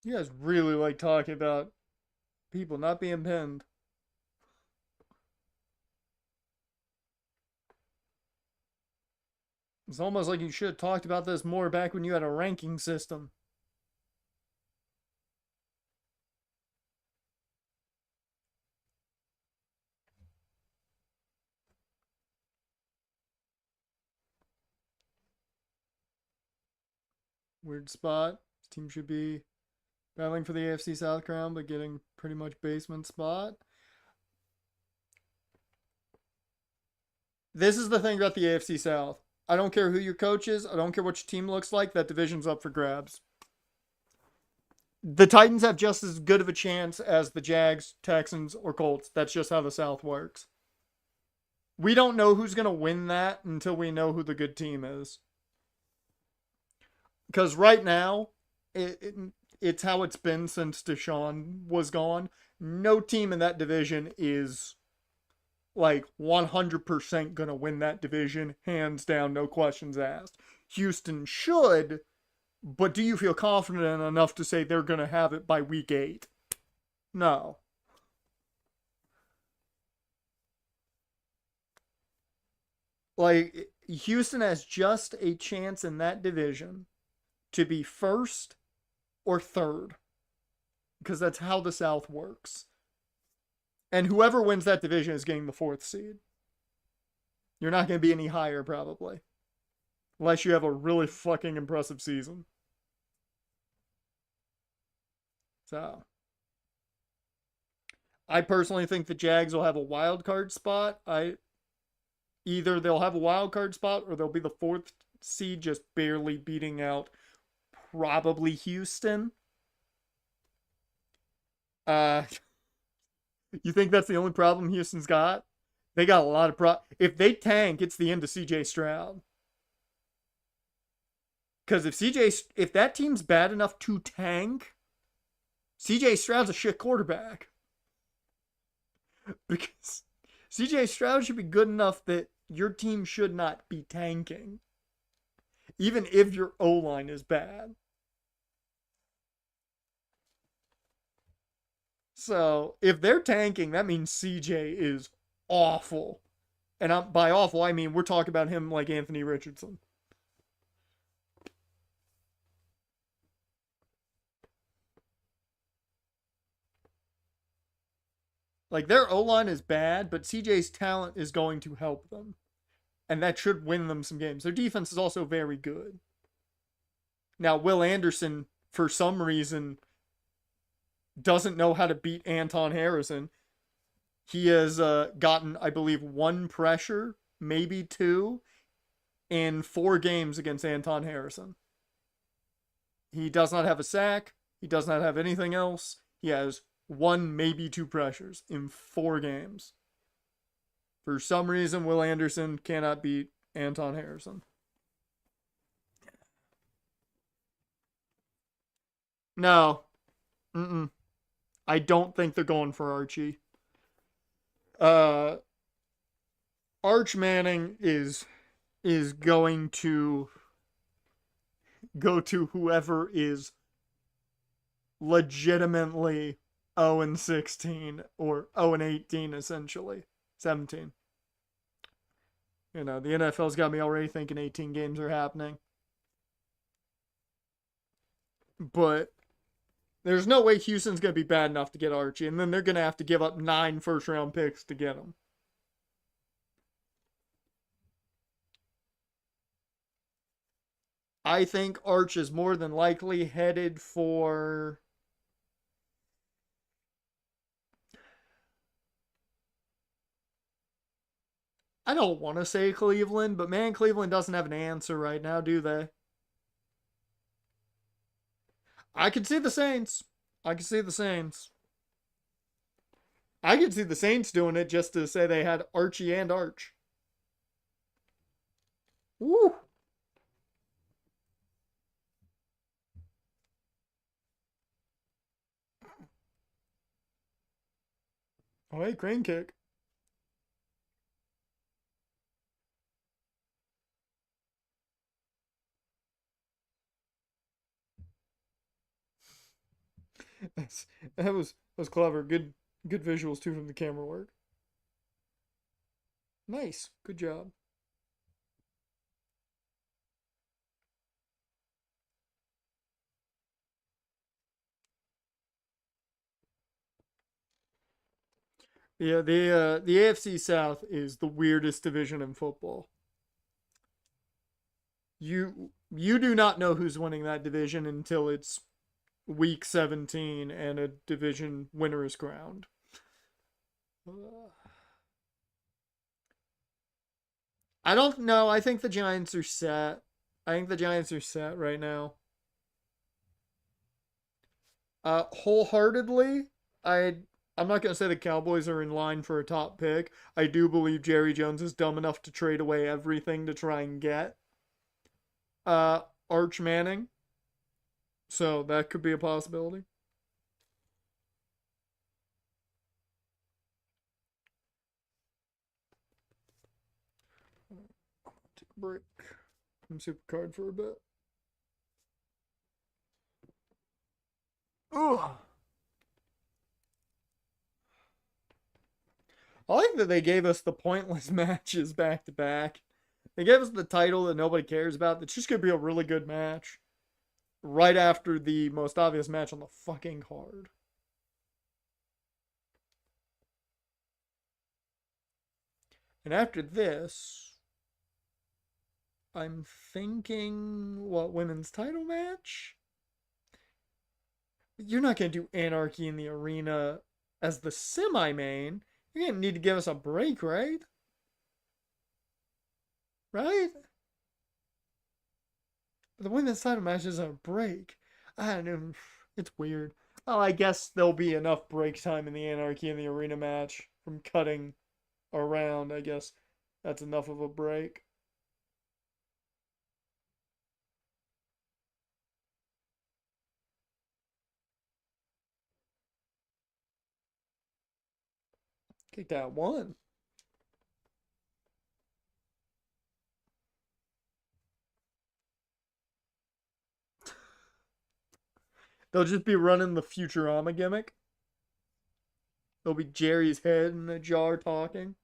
A: You guys really like talking about people not being pinned. It's almost like you should have talked about this more back when you had a ranking system. Weird spot. This team should be battling for the AFC South crown, but getting pretty much basement spot. This is the thing about the AFC South. I don't care who your coach is. I don't care what your team looks like. That division's up for grabs. The Titans have just as good of a chance as the Jags, Texans, or Colts. That's just how the South works. We don't know who's going to win that until we know who the good team is. Because right now, it's how it's been since Deshaun was gone. No team in that division is like 100% going to win that division. Hands down, no questions asked. Houston should, but do you feel confident enough to say they're going to have it by week 8? No. Like, Houston has just a chance in that division to be first or third, because that's how the South works. And whoever wins that division is getting the fourth seed. You're not going to be any higher, probably, unless you have a really fucking impressive season. So, I personally think the Jags will have a wild card spot. Either they'll have a wild card spot or they'll be the fourth seed, just barely beating out probably Houston. Uh, you think that's the only problem Houston's got? They got a lot of If they tank, it's the end of CJ Stroud. Because if that team's bad enough to tank, CJ Stroud's a shit quarterback. Because CJ Stroud should be good enough that your team should not be tanking, even if your O-line is bad. So if they're tanking, that means CJ is awful. And by awful, I mean we're talking about him like Anthony Richardson. Like, their O-line is bad, but CJ's talent is going to help them. And that should win them some games. Their defense is also very good. Now, Will Anderson, for some reason, doesn't know how to beat Anton Harrison. He has gotten, I believe, one pressure, maybe two, in 4 games against Anton Harrison. He does not have a sack. He does not have anything else. He has 1, maybe 2 pressures in 4 games. For some reason, Will Anderson cannot beat Anton Harrison. No. Mm-mm. I don't think they're going for Archie. Arch Manning is going to go to whoever is legitimately 0-16 or 0-18, essentially 17. The NFL's got me already thinking 18 games are happening. But there's no way Houston's going to be bad enough to get Archie, and then they're going to have to give up 9 first-round picks to get him. I think Arch is more than likely headed for... I don't want to say Cleveland, but man, Cleveland doesn't have an answer right now, do they? I could see the Saints. I could see the Saints. I could see the Saints doing it just to say they had Archie and Arch. Woo! Oh, hey, crane kick. That was clever. Good visuals too from the camera work. Nice. Good job. Yeah, the AFC South is the weirdest division in football. You do not know who's winning that division until it's week 17 and a division winner is crowned. I don't know. I think the Giants are set. I think the Giants are set right now. Wholeheartedly, I'm not gonna say the Cowboys are in line for a top pick. I do believe Jerry Jones is dumb enough to trade away everything to try and get Arch Manning. So that could be a possibility. Take a break from Supercard for a bit. Ugh. I like that they gave us the pointless matches back to back. They gave us the title that nobody cares about. It's just gonna be a really good match. Right after the most obvious match on the fucking card. And after this, I'm thinking, what, women's title match? You're not going to do Anarchy in the Arena as the semi-main. You're going to need to give us a break, right? Right? But the women's title match isn't a break. I don't know. It's weird. Well, I guess there'll be enough break time in the Anarchy in the Arena match from cutting around. I guess that's enough of a break. Kicked out one. They'll just be running the Futurama gimmick. There'll be Jerry's head in a jar talking.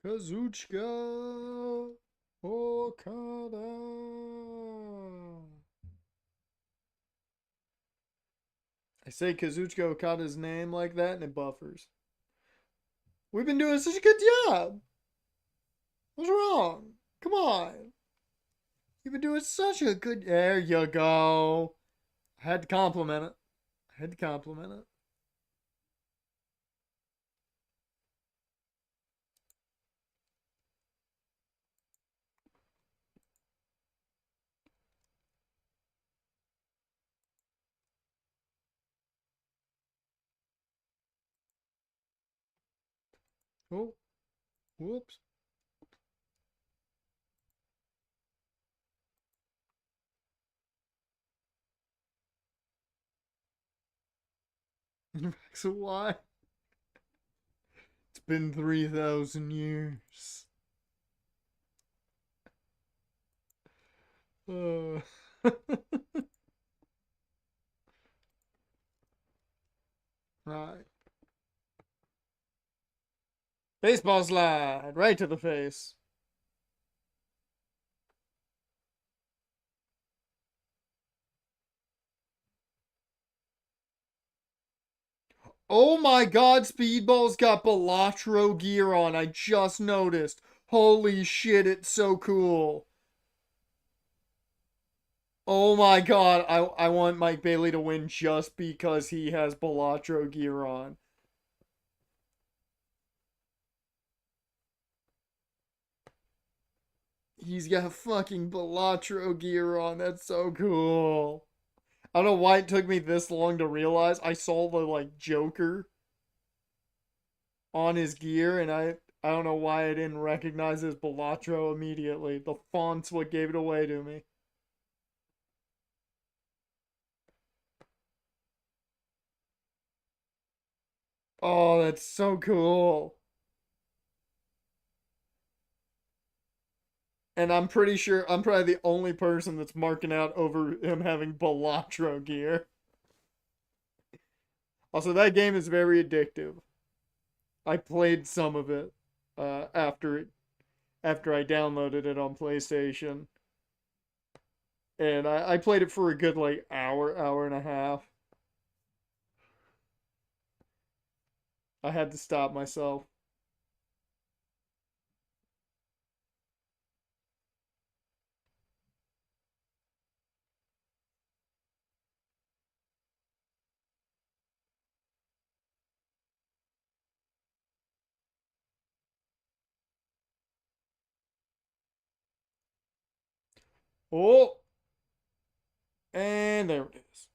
A: Kazuchika Okada. I say Kazuchika Okada's name like that and it buffers. We've been doing such a good job. What's wrong? Come on. You've been doing such a good. There you go. I had to compliment it. I had to compliment it. Oh, whoops. So why? It's been 3,000 years. Uh. Right. Baseball slide right to the face. Oh my god, Speedball's got Balatro gear on. I just noticed. Holy shit, it's so cool. Oh my god, I want Mike Bailey to win just because he has Balatro gear on. He's got fucking Balatro gear on. That's so cool. I don't know why it took me this long to realize. I saw the like Joker on his gear and I don't know why I didn't recognize his Balatro immediately. The font's what gave it away to me. Oh, that's so cool. And I'm pretty sure I'm probably the only person that's marking out over him having Balatro gear. Also, that game is very addictive. I played some of it after I downloaded it on PlayStation, and I played it for a good like hour and a half. I had to stop myself. Oh, and there it is.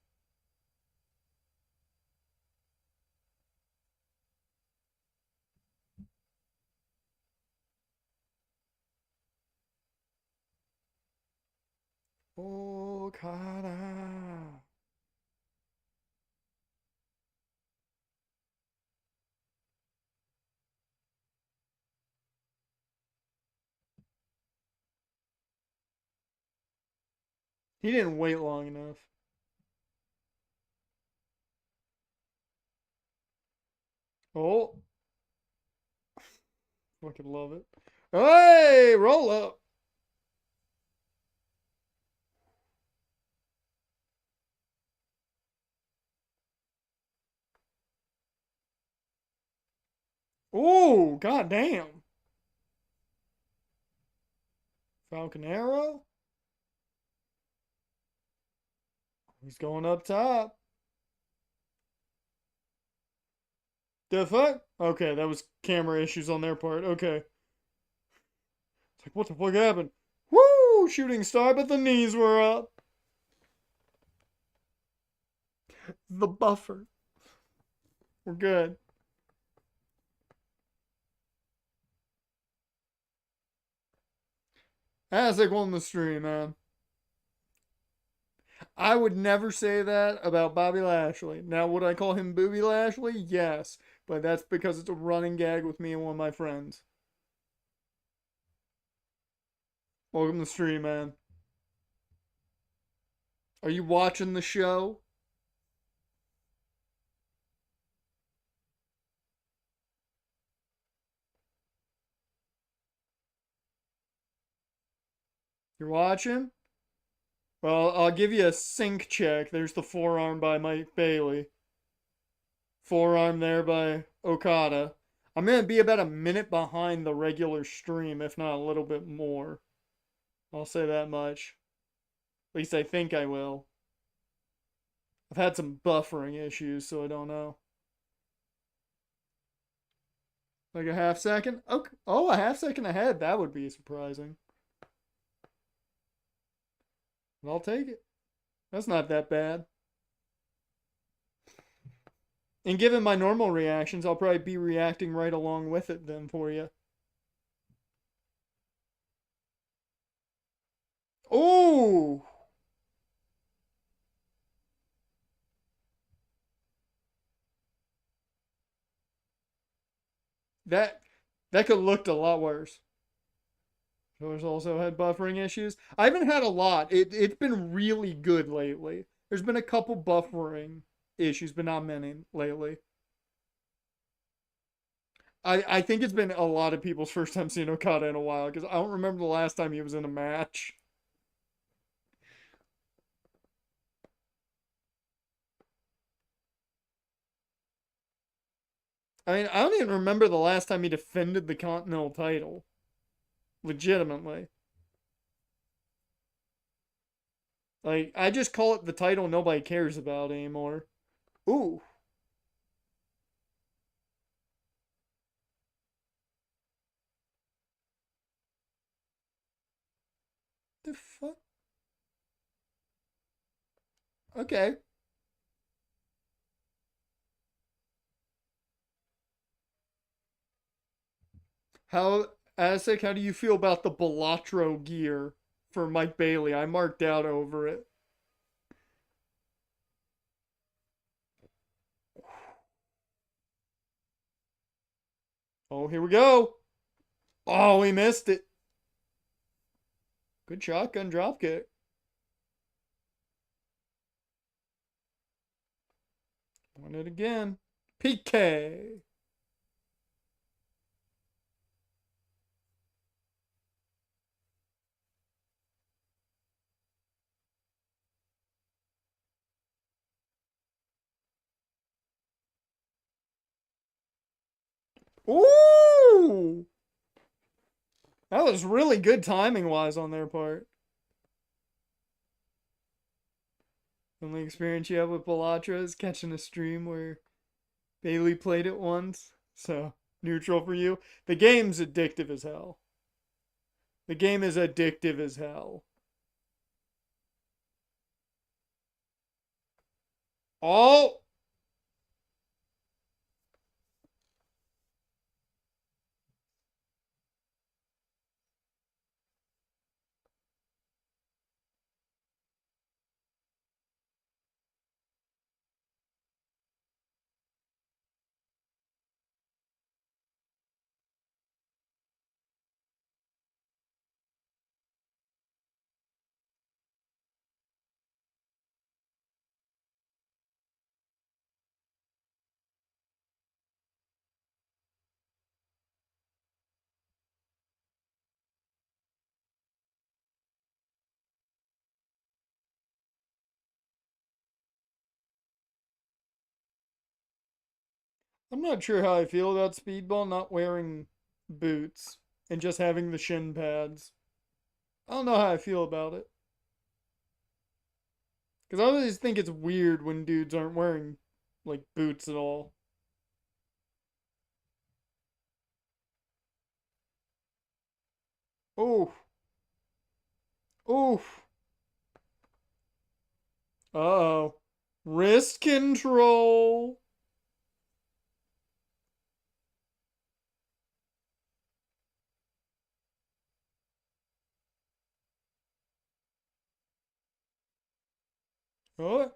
A: Okada. He didn't wait long enough. Oh, fucking love it. Hey, roll up. Oh, goddamn. Falcon Arrow. He's going up top. The fuck? Okay, that was camera issues on their part. Okay. It's like, what the fuck happened? Woo! Shooting star, but the knees were up. The buffer. We're good. Azek won the stream, man. I would never say that about Bobby Lashley. Now, would I call him Booby Lashley? Yes. But that's because it's a running gag with me and one of my friends. Welcome to the stream, man. Are you watching the show? You're watching? Well, I'll give you a sync check. There's the forearm by Mike Bailey. Forearm there by Okada. I'm going to be about a minute behind the regular stream, if not a little bit more. I'll say that much. At least I think I will. I've had some buffering issues, so I don't know. Like a half second? Okay. Oh, a half second ahead. That would be surprising. But I'll take it. That's not that bad. And given my normal reactions, I'll probably be reacting right along with it then for you. Oh! That that could looked a lot worse. There's also had buffering issues. I haven't had a lot. It's been really good lately. There's been a couple buffering issues, but not many lately. I think it's been a lot of people's first time seeing Okada in a while because I don't remember the last time he was in a match. I mean, I don't even remember the last time he defended the Continental title. Legitimately. Like, I just call it the title nobody cares about anymore. Ooh. The fuck? Okay. How, Aztec, how do you feel about the Balatro gear for Mike Bailey? I marked out over it. Oh, here we go. Oh, we missed it. Good shotgun dropkick. Want it again. PK. Ooh! That was really good timing wise on their part. The only experience you have with Balatra is catching a stream where Bailey played it once. So, neutral for you. The game's addictive as hell. The game is addictive as hell. Oh! I'm not sure how I feel about Speedball not wearing boots and just having the shin pads. I don't know how I feel about it. Because I always think it's weird when dudes aren't wearing, like, boots at all. Oh, oh, oh. Wrist control. Oh,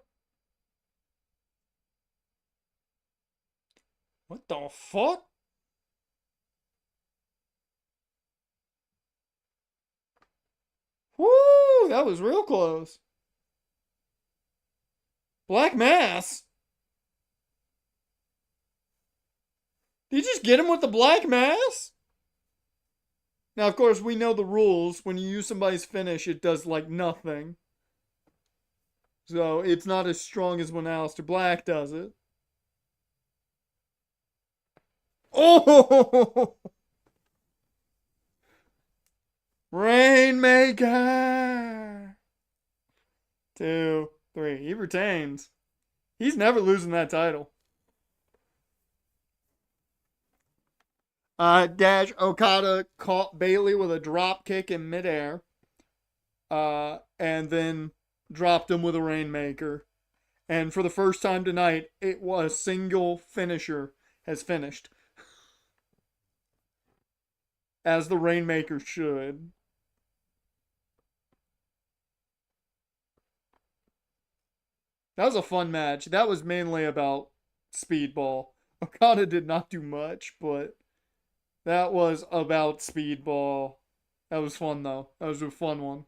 A: what the fuck? Woo, that was real close. Black Mass. Did you just get him with the Black Mass? Now, of course, we know the rules. When you use somebody's finish, it does like nothing. So it's not as strong as when Aleister Black does it. Oh! Rainmaker! 2, 3. He retains. He's never losing that title. Dash Okada caught Bailey with a drop kick in midair. And then dropped him with a Rainmaker. And for the first time tonight, it was single finisher has finished. As the Rainmaker should. That was a fun match. That was mainly about Speedball. Okada did not do much, but that was about Speedball. That was fun, though. That was a fun one.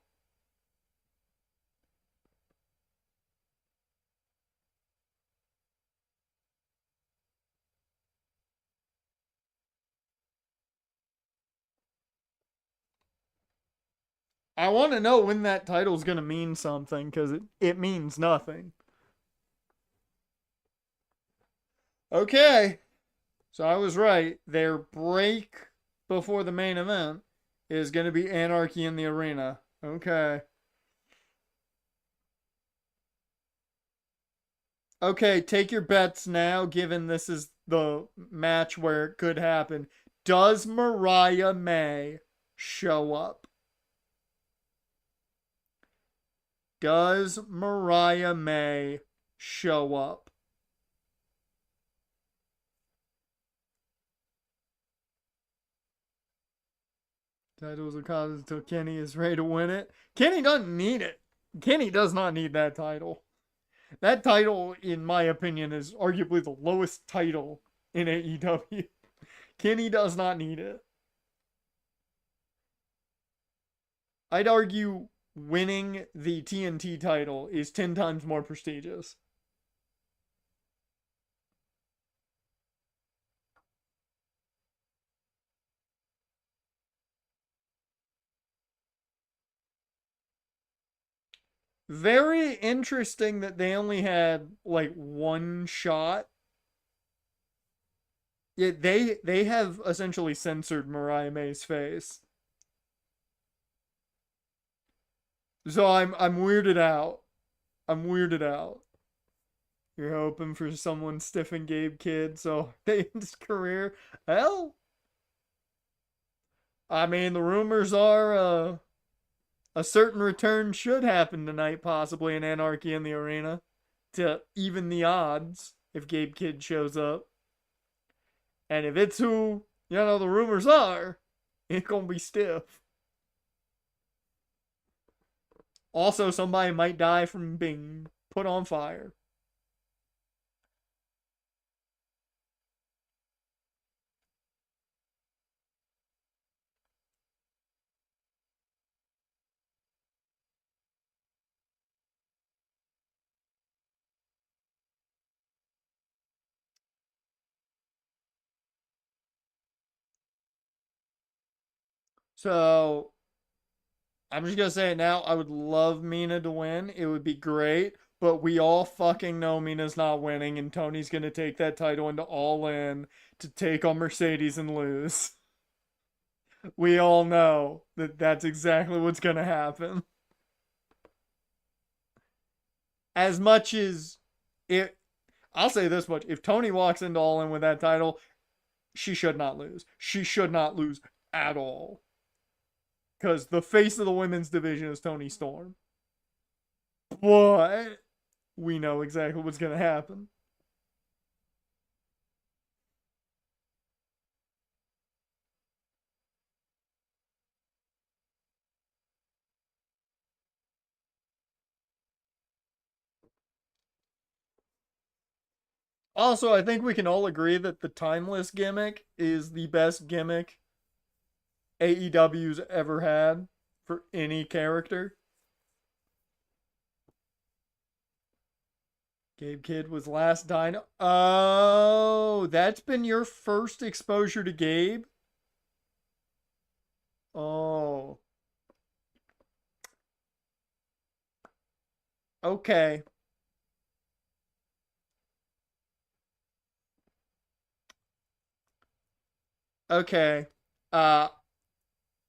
A: I want to know when that title's going to mean something, because it means nothing. Okay. So I was right. Their break before the main event is going to be Anarchy in the Arena. Okay. Okay, take your bets now, given this is the match where it could happen. Does Mariah May show up? Does Mariah May show up? Titles of causes until Kenny is ready to win it. Kenny doesn't need it. Kenny does not need that title. That title, in my opinion, is arguably the lowest title in AEW. Kenny does not need it. I'd argue winning the TNT title is 10 times more prestigious. Very interesting that they only had like one shot. Yeah, they have essentially censored Mariah May's face. So I'm weirded out. I'm weirded out. You're hoping for someone stiffing Gabe Kidd so they end his career. Well, I mean the rumors are a certain return should happen tonight, possibly in Anarchy in the Arena, to even the odds if Gabe Kidd shows up. And if it's who, the rumors are, it's gonna be stiff. Also, somebody might die from being put on fire. So, I'm just gonna say it now. I would love Mina to win. It would be great. but we all fucking know Mina's not winning, and Tony's gonna take that title into All In to take on Mercedes and lose. We all know that that's exactly what's gonna happen. As much as it, I'll say this much: if Tony walks into All In with that title, she should not lose. She should not lose at all. Because the face of the women's division is Tony Storm. But we know exactly what's going to happen. Also, I think we can all agree that the timeless gimmick is the best gimmick AEW's ever had for any character. Gabe Kidd was last Dino. Oh, that's been your first exposure to Gabe? Oh. Okay. Okay. Uh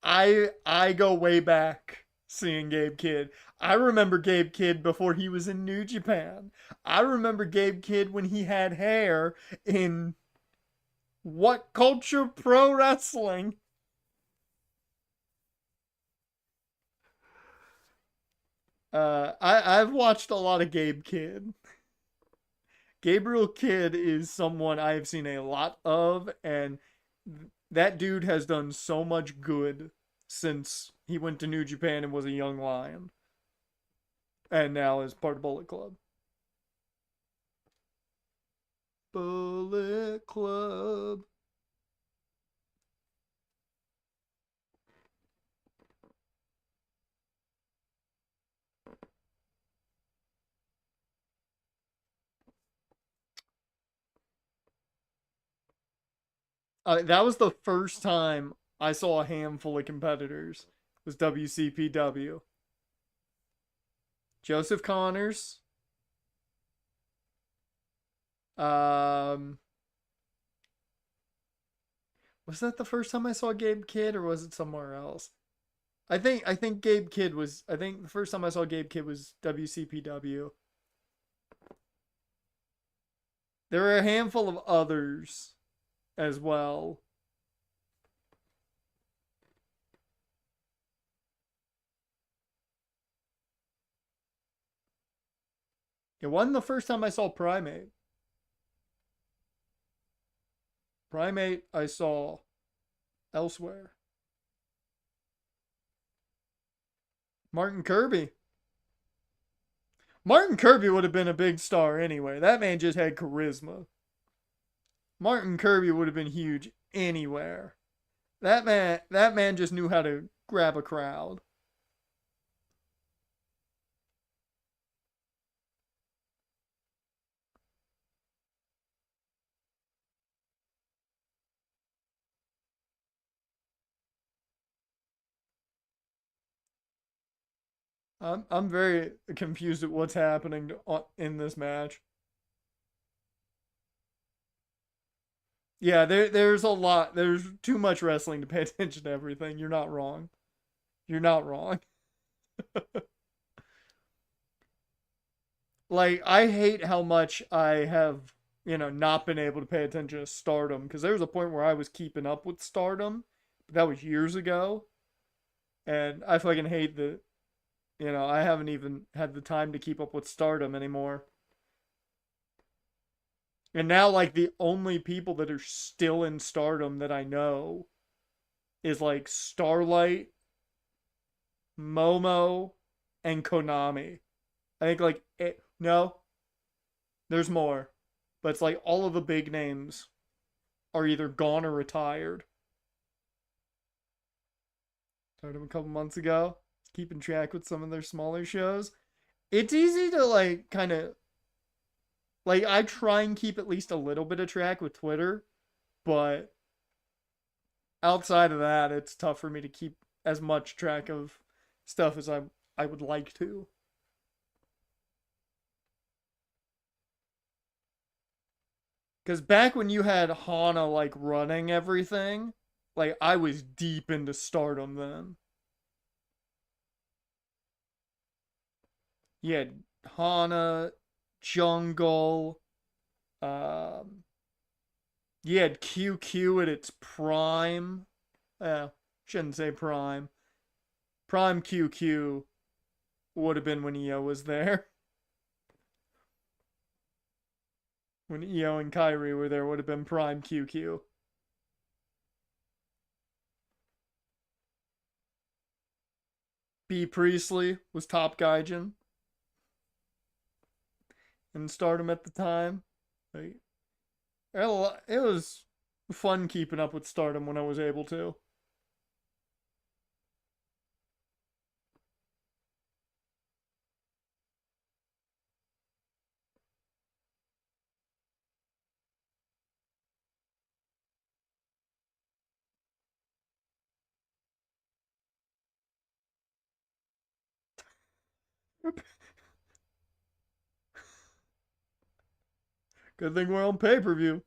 A: I go way back seeing Gabe Kidd. I remember Gabe Kidd before he was in New Japan. I remember Gabe Kidd when he had hair in What Culture Pro Wrestling. I've watched a lot of Gabe Kidd. Gabriel Kidd is someone I have seen a lot of, and that dude has done so much good since he went to New Japan and was a young lion, and now is part of Bullet Club. Bullet Club. That was the first time I saw a handful of competitors. Was WCPW. Joseph Connors. Um, was that the first time I saw Gabe Kidd, or was it somewhere else? I think Gabe Kidd was. I think the first time I saw Gabe Kidd was WCPW. There were a handful of others as well. It wasn't the first time I saw Primate. Primate I saw elsewhere. Martin Kirby. Martin Kirby would have been a big star anyway. That man just had charisma. Martin Kirby would have been huge anywhere. That man just knew how to grab a crowd. I'm very confused at what's happening in this match. Yeah, there's a lot. There's too much wrestling to pay attention to everything. You're not wrong. You're not wrong. Like, I hate how much I have, not been able to pay attention to Stardom, because there was a point where I was keeping up with Stardom, but that was years ago, and I fucking hate that, I haven't even had the time to keep up with Stardom anymore. And now, like, the only people that are still in Stardom that I know is, like, Starlight, Momo, and Konami. I think, like, no, there's more. But it's like all of the big names are either gone or retired. Started a couple months ago. Keeping track with some of their smaller shows. It's easy to, like, kind of, like, I try and keep at least a little bit of track with Twitter, but outside of that, it's tough for me to keep as much track of stuff as I would like to. Because back when you had Hana like running everything, like I was deep into Stardom then. You had Hana, Jungle, um, you had QQ at its prime. Shouldn't say prime. Prime QQ would have been when EO was there. When EO and Kyrie were there, would have been prime QQ. B Priestley was top Gaijin in Stardom at the time. Like, it was fun keeping up with Stardom when I was able to. Good thing we're on pay per view.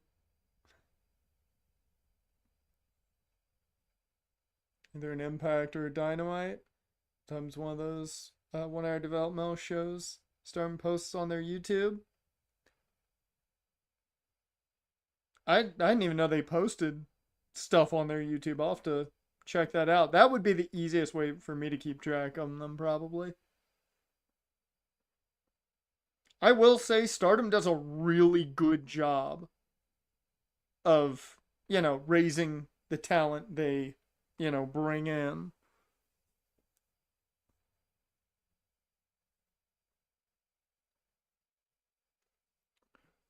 A: Either an Impact or a Dynamite. Sometimes one of those 1 hour developmental shows Stardom posts on their YouTube. I didn't even know they posted stuff on their YouTube. I'll have to check that out. That would be the easiest way for me to keep track of them, probably. I will say Stardom does a really good job of, raising the talent they, bring in.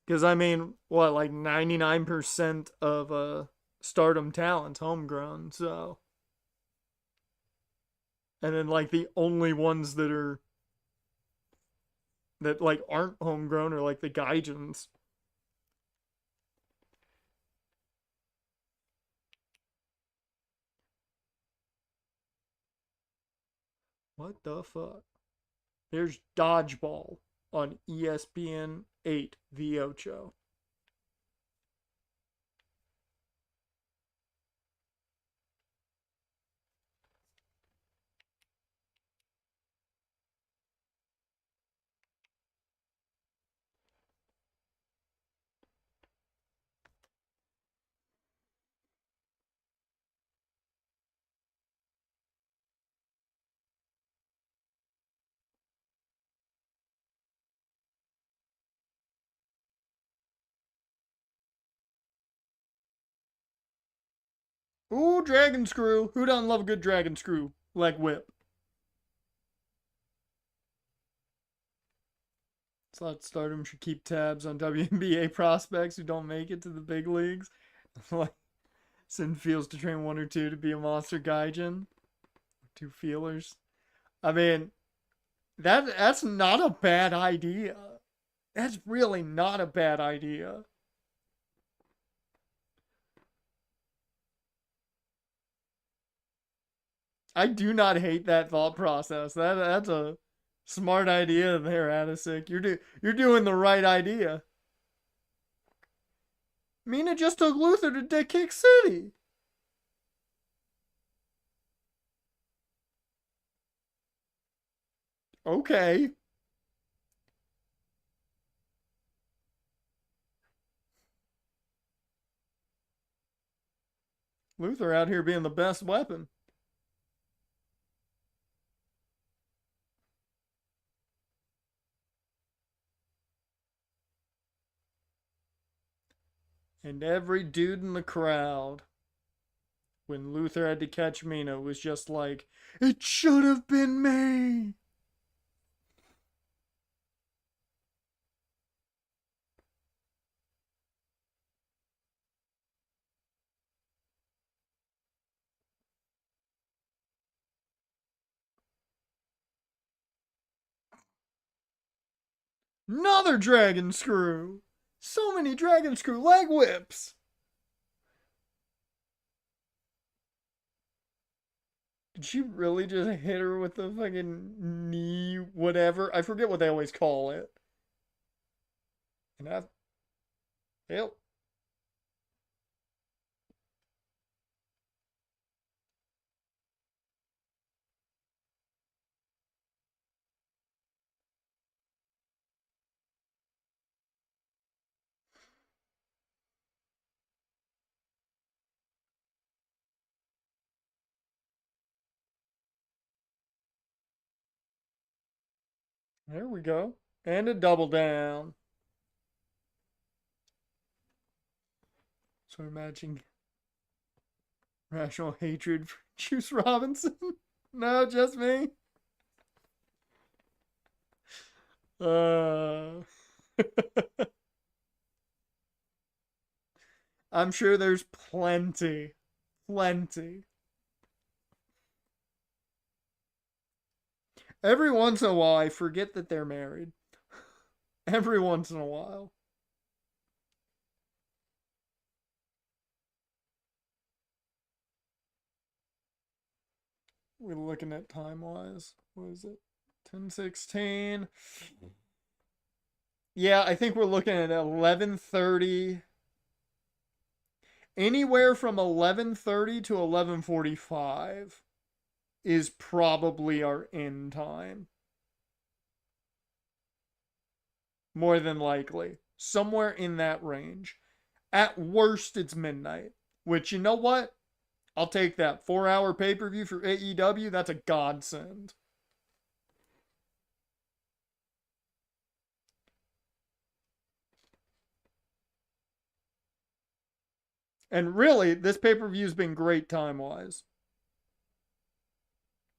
A: Because, I mean, what, like 99% of Stardom talent's homegrown, so. And then, like, the only ones that like aren't homegrown are like the Gaijins. What the fuck? There's Dodgeball on ESPN 8 The Ocho. Ooh, Dragon Screw. Who doesn't love a good Dragon Screw? Leg whip. Thought Stardom should keep tabs on WNBA prospects who don't make it to the big leagues. Like, send Fields to train 1 or 2 to be a monster Gaijin. 2 feelers. I mean, that's not a bad idea. That's really not a bad idea. I do not hate that thought process. That's a smart idea there, Adisic. You're doing the right idea. Mina just took Luther to Dick Kick City. Okay. Luther out here being the best weapon. And every dude in the crowd, when Luther had to catch Mina, was just like, it should have been me. Another dragon screw. So many dragon screw leg whips. Did she really just hit her with the fucking knee, whatever? I forget what they always call it. And that, yep. There we go. And a double down. So we're matching rational hatred for Juice Robinson. No, just me. Uh, I'm sure there's plenty. Plenty. Every once in a while, I forget that they're married. Every once in a while. We're looking at time wise. What is it? 10:16. Yeah, I think we're looking at 11:30. Anywhere from 11:30 to 11:45 is probably our end time. More than likely. Somewhere in that range. At worst, it's midnight. Which, you know what? I'll take that. 4-hour pay-per-view for AEW, that's a godsend. And really, this pay-per-view's been great time-wise.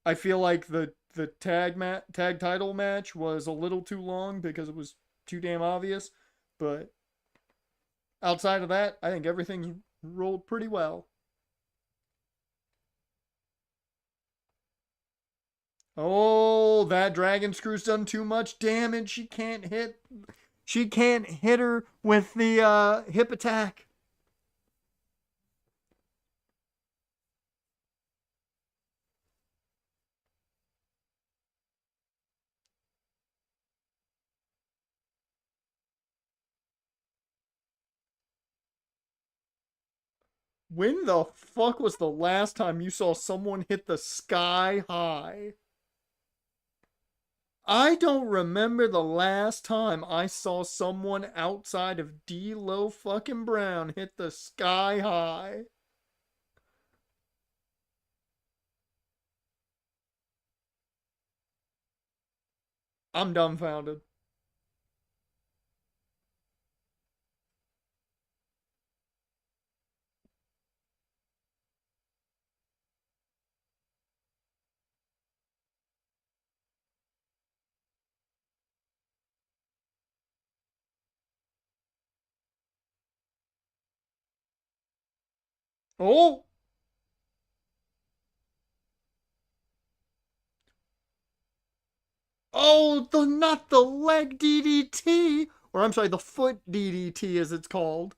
A: I feel like the tag title match was a little too long because it was too damn obvious, but outside of that, I think everything's rolled pretty well. Oh, that dragon screw's done too much damage. She can't hit. She can't hit her with the hip attack. When the fuck was the last time you saw someone hit the sky high? I don't remember the last time I saw someone outside of D'Lo fucking Brown hit the sky high. I'm dumbfounded. Oh! Oh, not the leg DDT! Or I'm sorry, the foot DDT as it's called.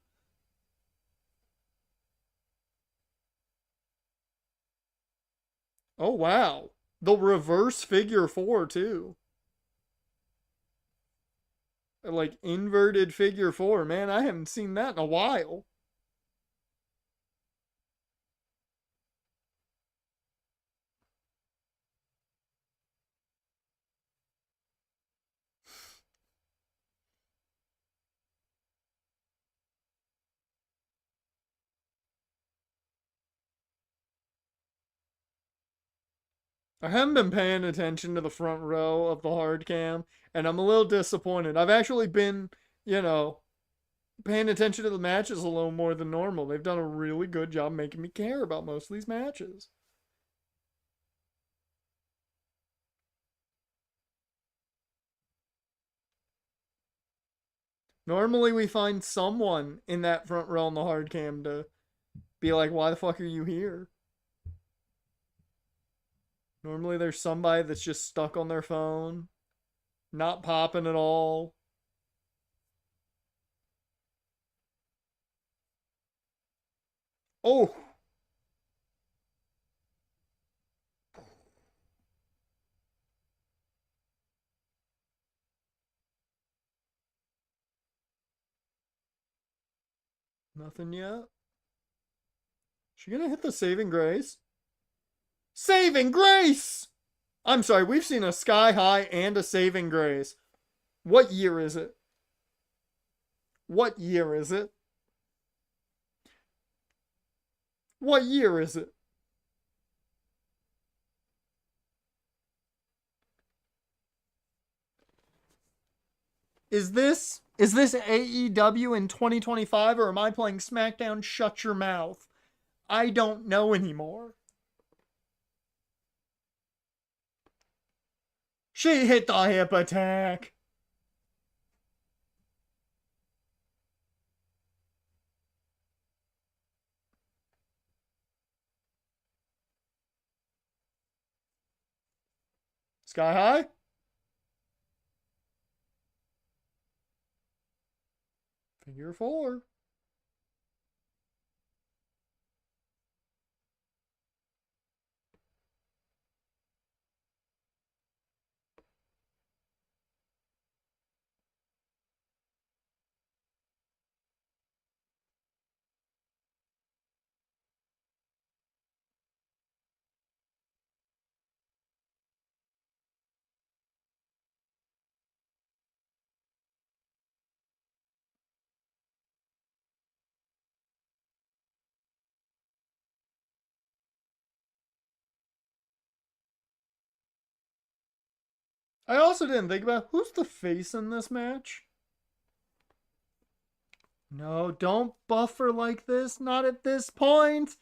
A: Oh, wow. The reverse figure four, too. Like, inverted figure four. Man, I haven't seen that in a while. I haven't been paying attention to the front row of the hard cam, and I'm a little disappointed. I've actually been, you know, paying attention to the matches a little more than normal. They've done a really good job making me care about most of these matches. Normally, we find someone in that front row on the hard cam to be like, why the fuck are you here? Normally, there's somebody that's just stuck on their phone, not popping at all. Oh, nothing yet. She gonna hit the saving grace? Saving grace! I'm sorry, we've seen a sky high and a saving grace. What year is it? What year is it? What year is it? Is this AEW in 2025 or am I playing SmackDown Shut Your Mouth? I don't know anymore. She hit the hip attack. Sky high. Figure four. I also didn't think about who's the face in this match. No, don't buffer like this. Not at this point.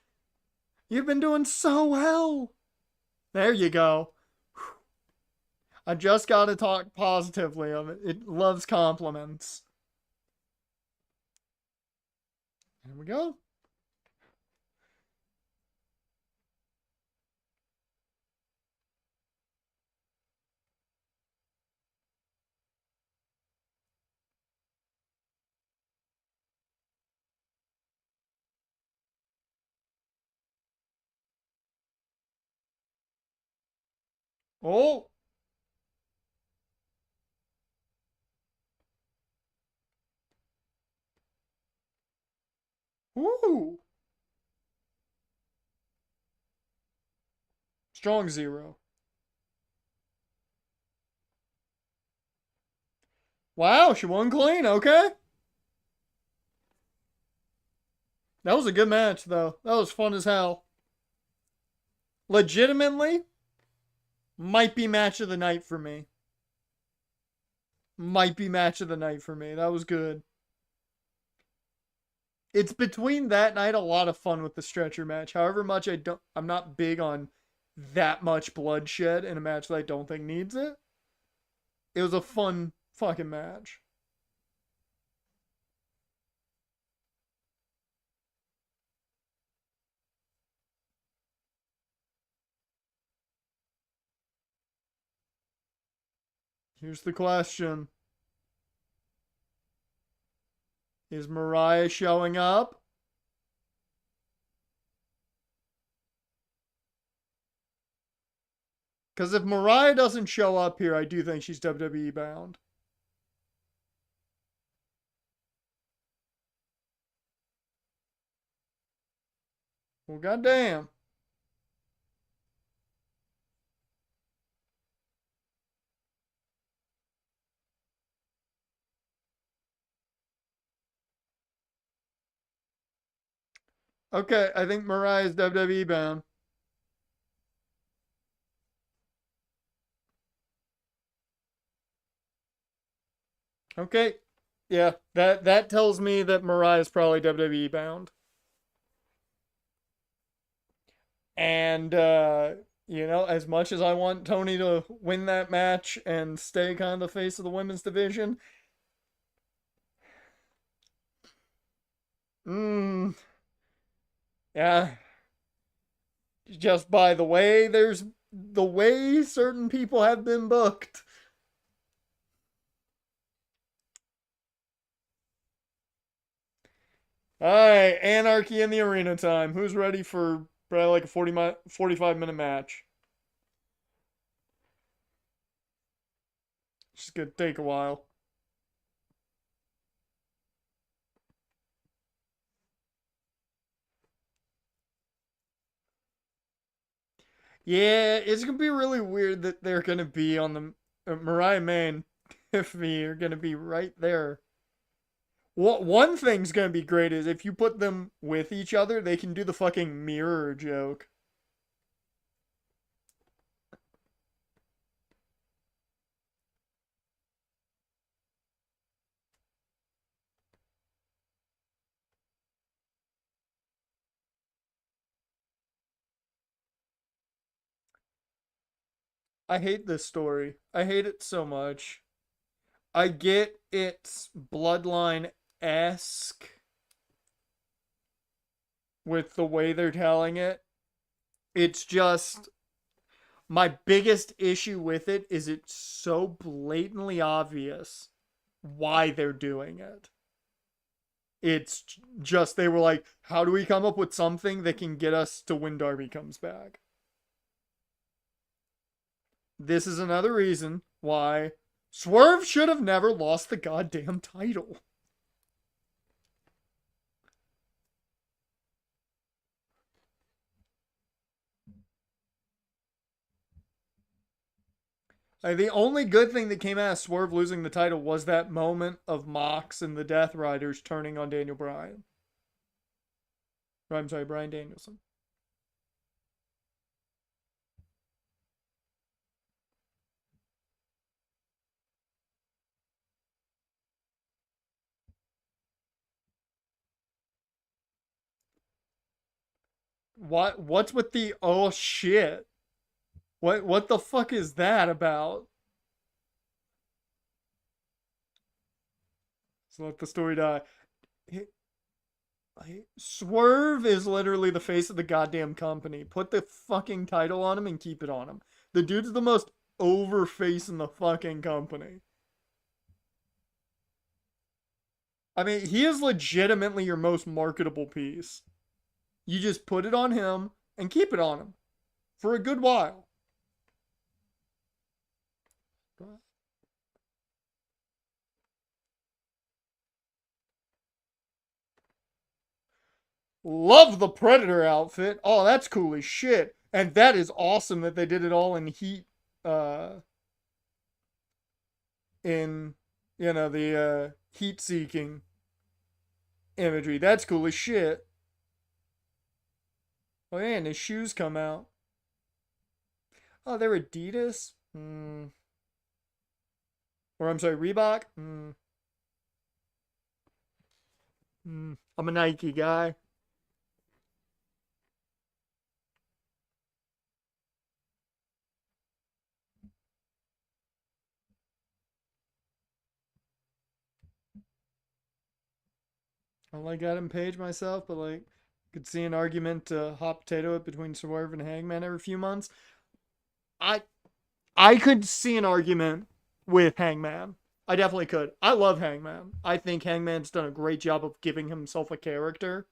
A: You've been doing so well. There you go. I just gotta talk positively of it. It loves compliments. There we go. Oh. Ooh. Strong zero. Wow, she won clean. Okay. That was a good match, though. That was fun as hell. Legitimately, might be match of the night for me. Might be match of the night for me. That was good. It's between that night a lot of fun with the stretcher match. However much I'm not big on that much bloodshed in a match that I don't think needs it. It was a fun fucking match. Here's the question. Is Mariah showing up? Because if Mariah doesn't show up here, I do think she's WWE bound. Well, goddamn. Okay, I think Mariah's WWE bound. Okay. Yeah, that tells me that Mariah's probably WWE bound. And as much as I want Tony to win that match and stay kind of the face of the women's division, yeah, just by the way certain people have been booked. All right, Anarchy in the arena time. Who's ready for probably like a 45-minute match? It's just gonna take a while. Yeah, it's gonna be really weird that they're gonna be on the Mariah May and Tiffany are gonna be right there. What one thing's gonna be great is if you put them with each other, they can do the fucking mirror joke. I hate this story. I hate it so much. I get it's bloodline-esque with the way they're telling it. It's just my biggest issue with it is it's so blatantly obvious why they're doing it. It's just they were like, how do we come up with something that can get us to when Darby comes back? This is another reason why Swerve should have never lost the goddamn title. Like, the only good thing that came out of Swerve losing the title was that moment of Mox and the Death Riders turning on Daniel Bryan. Or, I'm sorry, Bryan Danielson. What's with the oh shit? What the fuck is that about? So let the story die. Swerve is literally the face of the goddamn company. Put the fucking title on him and keep it on him. The dude's the most over face in the fucking company. I mean, he is legitimately your most marketable piece. You just put it on him and keep it on him for a good while. Love the Predator outfit. Oh, that's cool as shit. And that is awesome that they did it all in heat, in, the heat seeking imagery. That's cool as shit. Oh, yeah, and his shoes come out. Oh, they're Adidas? Or, I'm sorry, Reebok? I'm a Nike guy. I like Adam Page myself, but like, could see an argument to hot potato it between Swerve and Hangman every few months. I I could see an argument with Hangman. I definitely could. I love Hangman. I think Hangman's done a great job of giving himself a character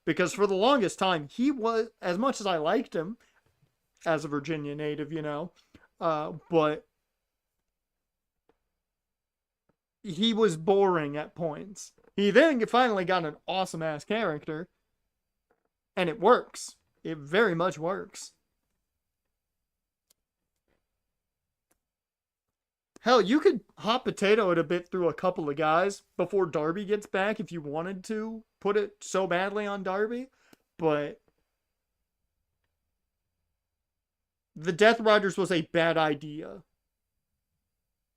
A: because for the longest time he was, as much as I liked him as a Virginia native, but he was boring at points. He then finally got an awesome ass character, and it works. It very much works. Hell, you could hot potato it a bit through a couple of guys before Darby gets back if you wanted to put it so badly on Darby. But the Death Riders was a bad idea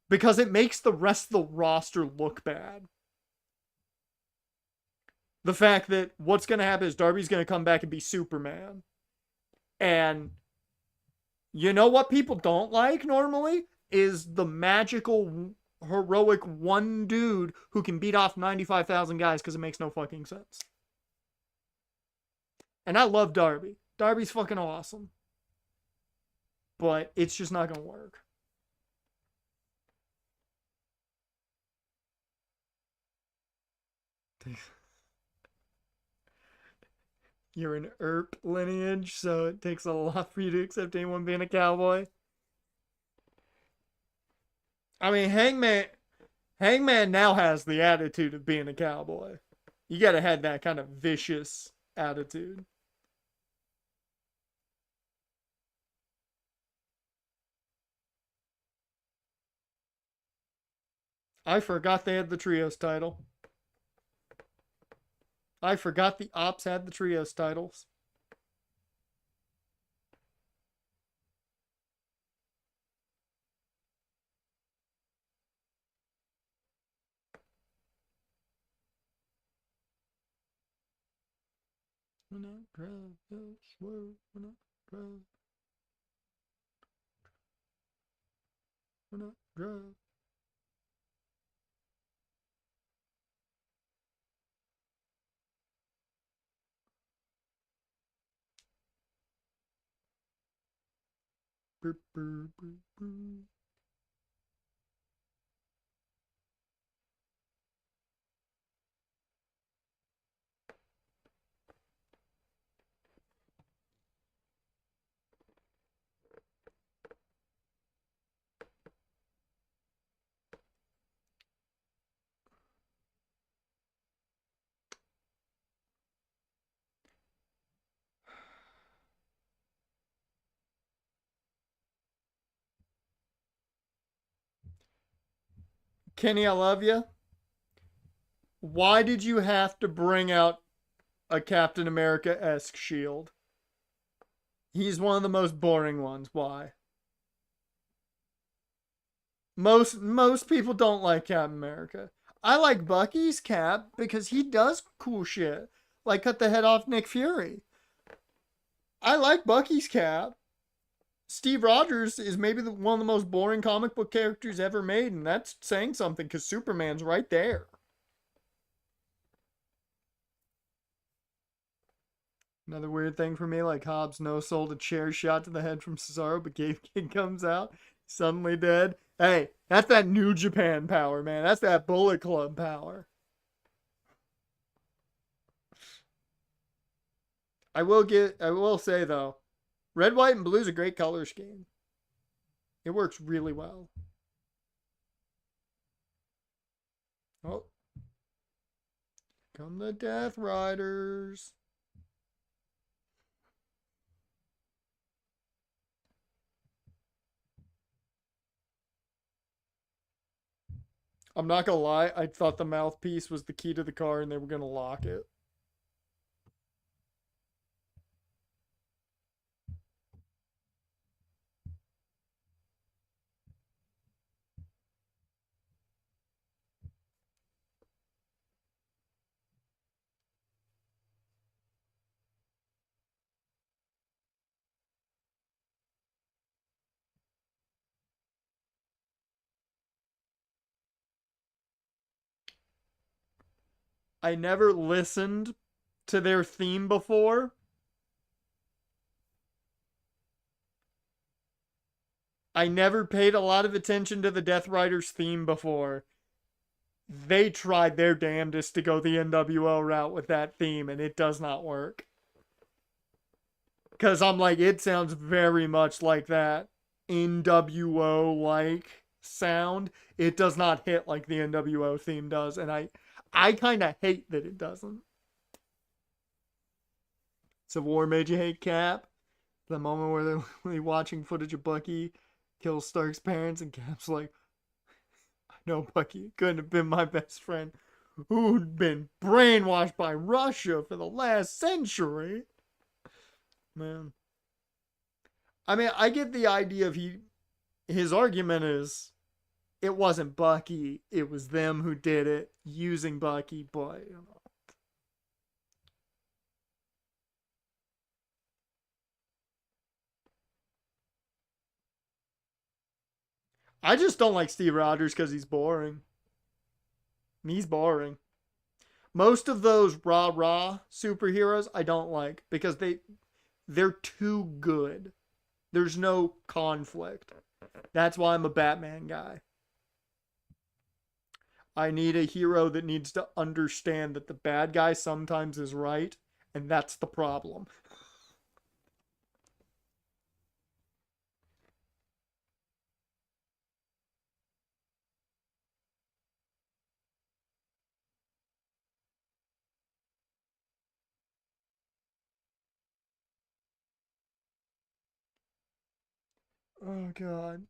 A: because it makes the rest of the roster look bad. The fact that what's going to happen is Darby's going to come back and be Superman. And you know what people don't like normally? Is the magical, heroic one dude who can beat off 95,000 guys because it makes no fucking sense. And I love Darby. Darby's fucking awesome. But it's just not going to work. You're an Earp lineage, so it takes a lot for you to accept anyone being a cowboy. I mean, Hangman now has the attitude of being a cowboy. You gotta have that kind of vicious attitude. I forgot they had the trios title. I forgot the Ops had the trios titles. Drive. Burr, burr, burr, burr. Kenny, I love you. Why did you have to bring out a Captain America-esque shield? He's one of the most boring ones. Why? Most people don't like Captain America. I like Bucky's cap because he does cool shit, like cut the head off Nick Fury. I like Bucky's cap. Steve Rogers is maybe one of the most boring comic book characters ever made, and that's saying something because Superman's right there. Another weird thing for me, like Hobbs no sold a chair shot to the head from Cesaro, but Gabe King comes out, suddenly dead. Hey, that's that New Japan power, man. That's that Bullet Club power. I will say though, red, white, and blue is a great color scheme. It works really well. Oh, come the Death Riders. I'm not gonna lie, I thought the mouthpiece was the key to the car and they were gonna lock it. I never listened to their theme before. I never paid a lot of attention to the Death Riders theme before. They tried their damnedest to go the NWO route with that theme, and it does not work. Because I'm like, it sounds very much like that NWO like sound. It does not hit like the NWO theme does, and I kind of hate that it doesn't. Civil War made you hate Cap. The moment where they're literally watching footage of Bucky kill Stark's parents, and Cap's like, I know Bucky couldn't have been my best friend who'd been brainwashed by Russia for the last century. Man. I mean, I get the idea of his argument is it wasn't Bucky, it was them who did it using Bucky, but you know. I just don't like Steve Rogers because he's boring. He's boring. Most of those rah rah superheroes I don't like because they're too good. There's no conflict. That's why I'm a Batman guy. I need a hero that needs to understand that the bad guy sometimes is right, and that's the problem. Oh god.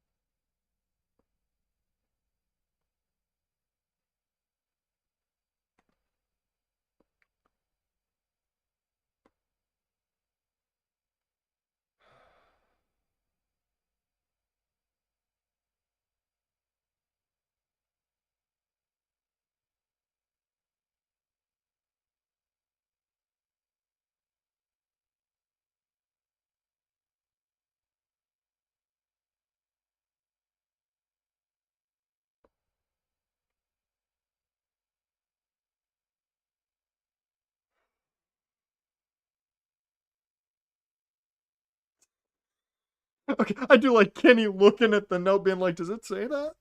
A: Okay, I do like Kenny looking at the note, being like, "Does it say that?"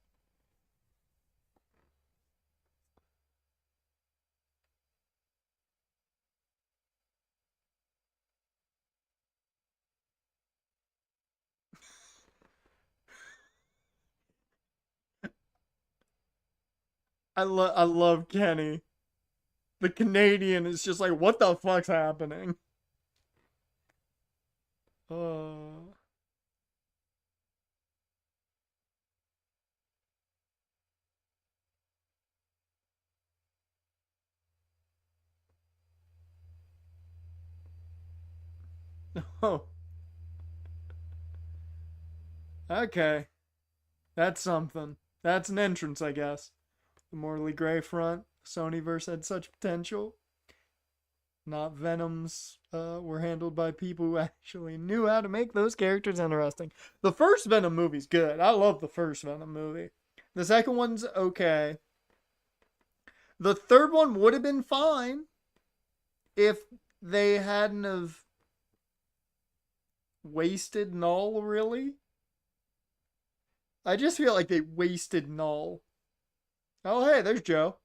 A: I love Kenny. The Canadian is just like, "What the fuck's happening?" Uh, oh, okay. That's something. That's an entrance, I guess. The Morley Gray front. Sonyverse had such potential. Not Venoms were handled by people who actually knew how to make those characters interesting. The first Venom movie's good. I love the first Venom movie. The second one's okay. The third one would have been fine if they hadn't have wasted Null, really. I just feel like they wasted Null. Oh, hey, there's Joe.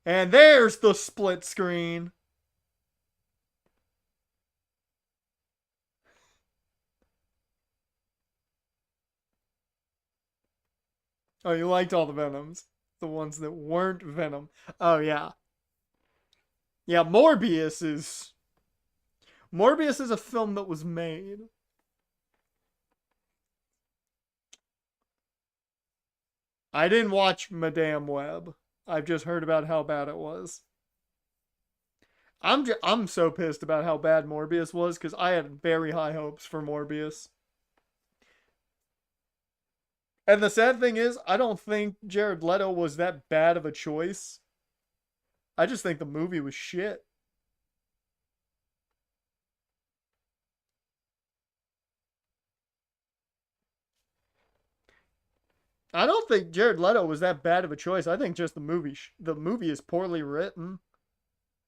A: And there's the split screen. Oh, you liked all the Venoms. The ones that weren't Venom. Oh, yeah. Yeah, Morbius is a film that was made. I didn't watch Madame Web. I've just heard about how bad it was. I'm so pissed about how bad Morbius was because I had very high hopes for Morbius. And the sad thing is, I don't think Jared Leto was that bad of a choice. I just think the movie was shit. I don't think Jared Leto was that bad of a choice. I think just the movie is poorly written.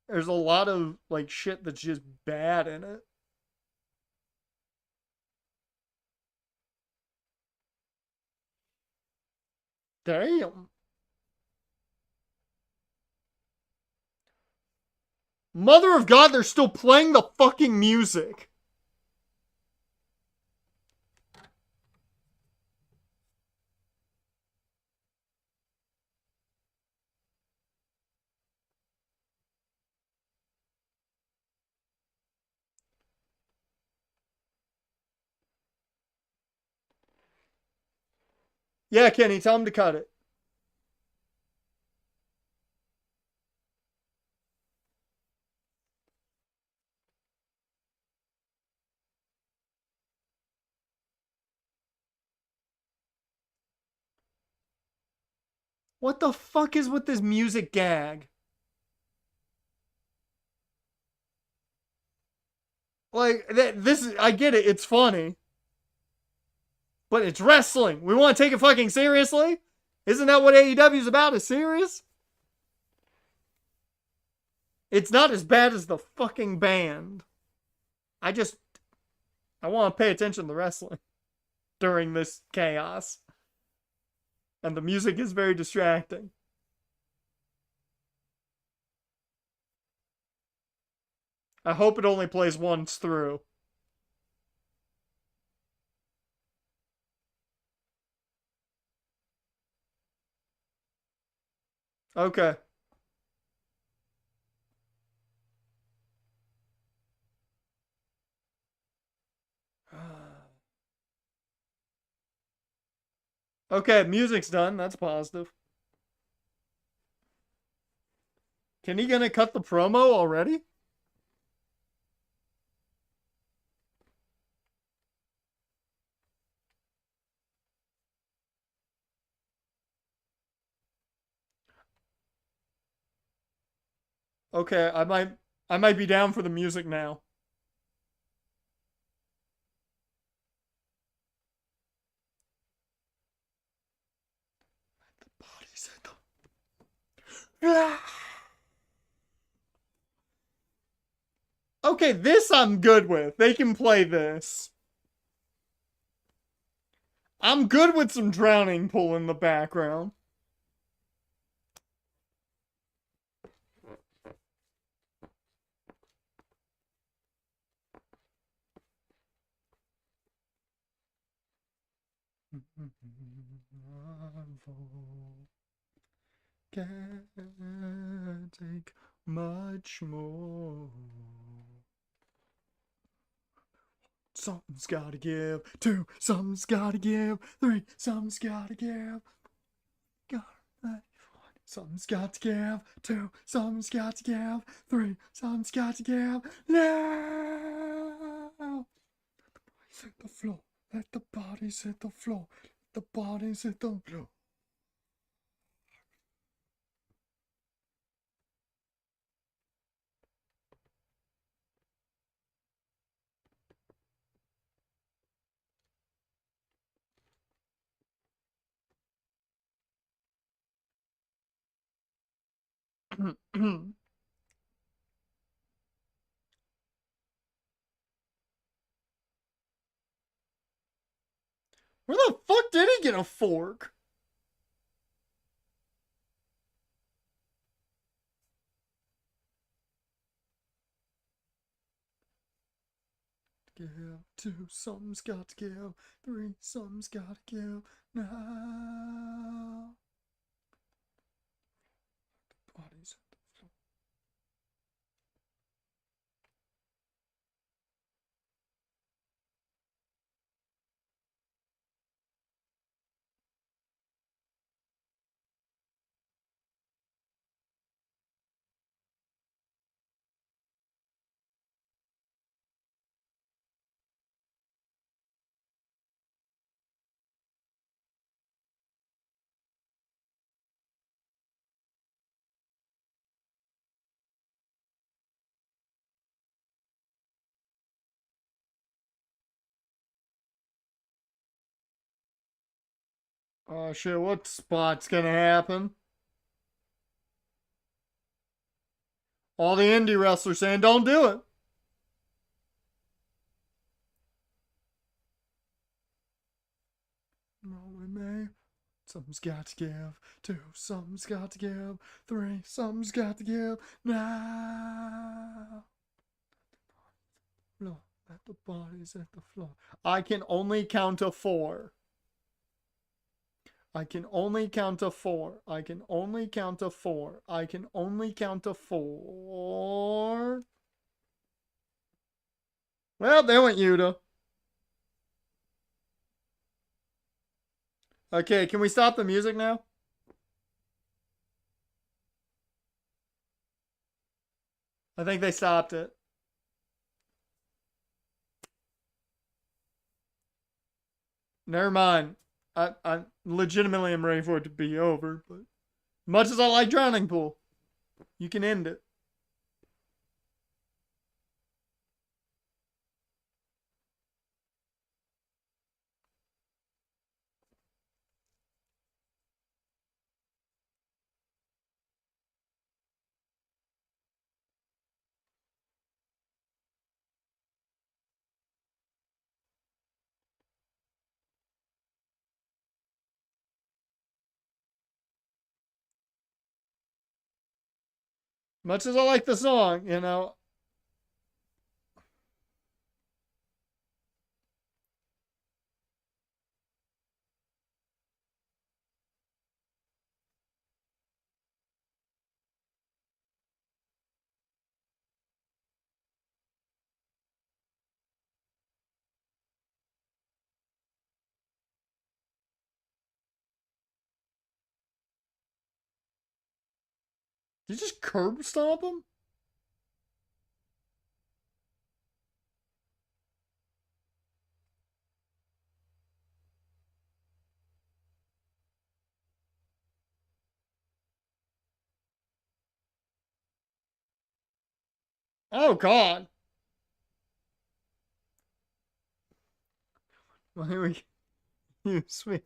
A: There's a lot of like shit that's just bad in it. Damn. Mother of God, they're still playing the fucking music. Yeah, Kenny, tell him to cut it. What the fuck is with this music gag? Like this is I get it, it's funny. But it's wrestling. We want to take it fucking seriously? Isn't that what AEW is about? Is serious? It's not as bad as the fucking band. I just I want to pay attention to wrestling during this chaos. And the music is very distracting. I hope it only plays once through. Okay. Okay, music's done. That's positive. Can he gonna cut the promo already? Okay, I might be down for the music now. Bodies at the... Okay, Okay, this I'm good with. They can play this. I'm good with some drowning pool in the background. Can't take much more. Something's gotta give. 2, something's gotta give. 3, something's gotta give. Something's got to give. 2, something's got to give. 3, something's got to give. Now! Hit the floor. Let the bodies hit the floor. Let the bodies hit the floor. Where the fuck did he get a fork? Give. 2, something's got to give. 3, something's got to give. Now. Bodies at the floor. Oh shit, what spot's gonna happen? All the indie wrestlers saying don't do it. No, we may. Something's got to give. 2, something's got to give. 3, something's got to give. Now. No, let the bodies at the floor. I can only count to 4. I can only count to 4. I can only count to 4. I can only count to 4. Well, there went Yuta. Okay, can we stop the music now? I think they stopped it. Never mind. I legitimately am ready for it to be over, but much as I like Drowning Pool, you can end it. Much as I like the song, you know. Did you just curb stomp him? Oh, God. Well, here we go. Sweet.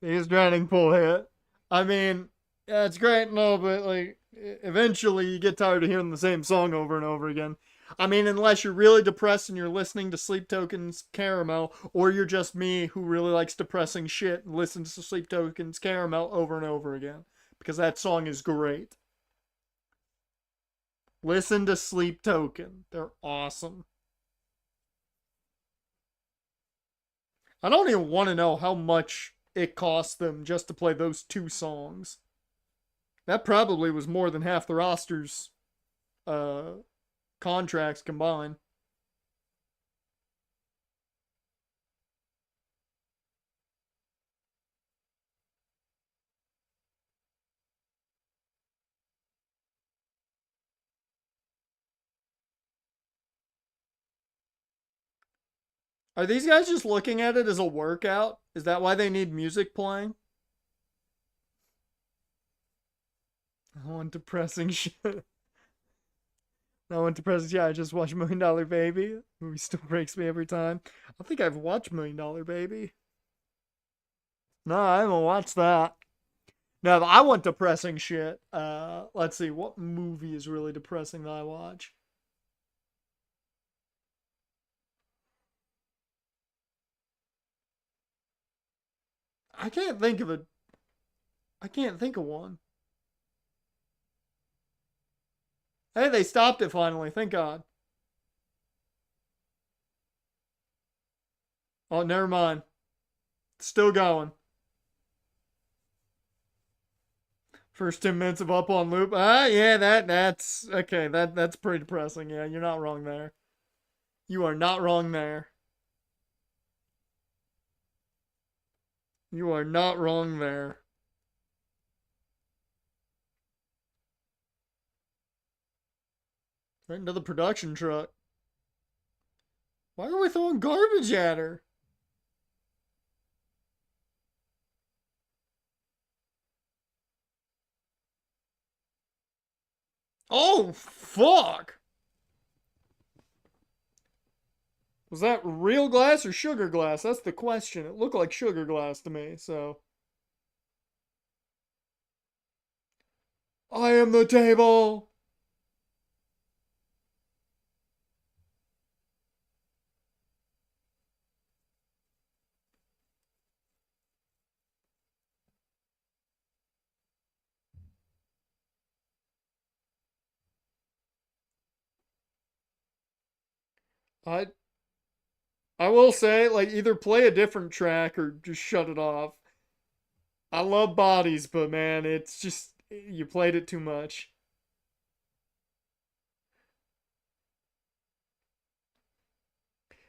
A: He's Drowning Pool hit. I mean, yeah, it's great and all, but like, eventually you get tired of hearing the same song over and over again. I mean, unless you're really depressed and you're listening to Sleep Tokens Caramel, or you're just me who really likes depressing shit and listens to Sleep Tokens Caramel over and over again. Because that song is great. Listen to Sleep Token. They're awesome. I don't even want to know how much it cost them just to play those two songs. That probably was more than half the roster's uh, contracts combined. Are these guys just looking at it as a workout? Is that why they need music playing? I want depressing shit. I want depressing shit. I just watched Million Dollar Baby. The movie still breaks me every time. I think I've watched Million Dollar Baby. No, I haven't watched that. No, I want depressing shit. Let's see. What movie is really depressing that I watch? I can't think of a. I can't think of one. Hey, they stopped it finally. Thank God. Oh, never mind. It's still going. First 10 minutes of Up on Loop. Yeah, that's okay. That's pretty depressing. Yeah, you're not wrong there. You are not wrong there. You are not wrong there. Right into the production truck. Why are we throwing garbage at her? Oh, fuck. Was that real glass or sugar glass? That's the question. It looked like sugar glass to me, so. I am the table. I I will say, like, either play a different track or just shut it off. I love bodies, but man, it's just you played it too much.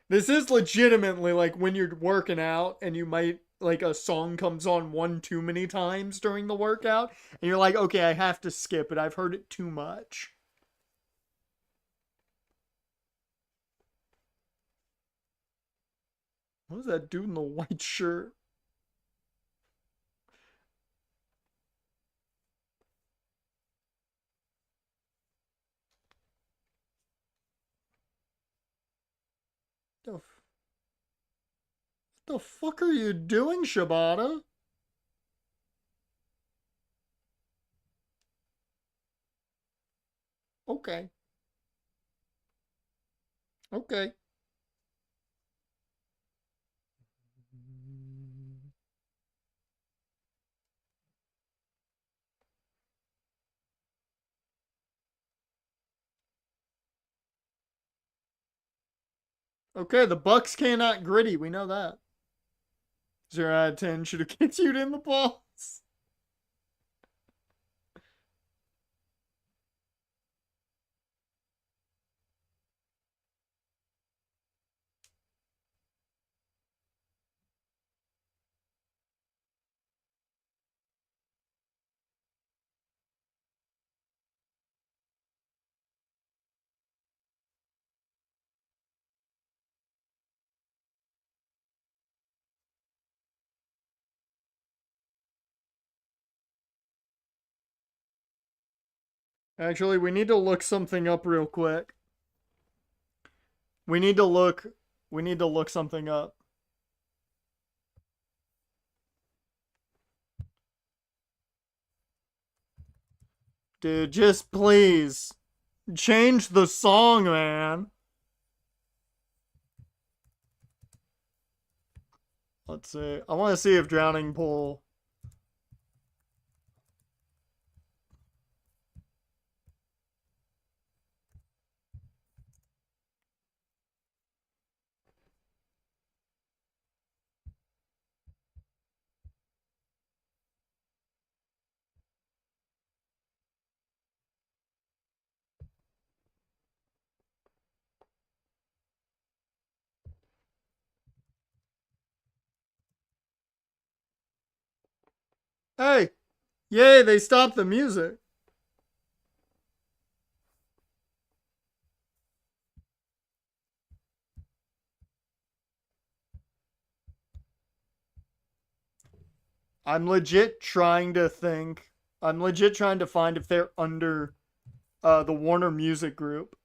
A: This is legitimately like when you're working out and you might like a song comes on one too many times during the workout and you're like, "Okay, I have to skip it. I've heard it too much." What was that dude in the white shirt? The fuck are you doing, Shibata? Okay. Okay. Okay, the Bucks cannot gritty. We know that. 0 out of 10 should have continued in the balls. Actually, we need to look something up real quick. We need to look. We need to look something up. Dude, just please. Change the song, man. Let's see. I want to see if Drowning Pool. Hey, yay, they stopped the music. I'm legit trying to think. I'm legit trying to find if they're under the Warner Music Group.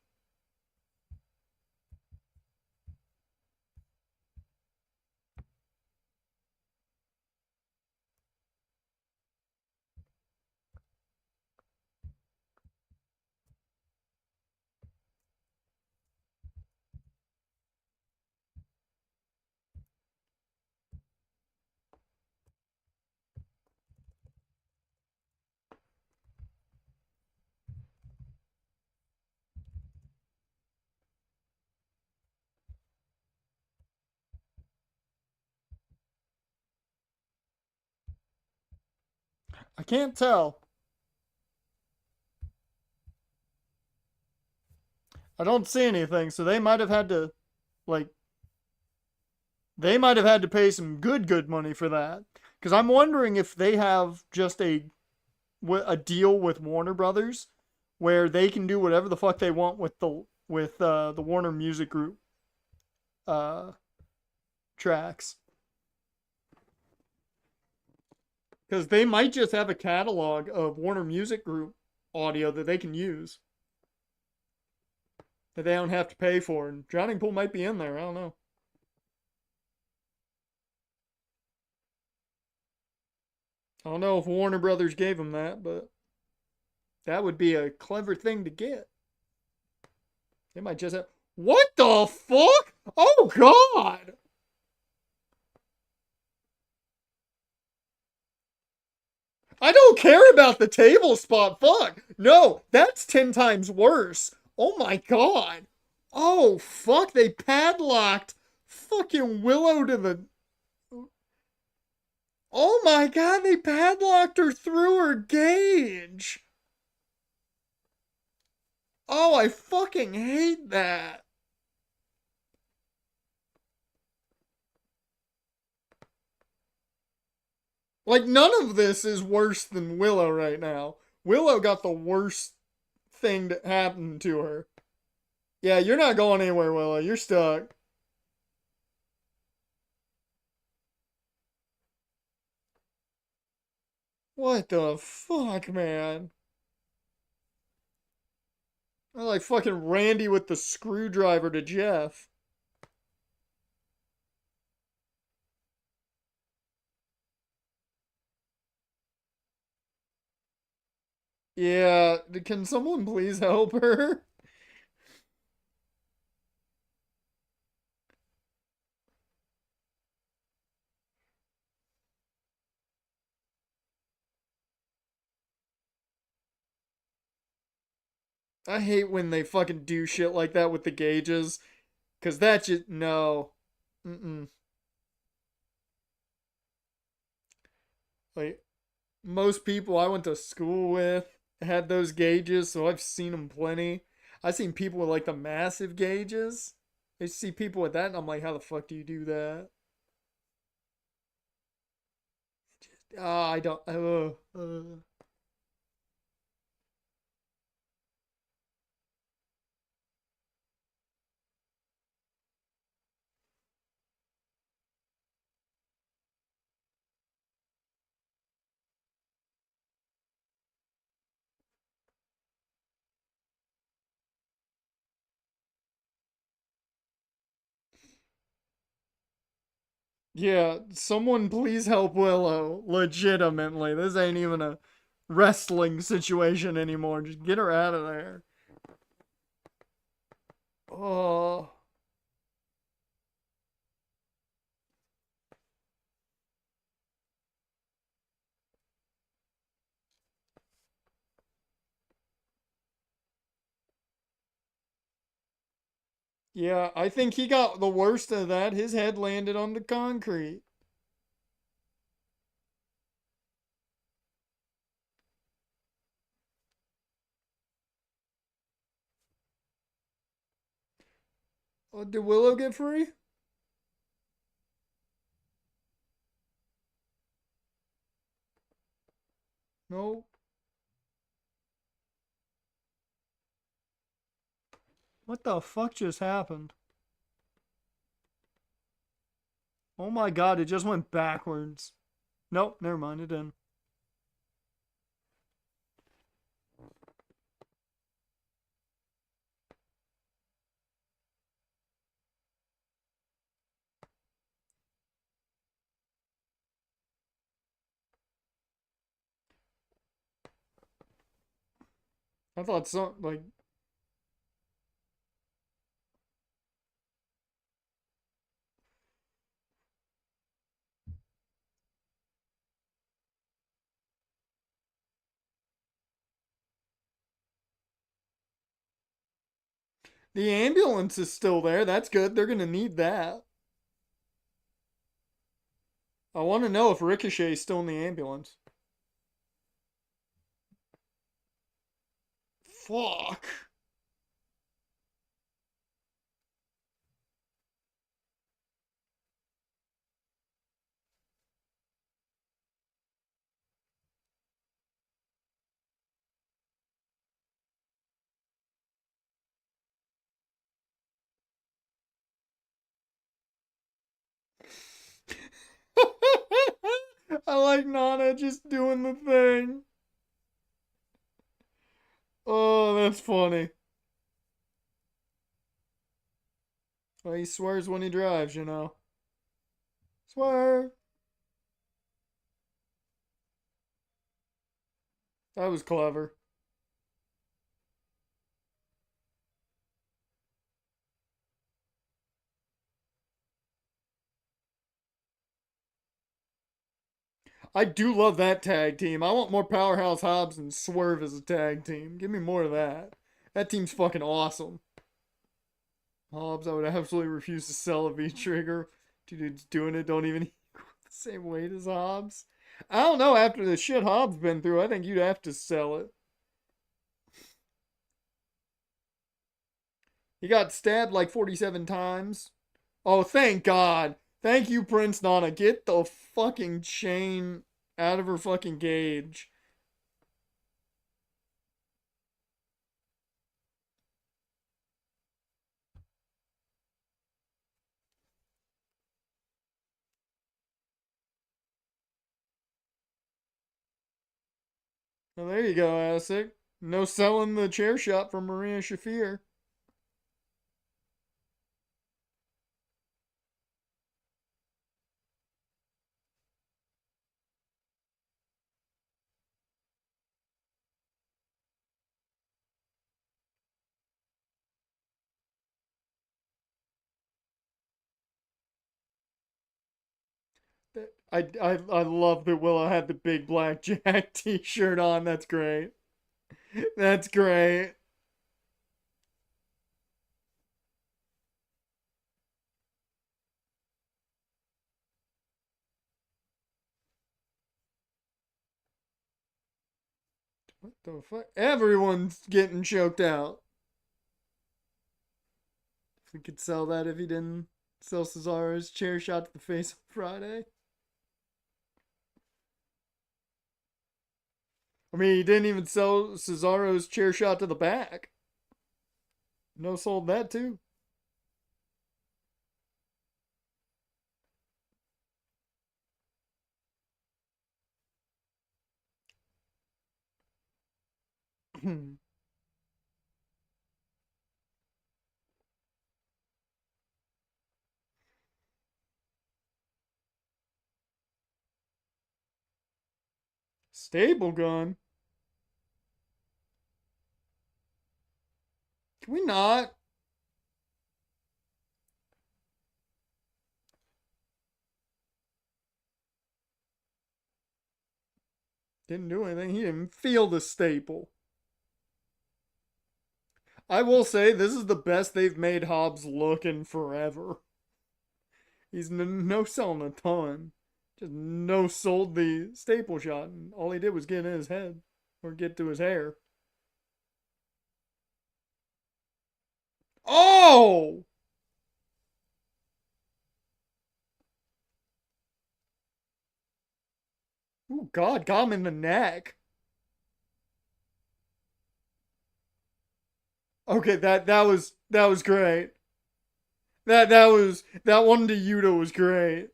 A: I can't tell. I don't see anything, so they might have had to, like, they might have had to pay some good money for that. Because I'm wondering if they have just a deal with Warner Brothers where they can do whatever the fuck they want with the Warner Music Group uh, tracks. Because they might just have a catalog of Warner Music Group audio that they can use that they don't have to pay for. And Drowning Pool might be in there. I don't know. I don't know if Warner Brothers gave them that, but that would be a clever thing to get. They might just have. What the fuck? Oh, God! I don't care about the table spot. Fuck. No, that's 10 times worse. Oh my God. Oh, fuck. They padlocked fucking Willow to the. Oh my God. They padlocked her through her gauge. Oh, I fucking hate that. Like, none of this is worse than Willow right now. Willow got the worst thing that happened to her. Yeah, you're not going anywhere, Willow. You're stuck. What the fuck, man? I like fucking Randy with the screwdriver to Jeff. Yeah, can someone please help her? I hate when they fucking do shit like that with the gauges. Cause that just, no. Mm-mm. Like, most people I went to school with had those gauges, so I've seen them plenty. I've seen people with like the massive gauges. I see people with that, and I'm like, how the fuck do you do that? Ah, I don't. Yeah, someone please help Willow. Legitimately, this ain't even a wrestling situation anymore. Just get her out of there. Oh. Yeah, I think he got the worst of that. His head landed on the concrete. Oh, did Willow get free? No. What the fuck just happened? Oh my god, it just went backwards. Nope, never mind, it didn't. I thought so, like, the ambulance is still there. That's good. They're gonna need that. I want to know if Ricochet's still in the ambulance. Fuck. I like Nana just doing the thing. Oh, that's funny. Well, he swears when he drives, you know. Swear. That was clever. I do love that tag team. I want more Powerhouse Hobbs and Swerve as a tag team. Give me more of that. That team's fucking awesome. Hobbs, I would absolutely refuse to sell a V Trigger. Dude's doing it, don't even equal the same weight as Hobbs. I don't know, after the shit Hobbs been through, I think you'd have to sell it. He got stabbed like 47 times. Oh, thank God. Thank you, Prince Nana. Get the fucking chain out of her fucking cage. Well, there you go, Asic. No selling the chair shot from Maria Shafir. I love that Willow had the big black Jack t-shirt on. That's great. That's great. What the fuck? Everyone's getting choked out. If we could sell that if he didn't sell Cesaro's chair shot to the face on Friday. I mean, he didn't even sell Cesaro's chair shot to the back. No sold that too. Stable gun. Can we not? Didn't do anything. He didn't feel the staple. I will say this is the best they've made Hobbs look in forever. He's no selling a ton. Just no sold the staple shot, and all he did was get in his head or get to his hair. Oh! Oh God, got him in the neck. Okay, that was great. That one to Yuta was great.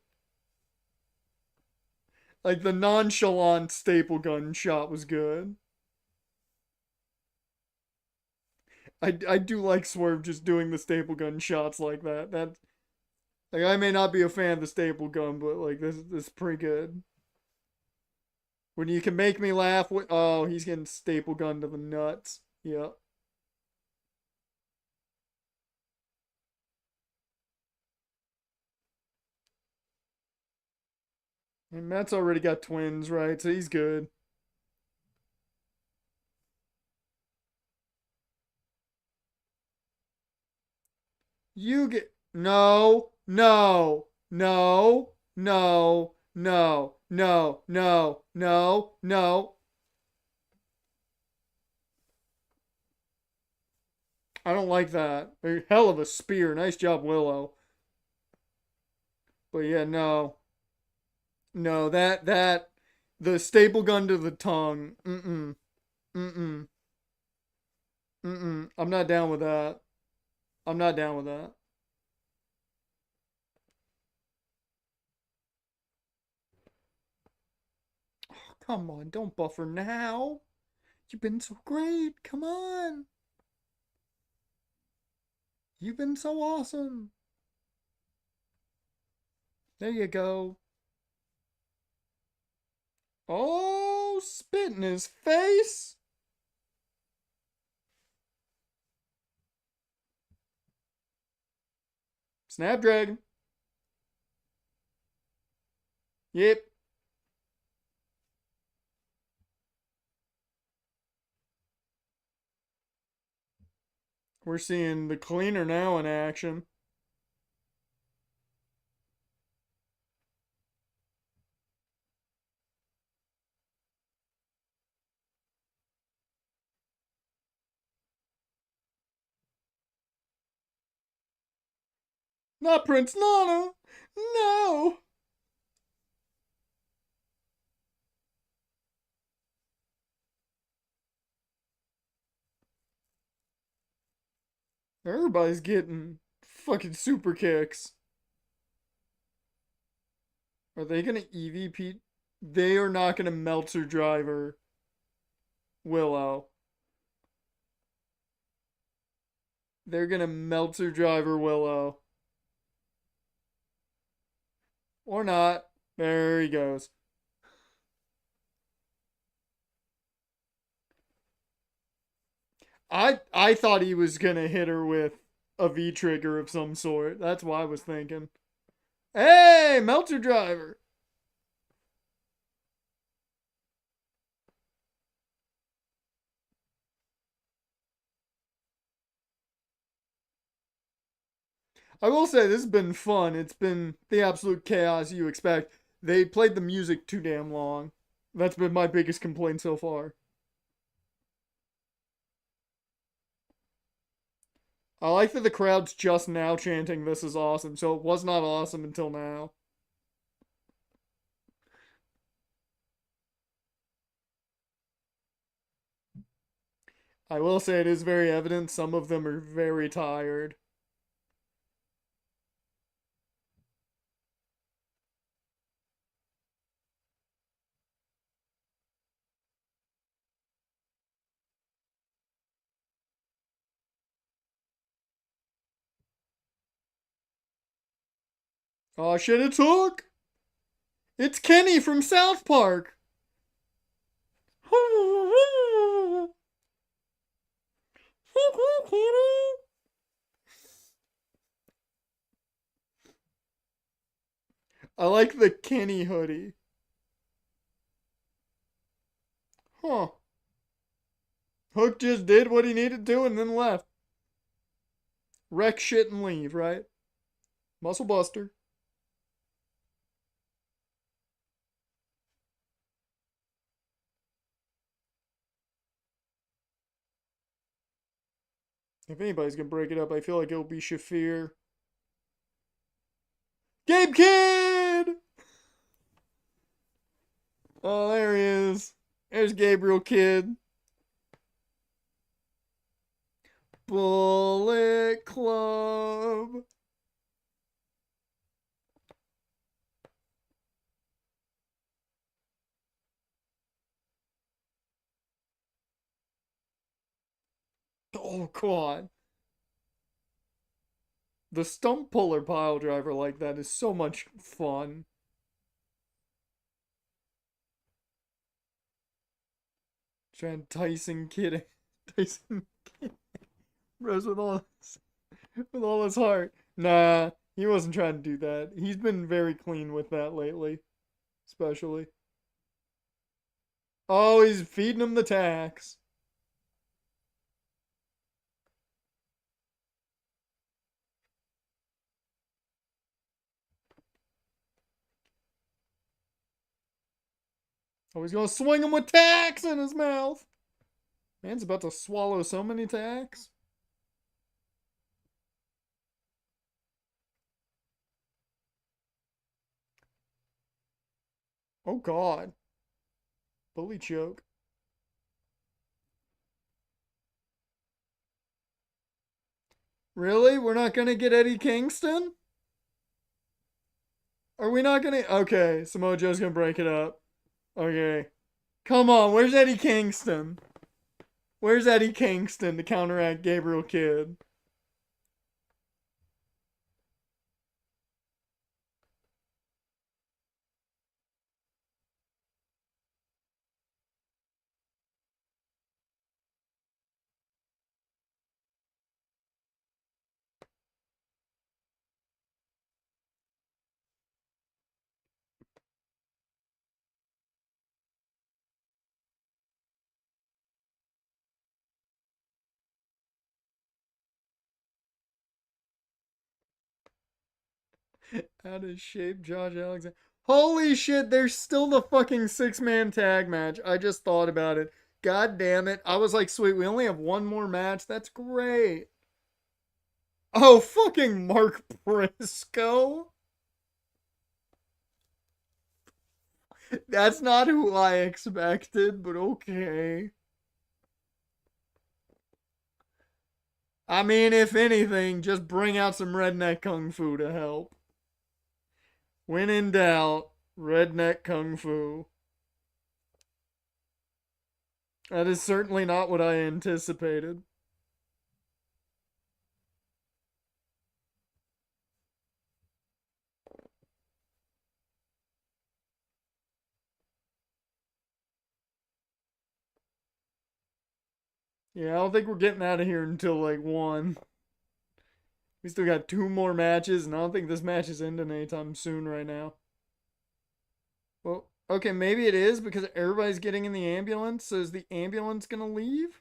A: Like the nonchalant staple gun shot was good. I do like Swerve just doing the staple gun shots like that. That like I may not be a fan of the staple gun, but like this is pretty good. When you can make me laugh, oh, he's getting staple gun to the nuts. Yep. And Matt's already got twins, right? So he's good. You get no, no, no, no, no, no, no, no, no. I don't like that. A hell of a spear. Nice job, Willow. But yeah, no. No, that the staple gun to the tongue. Mm-mm. Mm-mm. Mm-mm. I'm not down with that. I'm not down with that. Oh, come on, don't buffer now. You've been so great. Come on. You've been so awesome. There you go. Oh, spit in his face. Snapdragon. Yep. We're seeing the cleaner now in action. Not Prince Nana. No. Everybody's getting fucking super kicks. Are they gonna EVP? They are not gonna Meltzer driver Willow. They're gonna Meltzer driver Willow. Or not. There he goes. I thought he was gonna hit her with a V trigger of some sort. That's what I was thinking. Hey, Meltzer driver. I will say this has been fun. It's been the absolute chaos you expect. They played the music too damn long. That's been my biggest complaint so far. I like that the crowd's just now chanting this is awesome, so it was not awesome until now. I will say it is very evident some of them are very tired. Oh shit, it's Hook! It's Kenny from South Park! I like the Kenny hoodie. Huh. Hook just did what he needed to and then left. Wreck shit and leave, right? Muscle Buster. If anybody's gonna break it up, I feel like it'll be Shafir. Gabe Kidd! Oh, there he is. There's Gabriel Kidd. Bullet Club. Oh, God. The stump puller pile driver like that is so much fun. Trying Tyson kidding. Tyson Rose with all his heart. Nah, he wasn't trying to do that. He's been very clean with that lately, especially. Oh, he's feeding him the tax. Oh, he's gonna swing him with tacks in his mouth. Man's about to swallow so many tacks. Oh, God. Bully choke. Really? We're not gonna get Eddie Kingston? Are we not gonna? Okay, Samoa Joe's gonna break it up. Okay. Come on, where's Eddie Kingston? Where's Eddie Kingston to counteract Gabriel Kidd? Out of shape, Josh Alexander. Holy shit, there's still the fucking 6-man tag match. I just thought about it. God damn it. I was like, sweet, we only have one more match. That's great. Oh, fucking Mark Briscoe. That's not who I expected, but okay. I mean, if anything, just bring out some redneck kung fu to help. When in doubt, redneck kung fu. That is certainly not what I anticipated. Yeah, I don't think we're getting out of here until like 1. We still got 2 more matches, and I don't think this match is ending anytime soon right now. Well, okay, maybe it is because everybody's getting in the ambulance. So is the ambulance gonna leave?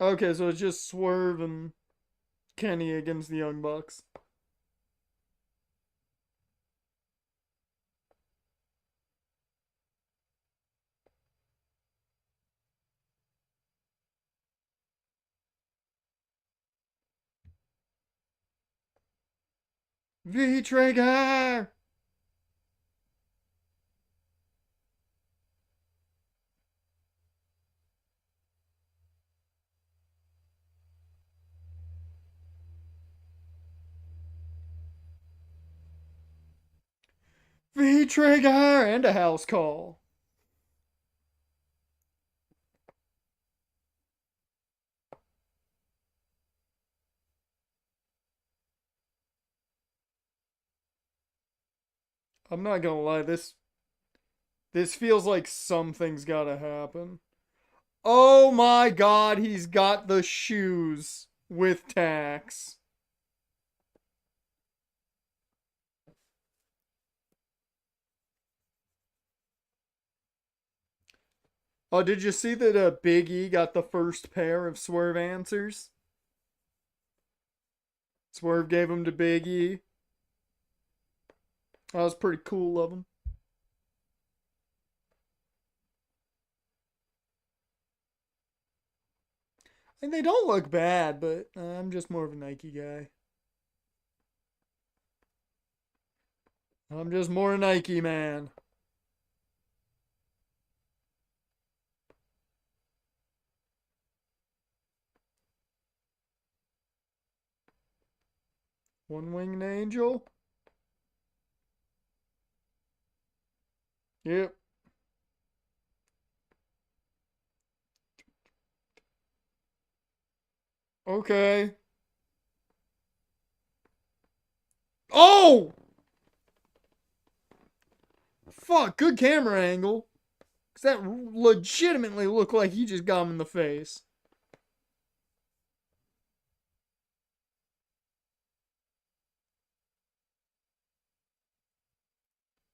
A: Okay, so it's just Swerve and Kenny against the Young Bucks. V-Trigger! V-Trigger! And a house call. I'm not gonna lie, this feels like something's gotta happen. Oh my god, he's got the shoes with tax. Oh, did you see that Big E got the first pair of Swerve answers? Swerve gave them to Big E. That was pretty cool of him. And they don't look bad, but I'm just more of a Nike guy. I'm just more a Nike man. One winged angel. Yep. Okay. Oh! Fuck, good camera angle. Because that legitimately looked like he just got him in the face.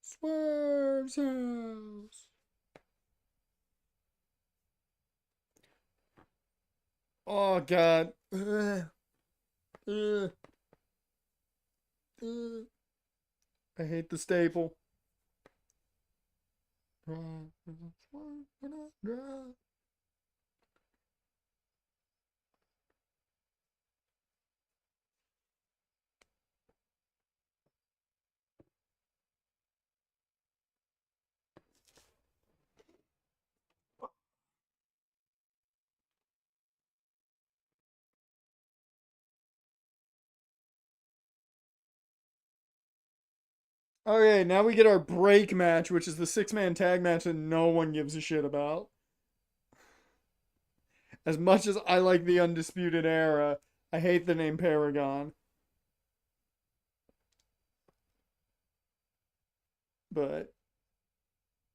A: Swerve's house. Oh, God. Ugh. I hate the staple. Okay, now we get our break match, which is the six-man tag match that no one gives a shit about. As much as I like the Undisputed Era, I hate the name Paragon. But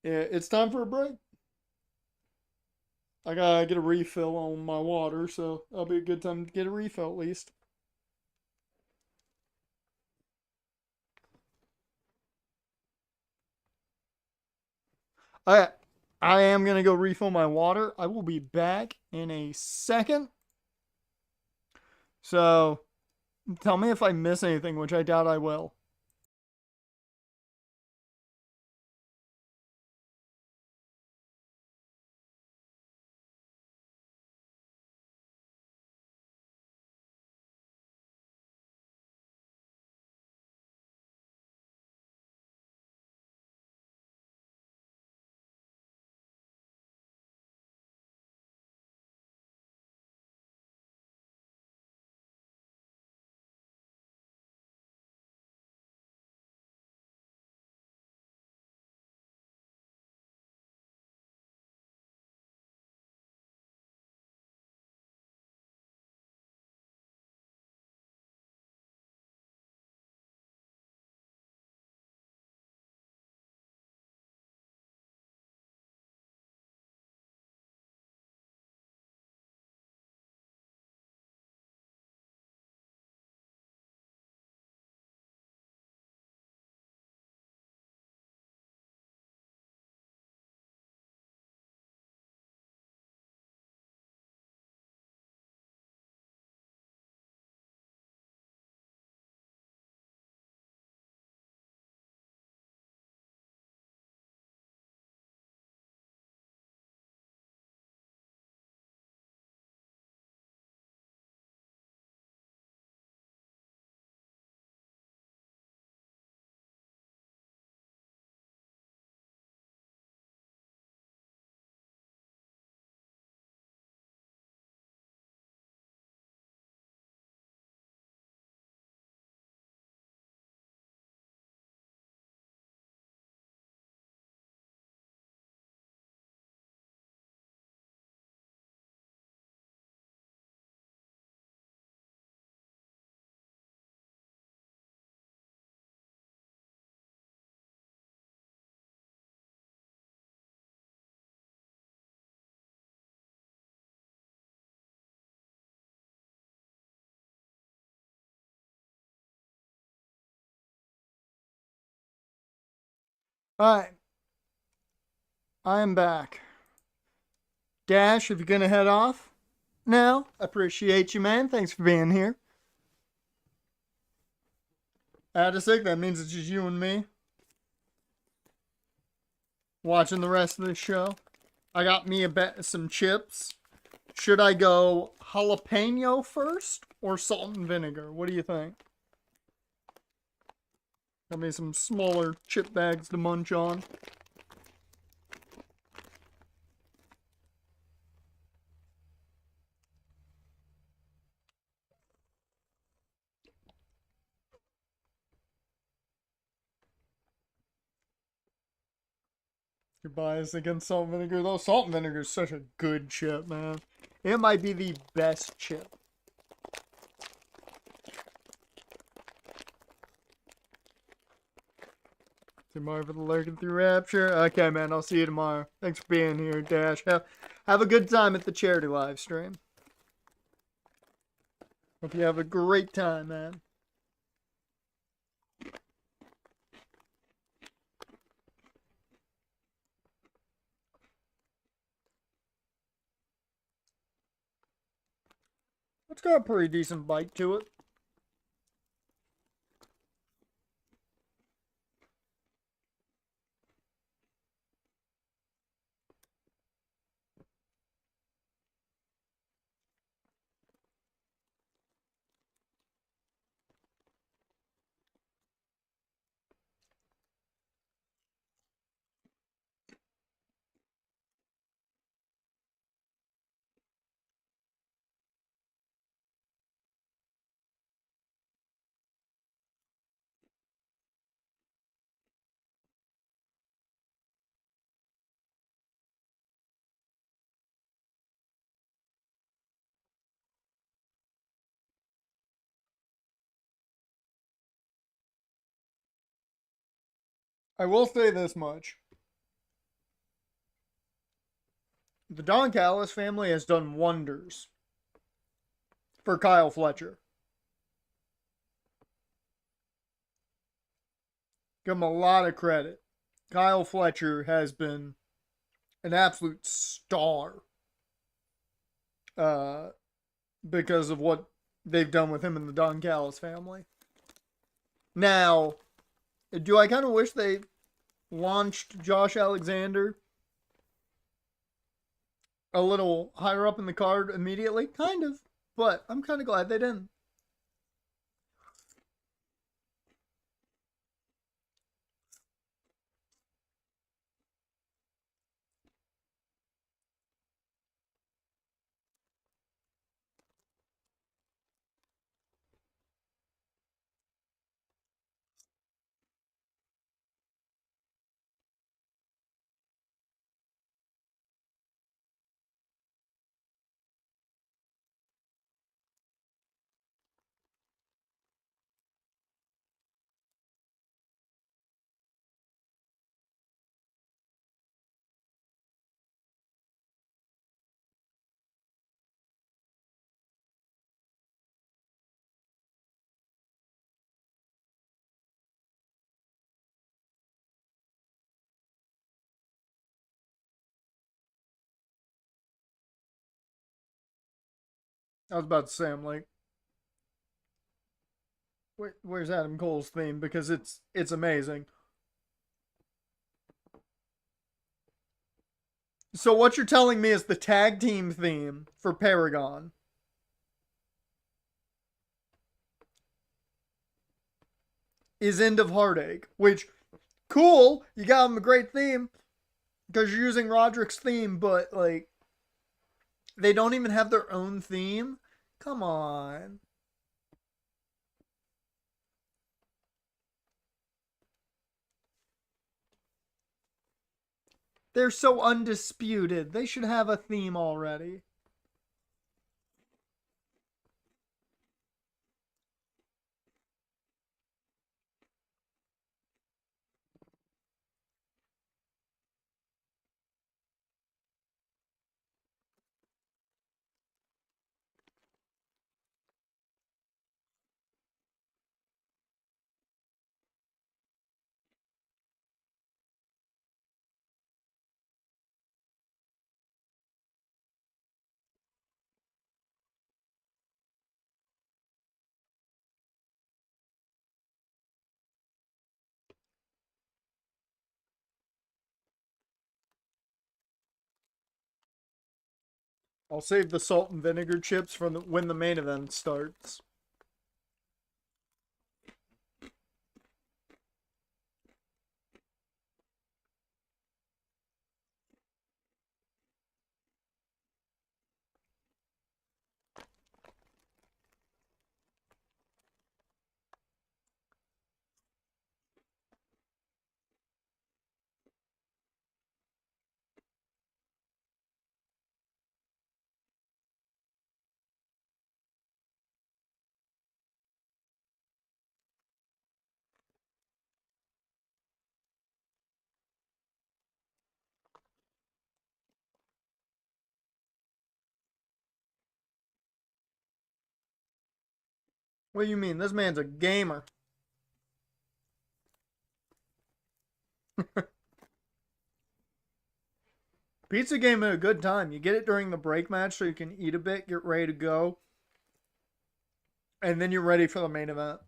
A: yeah, it's time for a break. I gotta get a refill on my water, so that'll be a good time to get a refill at least. I I am gonna go refill my water. I will be back in a second. So tell me if I miss anything, which I doubt I will. Alright, I am back. Dash, if you're gonna head off now, appreciate you, man. Thanks for being here. Addisick, that means it's just you and me watching the rest of the show. I got me some chips. Should I go jalapeno first or salt and vinegar? What do you think? Got me some smaller chip bags to munch on. You're biased against salt and vinegar, though. Salt and vinegar is such a good chip, man. It might be the best chip. Tomorrow for the lurking through Rapture. Okay, man, I'll see you tomorrow. Thanks for being here, Dash. Have a good time at the charity live stream. Hope you have a great time, man. It's got a pretty decent bite to it. I will say this much. The Don Callis family has done wonders for Kyle Fletcher. Give him a lot of credit. Kyle Fletcher has been an absolute star because of what they've done with him and the Don Callis family. Now, do I kind of wish they launched Josh Alexander a little higher up in the card immediately? Kind of. But I'm kind of glad they didn't. I was about to say, I'm like, where's Adam Cole's theme? Because it's amazing. So what you're telling me is the tag team theme for Paragon is End of Heartache, which, cool, you got him a great theme because you're using Roderick's theme, but like they don't even have their own theme. Come on. They're so undisputed. They should have a theme already. I'll save the salt and vinegar chips for when the main event starts. What do you mean? This man's a gamer. Pizza game at a good time. You get it during the break match so you can eat a bit, get ready to go, and then you're ready for the main event.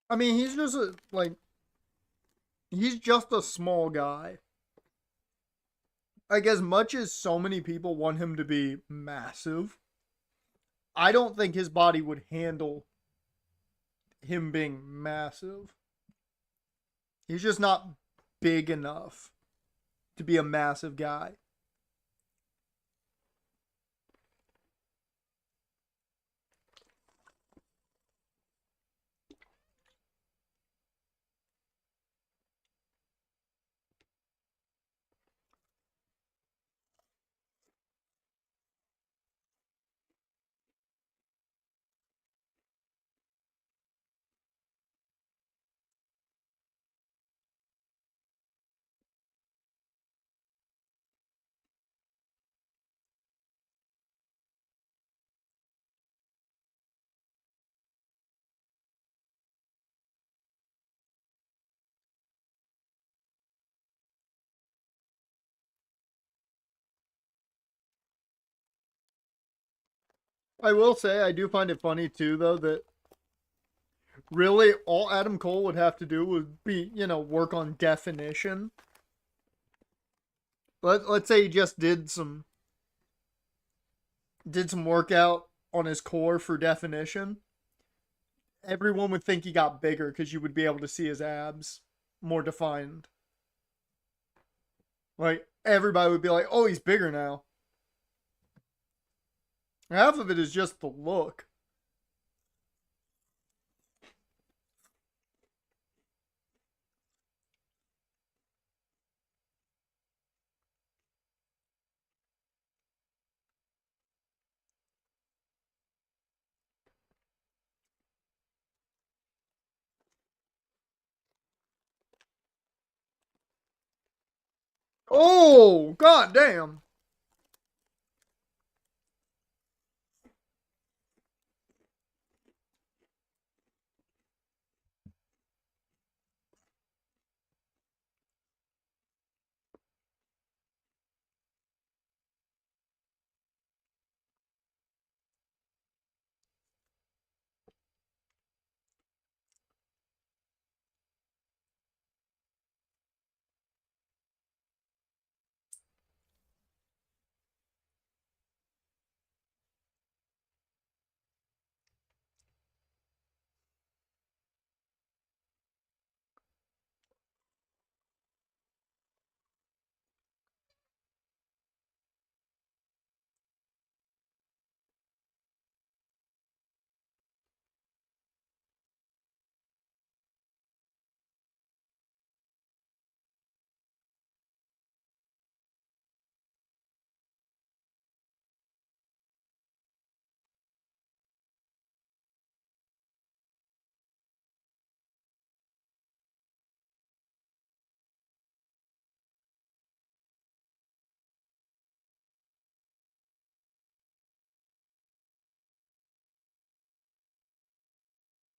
A: I mean, he's just he's just a small guy. Like, as much as so many people want him to be massive, I don't think his body would handle him being massive. He's just not big enough to be a massive guy. I will say, I do find it funny too, though, that really all Adam Cole would have to do would be, work on definition. Let's say he just did some workout on his core for definition. Everyone would think he got bigger because you would be able to see his abs more defined. Like, everybody would be like, oh, he's bigger now. Half of it is just the look. Oh, god damn.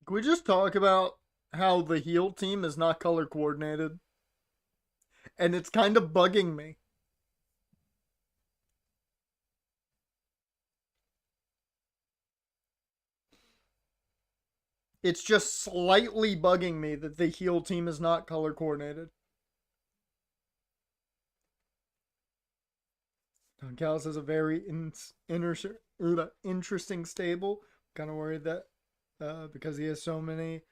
A: Can we just talk about how the heel team is not color coordinated? And it's kind of bugging me. It's just slightly bugging me that the heel team is not color coordinated. Don Callis has a very interesting stable. Kind of worried that because he has so many,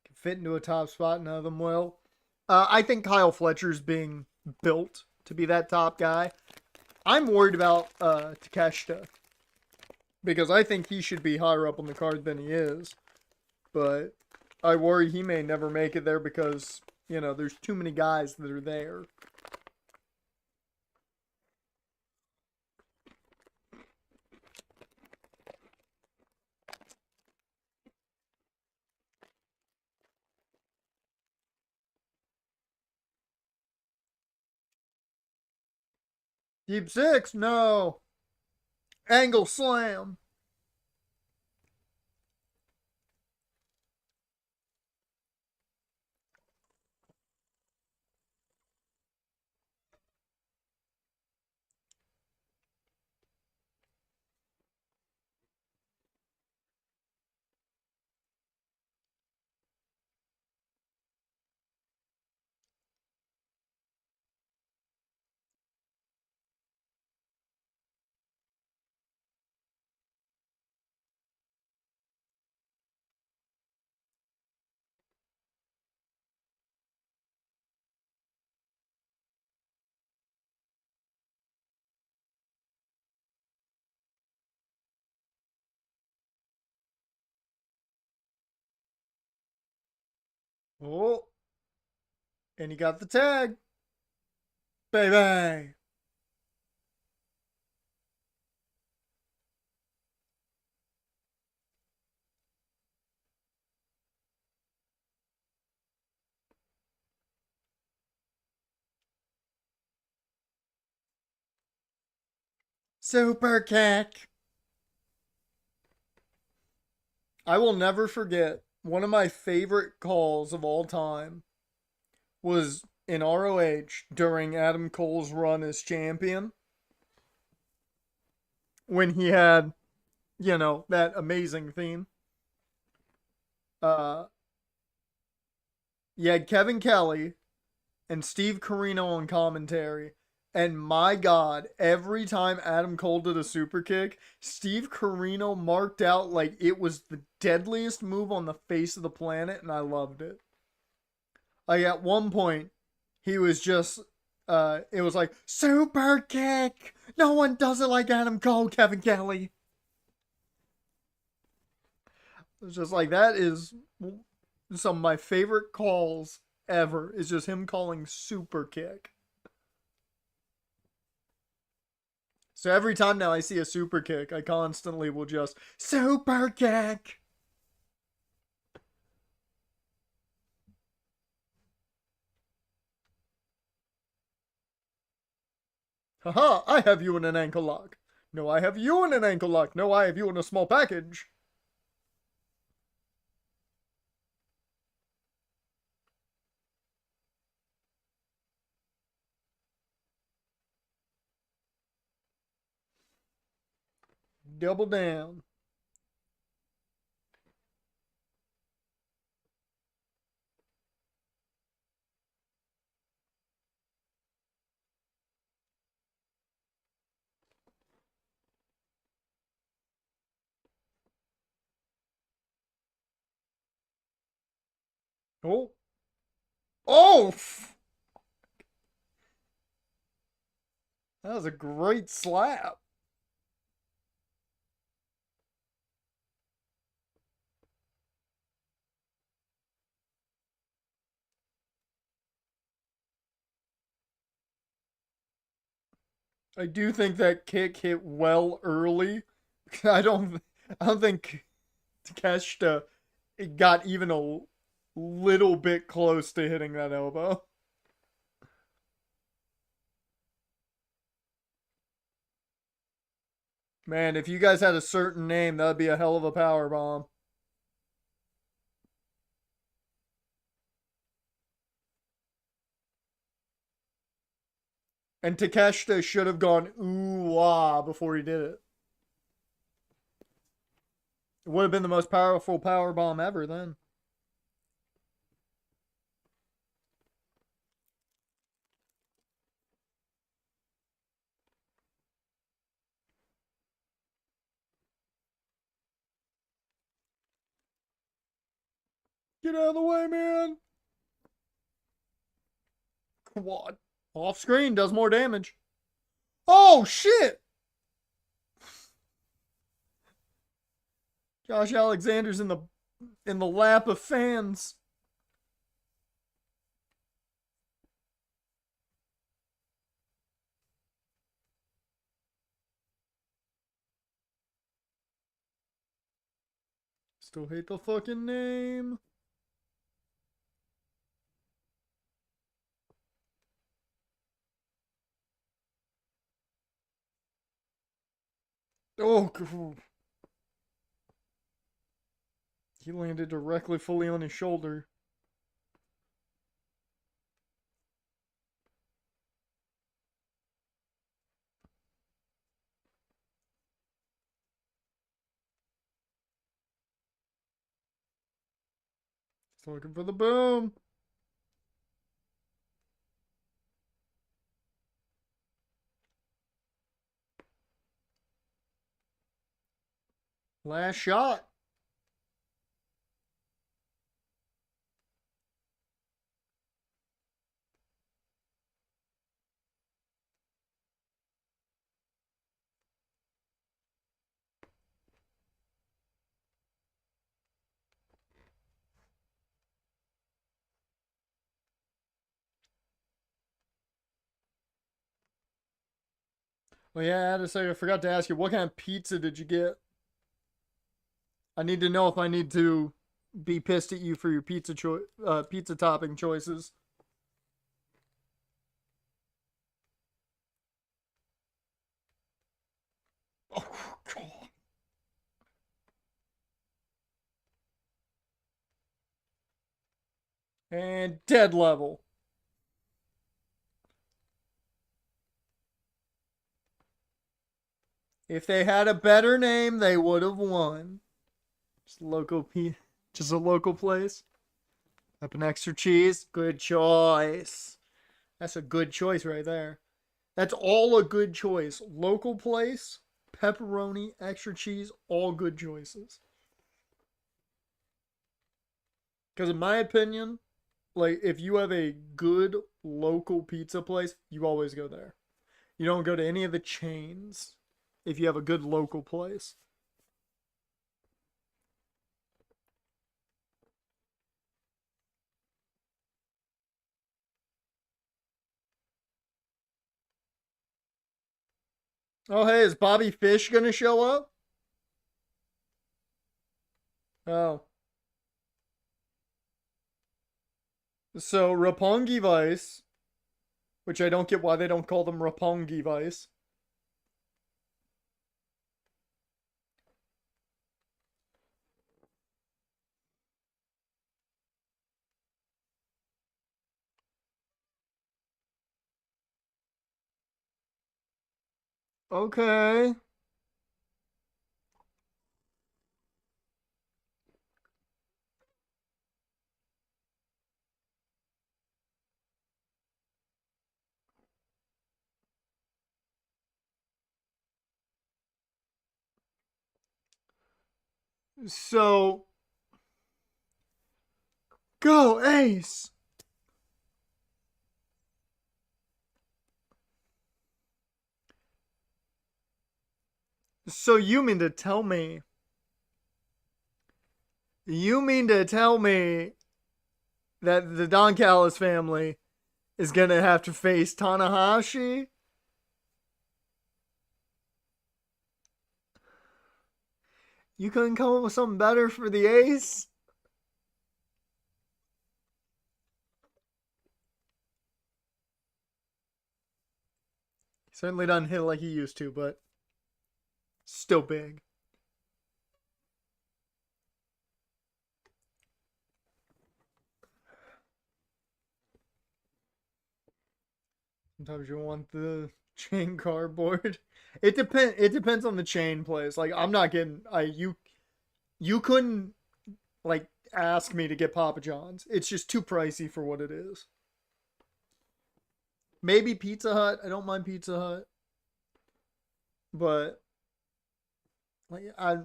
A: can fit into a top spot, none of them will. I think Kyle Fletcher's being built to be that top guy. I'm worried about Takeshita because I think he should be higher up on the card than he is. But I worry he may never make it there because, there's too many guys that are there. Deep six, no. Angle slam. Oh, and he got the tag. Baby. Super kick. I will never forget one of my favorite calls of all time was in ROH during Adam Cole's run as champion when he had, that amazing theme. Uh, you had Kevin Kelly and Steve Corino on commentary. And my God, every time Adam Cole did a super kick, Steve Corino marked out like it was the deadliest move on the face of the planet, and I loved it. Like at one point, he was just, it was like, super kick! No one does it like Adam Cole, Kevin Kelly. It's just like, that is some of my favorite calls ever, is just him calling super kick. So every time now I see a super kick, I constantly will just super kick. Haha, I have you in an ankle lock. No, I have you in an ankle lock. No, I have you in a small package. Double down. Oh. Oh! That was a great slap. I do think that kick hit well early. I don't I don't think Takeshita got even a little bit close to hitting that elbow. Man, if you guys had a certain name, that'd be a hell of a power bomb. And Takeshita should have gone ooh ah before he did it. It would have been the most powerful power bomb ever then. Get out of the way, man. Quad. Off screen does more damage. Oh shit! Josh Alexander's in the lap of fans. Still hate the fucking name. Oh, he landed directly fully on his shoulder. He's looking for the boom. Last shot. Oh yeah, I had to say, I forgot to ask you, what kind of pizza did you get? I need to know if I need to be pissed at you for your pizza topping choices. Oh god. And dead level. If they had a better name, they would have won. Just a local place. Up an extra cheese. Good choice. That's a good choice right there. That's all a good choice. Local place, pepperoni, extra cheese, all good choices. Because in my opinion, like if you have a good local pizza place, you always go there. You don't go to any of the chains if you have a good local place. Oh hey, is Bobby Fish gonna show up? Oh. So Roppongi Vice, which I don't get why they don't call them Roppongi Vice. Okay. So go Ace. So you mean to tell me that the Don Callis family is gonna have to face Tanahashi? You couldn't come up with something better for the Ace? He certainly doesn't hit like he used to, but still big. Sometimes you want the chain cardboard. It depends on the chain place. Like I'm not getting I you couldn't like ask me to get Papa John's. It's just too pricey for what it is. Maybe Pizza Hut. I don't mind Pizza Hut, but like I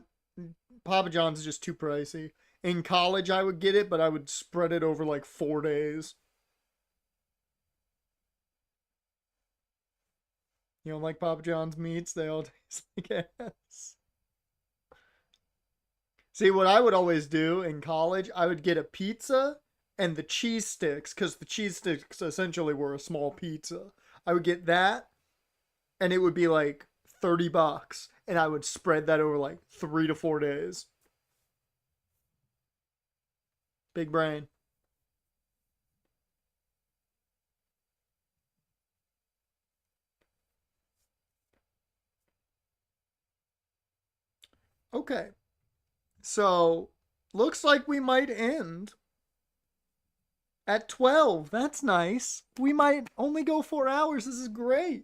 A: Papa John's is just too pricey. In college I would get it, but I would spread it over like 4 days. You don't like Papa John's meats? They all taste like ass. See, what I would always do in college, I would get a pizza and the cheese sticks, because the cheese sticks essentially were a small pizza. I would get that, and it would be like $30, and I would spread that over like 3 to 4 days. Big brain. Okay, so looks like we might end at 12. That's nice. We might only go 4 hours. This is great.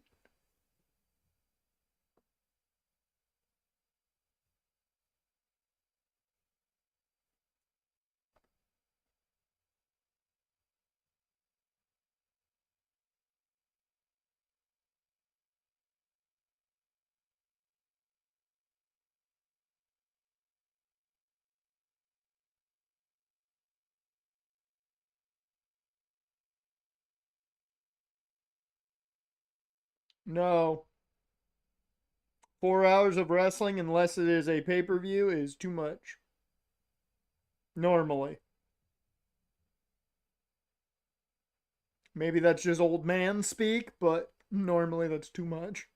A: No, 4 hours of wrestling, unless it is a pay per view, is too much. Normally. Maybe that's just old man speak, but normally that's too much.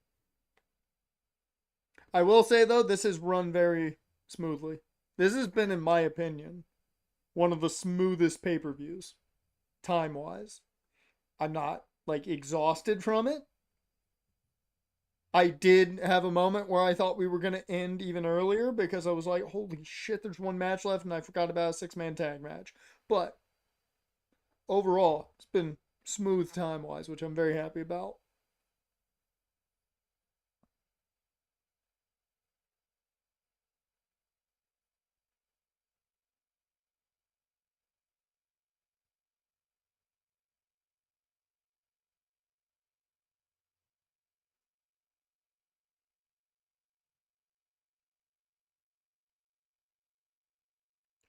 A: I will say, though, this has run very smoothly. This has been, in my opinion, one of the smoothest pay per views, time wise. I'm not, like, exhausted from it. I did have a moment where I thought we were going to end even earlier because I was like, holy shit, there's one match left and I forgot about a 6-man tag match. But overall, it's been smooth time wise, which I'm very happy about.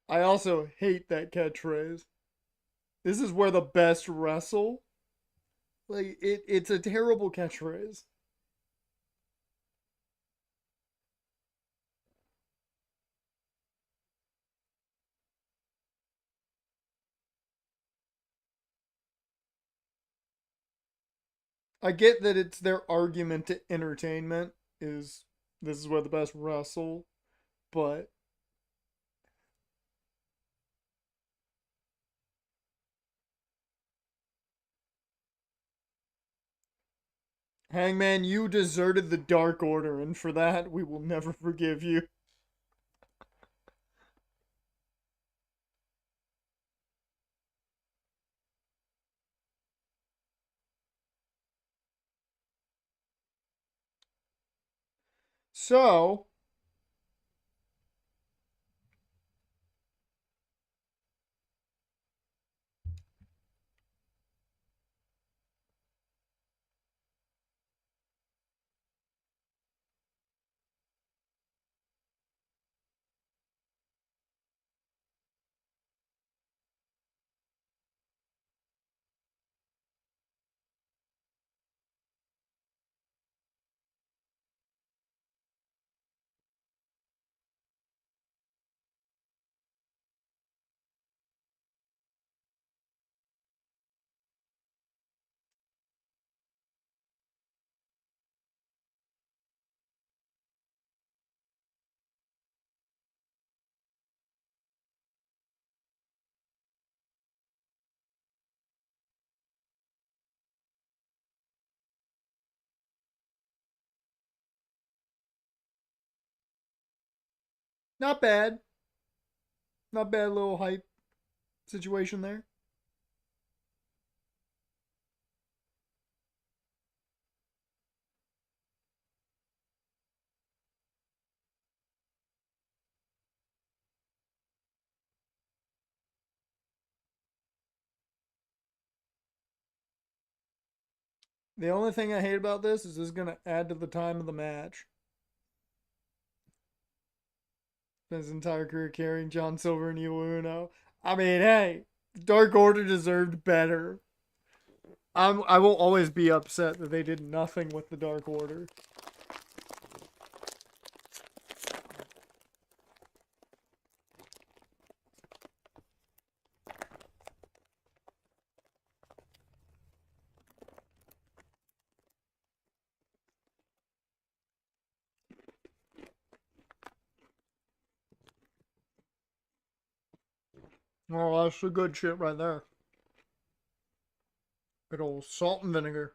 A: I also hate that catchphrase. This is where the best wrestle. Like it's a terrible catchphrase. I get that it's their argument to entertainment is this is where the best wrestle, but Hangman, you deserted the Dark Order, and for that we will never forgive you. So, not bad. Not bad little hype situation there. The only thing I hate about this is going to add to the time of the match. His entire career carrying John Silver and Evil Uno. I mean, hey, Dark Order deserved better. I will always be upset that they did nothing with the Dark Order. Oh, that's the good shit right there. Good old salt and vinegar.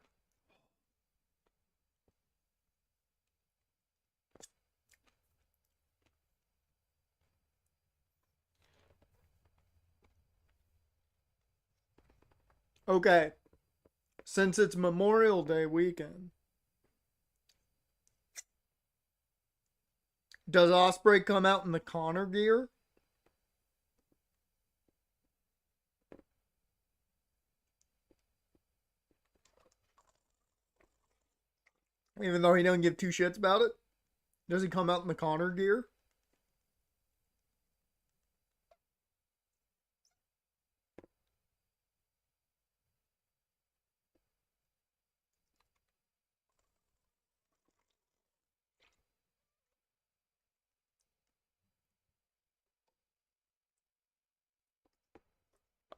A: Okay, since it's Memorial Day weekend, does Osprey come out in the Connor gear? Even though he doesn't give two shits about it? Does he come out in the Connor gear?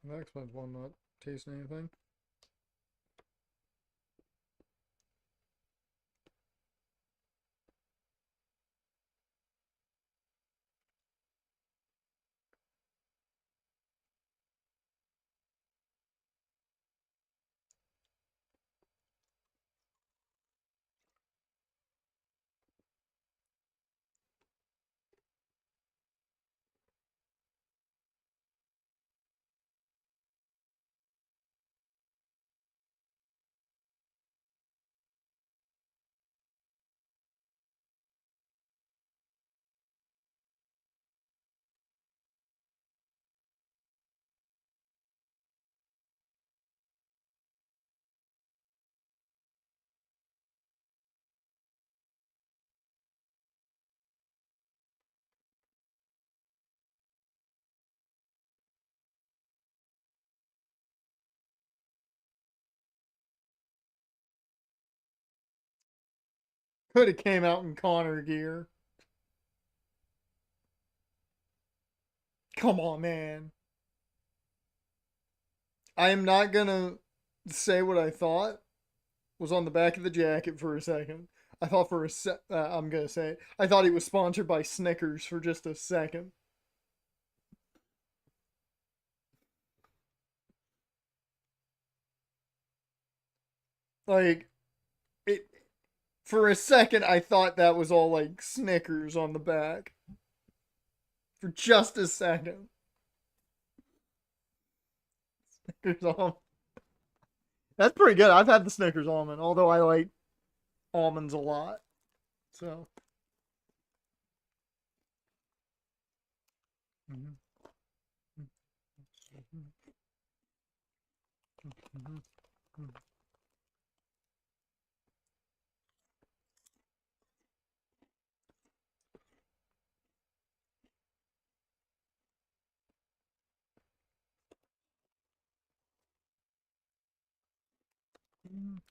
A: That explains why I'm not tasting anything. Could have came out in Connor gear. Come on, man. I am not gonna say what I thought was on the back of the jacket for a second. I thought for a sec. I'm gonna say it. I thought he was sponsored by Snickers for just a second. Like it for a second. I thought that was all like Snickers on the back. For just a second. Snickers almond. That's pretty good. I've had the Snickers almond, although I like almonds a lot. So. Mhm. Mhm.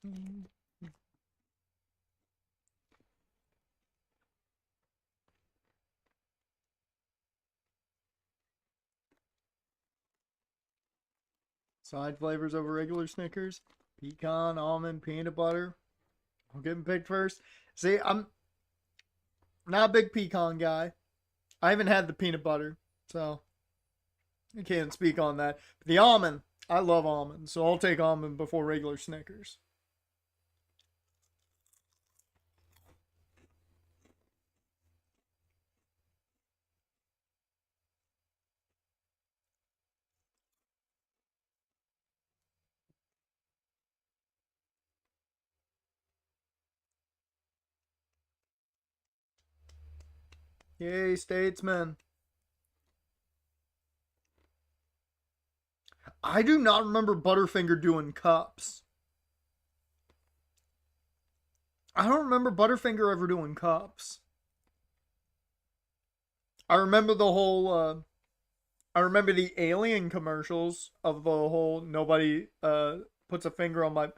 A: Mhm. Side flavors over regular Snickers. Pecan, almond, peanut butter. I'm getting picked first. See, I'm not a big pecan guy. I haven't had the peanut butter, so I can't speak on that. But the almond, I love almonds, so I'll take almond before regular Snickers. Yay, statesman. I do not remember Butterfinger doing cups. I don't remember Butterfinger ever doing cups. I remember the whole. I remember the Alien commercials of the whole puts a finger on my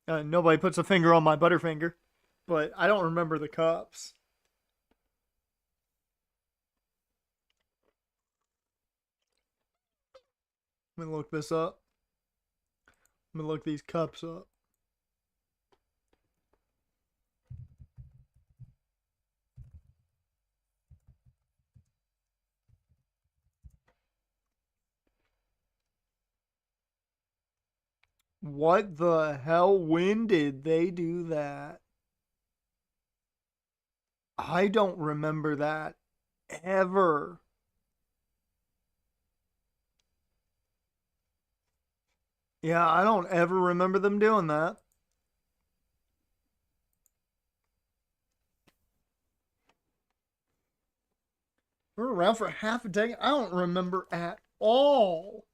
A: nobody puts a finger on my Butterfinger, but I don't remember the cups. Let me look this up. Let me look these cups up. What the hell? When did they do that? I don't remember that ever. Yeah, I don't ever remember them doing that. We were around for half a decade. I don't remember at all.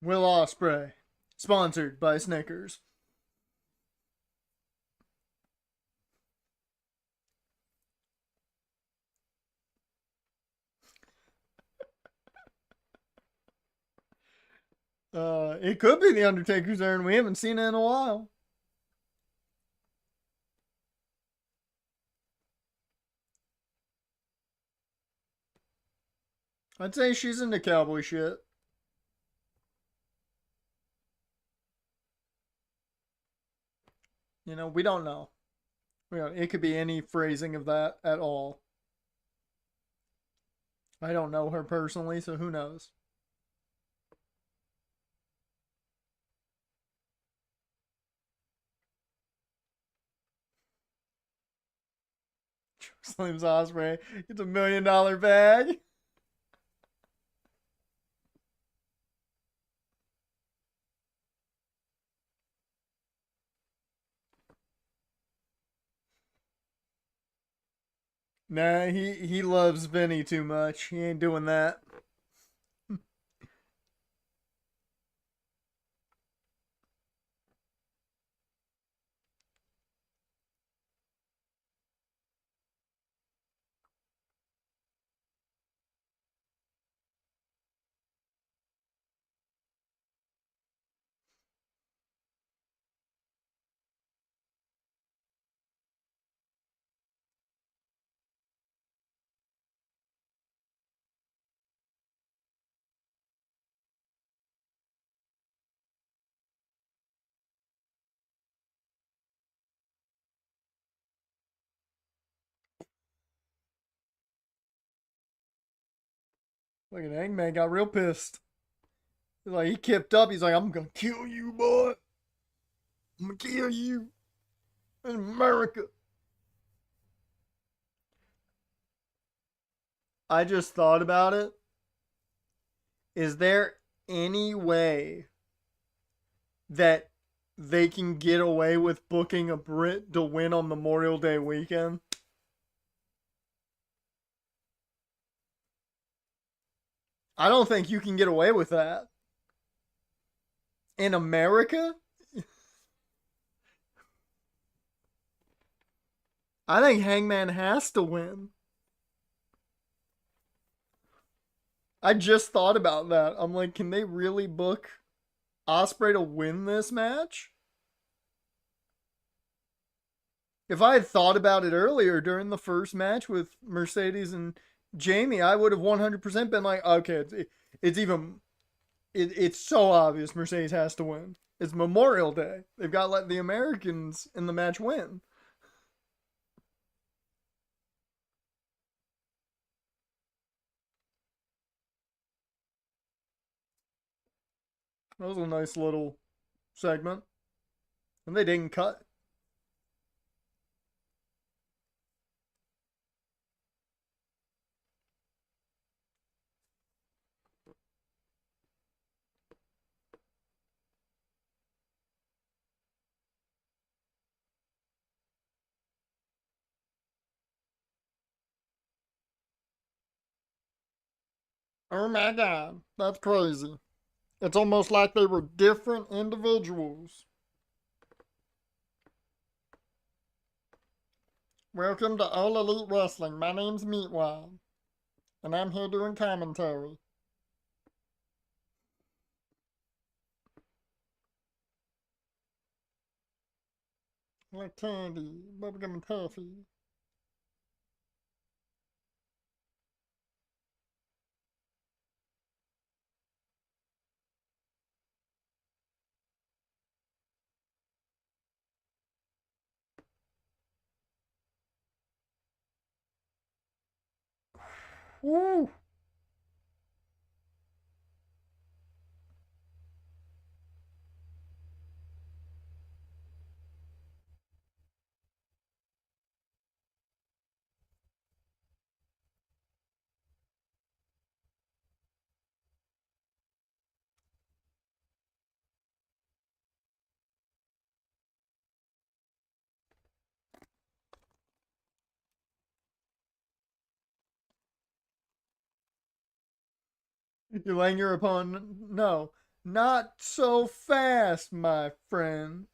A: Will Ospreay, sponsored by Snickers. It could be the Undertaker's urn. We haven't seen it in a while. I'd say she's into cowboy shit. You know, we don't know. It could be any phrasing of that at all. I don't know her personally, so who knows? Slims Osprey gets $1 million bag. Nah, he loves Vinny too much. He ain't doing that. Look at Hangman got real pissed. He kipped up. He's like, I'm gonna kill you, boy. I'm gonna kill you in America. I just thought about it. Is there any way that they can get away with booking a Brit to win on Memorial Day weekend? I don't think you can get away with that. In America? I think Hangman has to win. I just thought about that. I'm like, can they really book Osprey to win this match? If I had thought about it earlier during the first match with Mercedes and Jamie, I would have 100% been like, okay, it's so obvious Mercedes has to win. It's Memorial Day. They've got to let the Americans in the match win. That was a nice little segment. And they didn't cut. Oh my god, that's crazy. It's almost like they were different individuals. Welcome to All Elite Wrestling. My name's Meatwad, and I'm here doing commentary. Like candy, bubblegum and toffee. Woo! You laying your opponent? No, not so fast, my friend.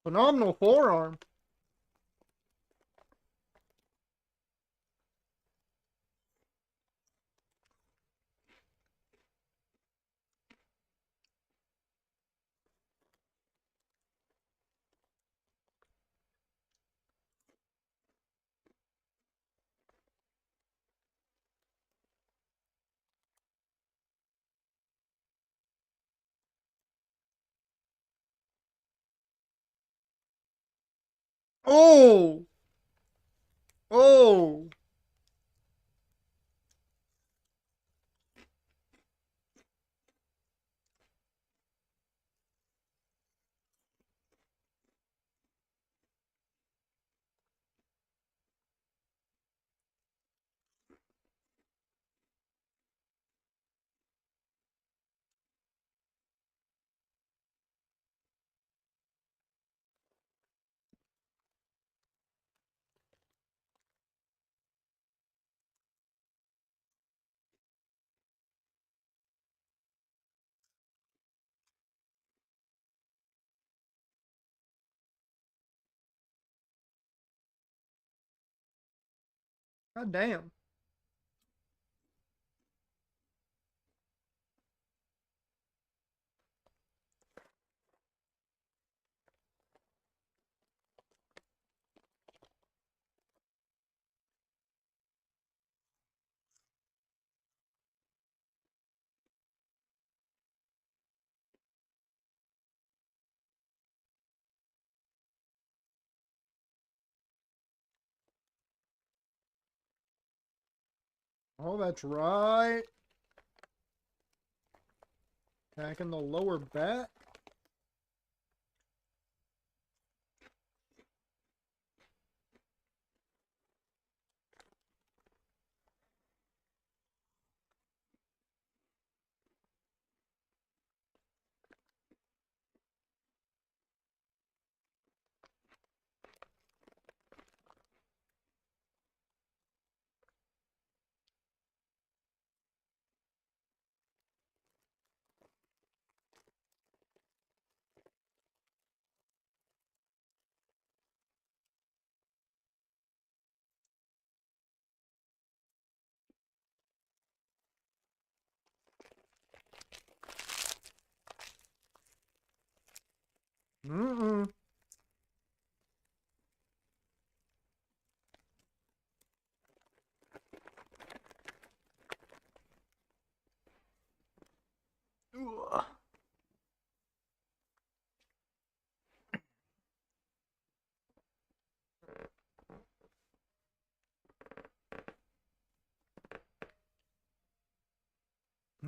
A: Phenomenal forearm. Oh! Oh! God damn. Oh, that's right. Attacking the lower back.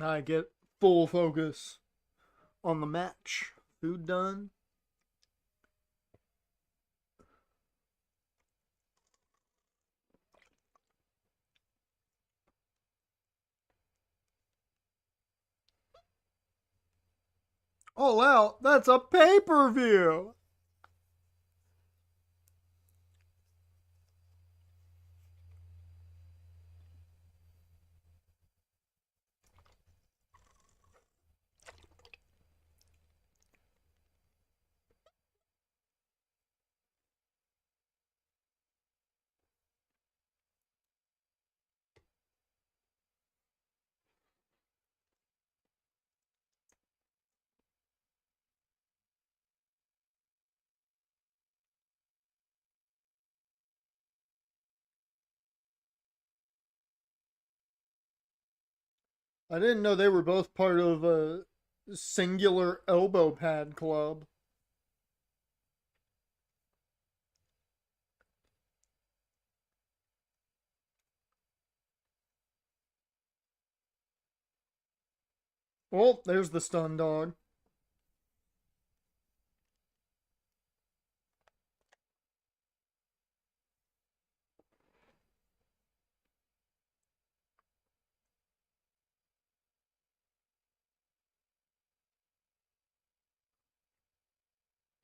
A: I get full focus on the match. Food done. All Out, that's a pay-per-view. I didn't know they were both part of a singular elbow pad club. Well, there's the stun dog.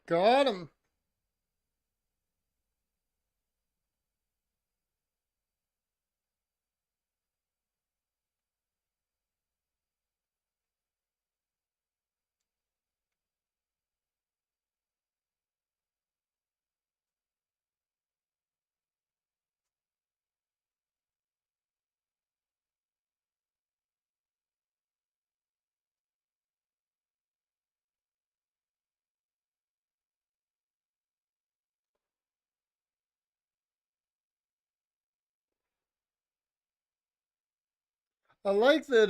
A: Got him. I like that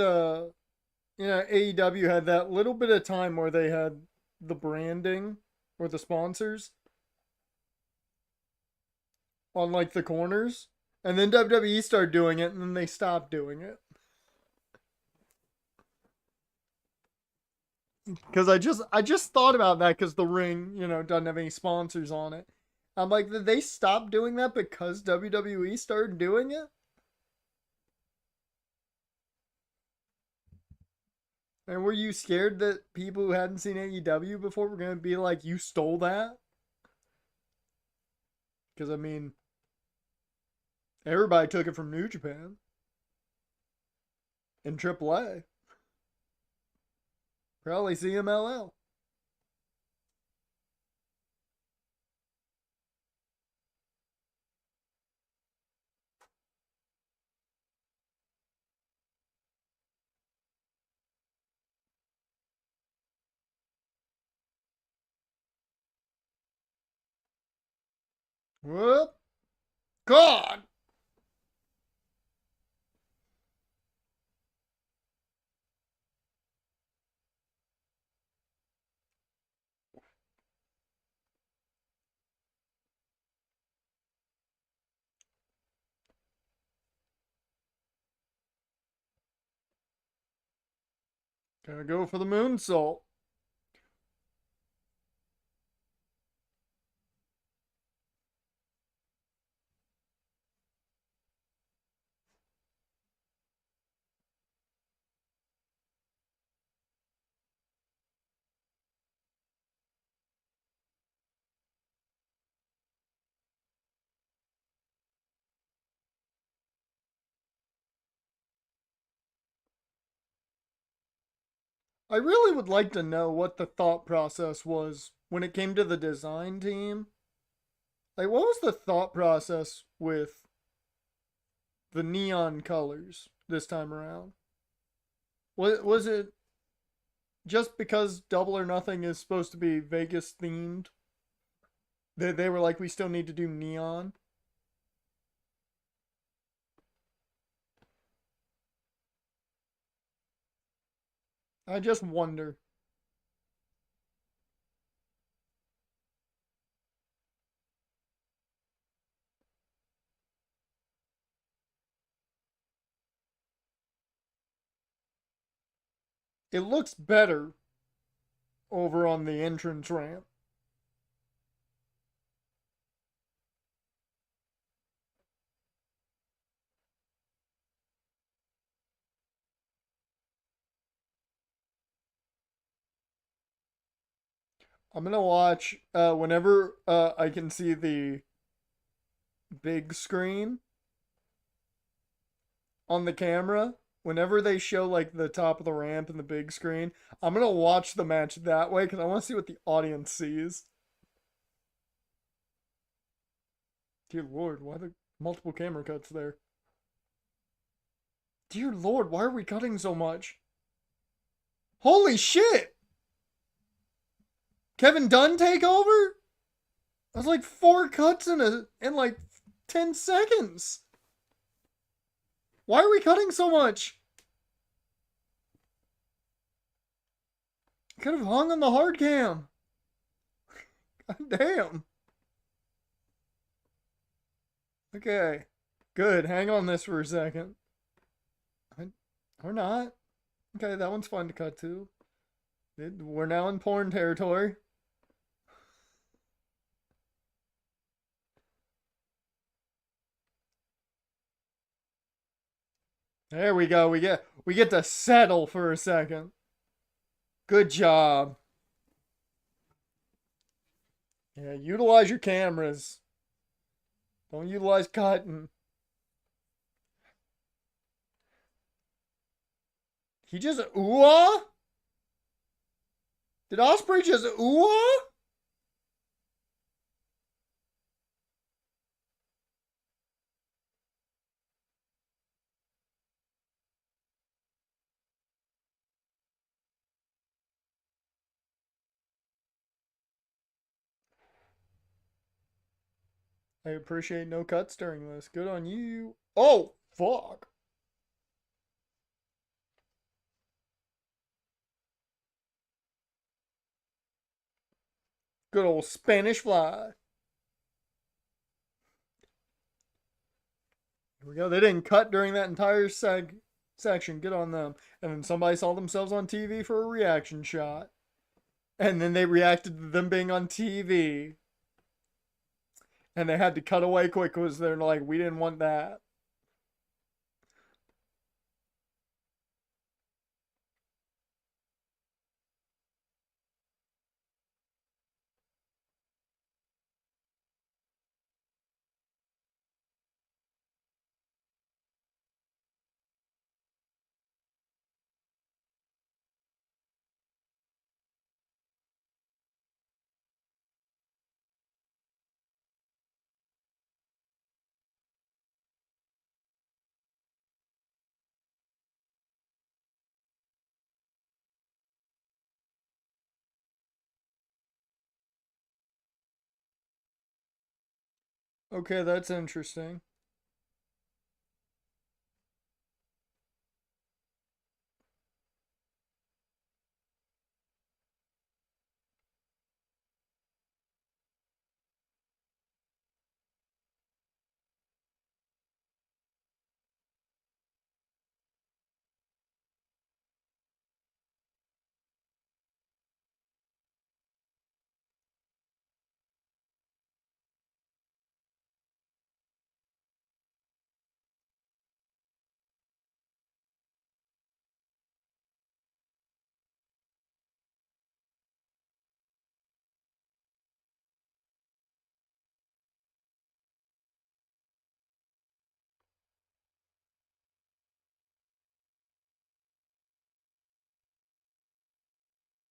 A: AEW had that little bit of time where they had the branding or the sponsors on like the corners. And then WWE started doing it and then they stopped doing it. Because I just thought about that because the ring, doesn't have any sponsors on it. I'm like, did they stop doing that because WWE started doing it? And were you scared that people who hadn't seen AEW before were gonna be like, you stole that? Because I mean, everybody took it from New Japan and AAA, probably CMLL. Whoop! God! Gonna go for the moonsault. I really would like to know what the thought process was when it came to the design team. Like, what was the thought process with the neon colors this time around? Was it just because Double or Nothing is supposed to be Vegas themed? They were like, we still need to do neon. I just wonder. It looks better over on the entrance ramp. I'm gonna watch whenever I can see the big screen on the camera. Whenever they show like the top of the ramp and the big screen, I'm gonna watch the match that way because I want to see what the audience sees. Dear Lord, why the multiple camera cuts there? Dear Lord, why are we cutting so much? Holy shit! Kevin Dunn take over? That's like 4 cuts in like 10 seconds. Why are we cutting so much? Could have hung on the hard cam. God damn. Okay. Good. Hang on this for a second. Or not. Okay, that one's fun to cut to. We're now in porn territory. There we go. We get to settle for a second. Good job. Yeah, utilize your cameras. Don't utilize cutting. He just ooh-ah? Did Osprey just ooh-ah? I appreciate no cuts during this. Good on you. Oh, fuck. Good old Spanish fly. Here we go. They didn't cut during that entire section. Good on them. And then somebody saw themselves on TV for a reaction shot. And then they reacted to them being on TV. And they had to cut away quick because they're like, we didn't want that. Okay, that's interesting.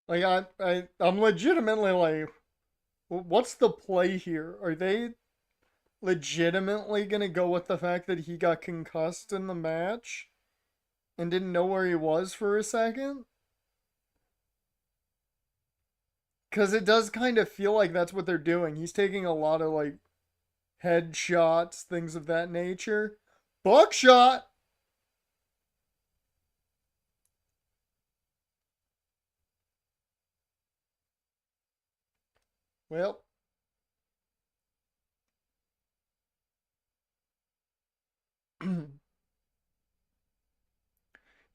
A: Like, I'm legitimately like, what's the play here? Are they legitimately gonna go with the fact that he got concussed in the match and didn't know where he was for a second? Because it does kind of feel like that's what they're doing. He's taking a lot of like headshots, things of that nature. Buckshot! Well,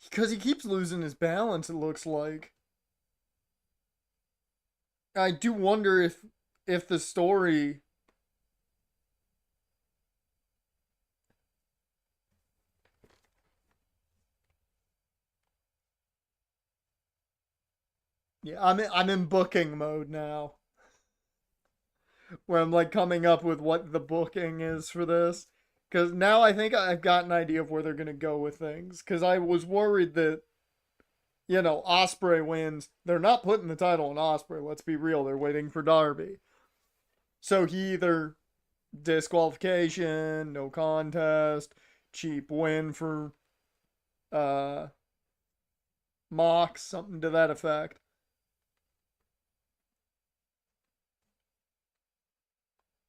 A: Because he keeps losing his balance, it looks like. I do wonder if the story. Yeah, I'm in booking mode now, where I'm like coming up with what the booking is for this. Because now I think I've got an idea of where they're gonna go with things. Because I was worried that Osprey wins. They're not putting the title on Osprey. Let's be real. They're waiting for Darby. So he either disqualification, no contest, cheap win for uh Mox, something to that effect.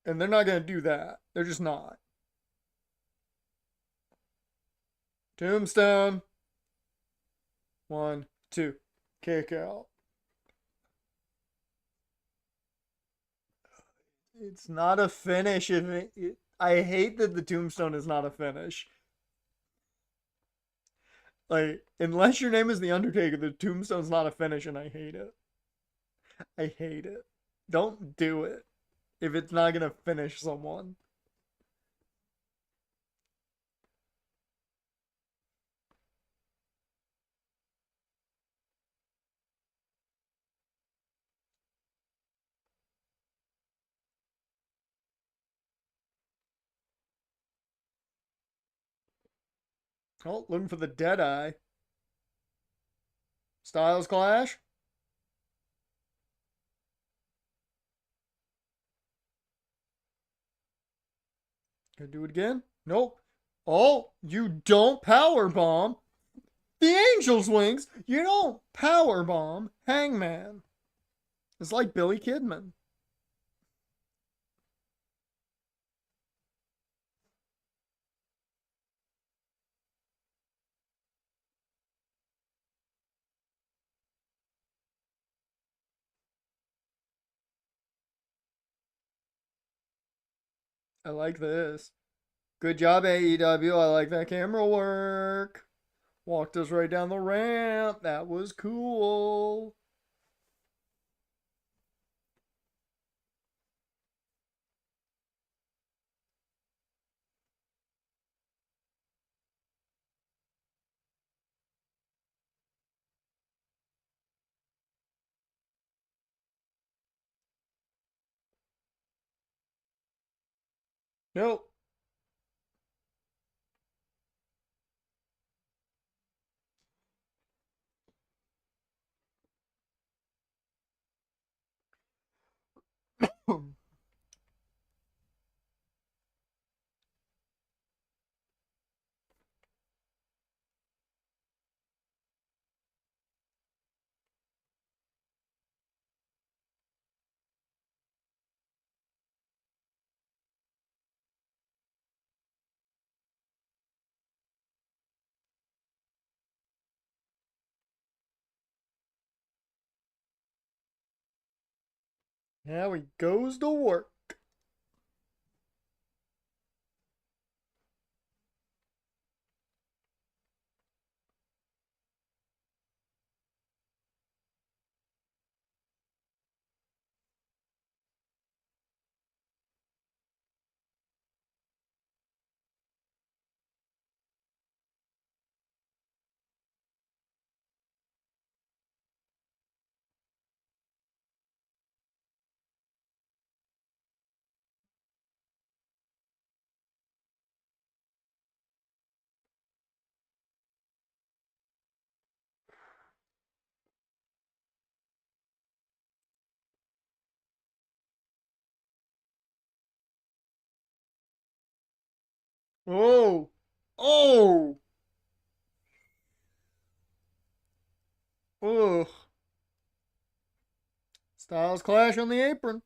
A: And they're not gonna do that. They're just not. Tombstone. 1, 2. Kick out. It's not a finish. I hate that the tombstone is not a finish. Like, unless your name is the Undertaker, the tombstone's not a finish, and I hate it. I hate it. Don't do it if it's not gonna finish someone. Oh, looking for the dead eye. Styles Clash. Gonna do it again? Nope. Oh, you don't power bomb the Angel's Wings. You don't power bomb Hangman. It's like Billy Kidman. I like this. Good job, AEW. I like that camera work. Walked us right down the ramp. That was cool. Nope. Now he goes to work. Oh. Oh. Ugh. Styles Clash on the apron.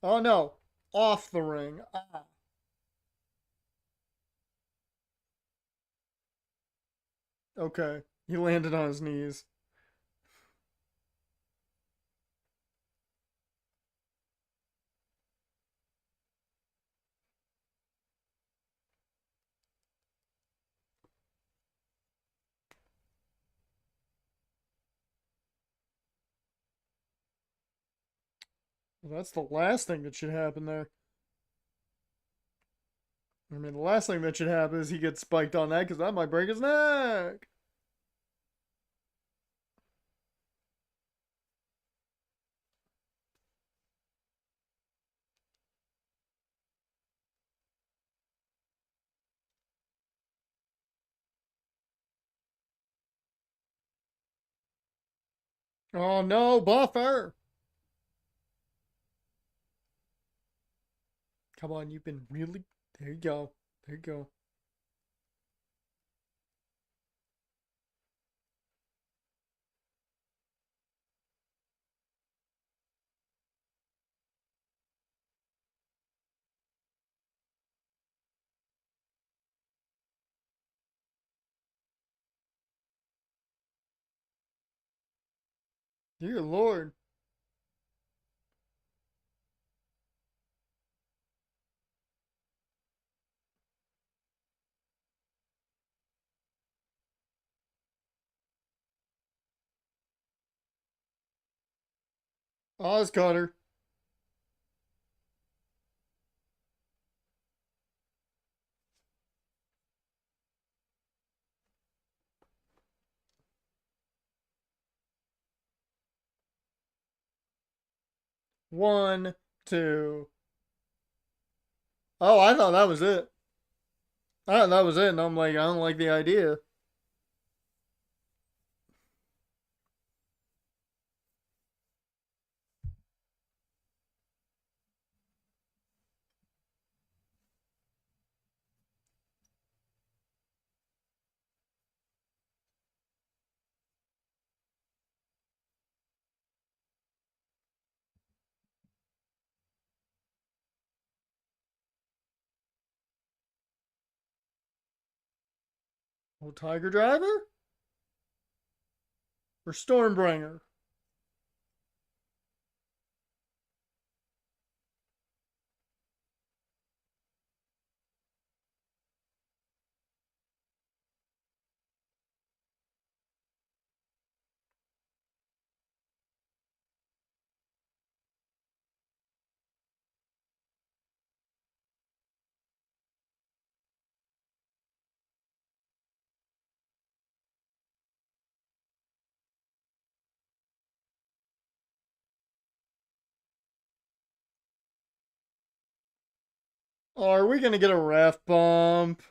A: Oh no. Off the ring. Ah. Okay. He landed on his knees. Well, that's the last thing that should happen there. I mean, the last thing that should happen is he gets spiked on that because that might break his neck. Oh no, Buffer! Come on, you've been really. There you go. There you go. Dear Lord. Oz Cutter. One, two. Oh, I thought that was it. I thought that was it, and I'm like, I don't like the idea. Oh, Tiger Driver? Or Stormbringer? Oh, are we gonna get a ref bump?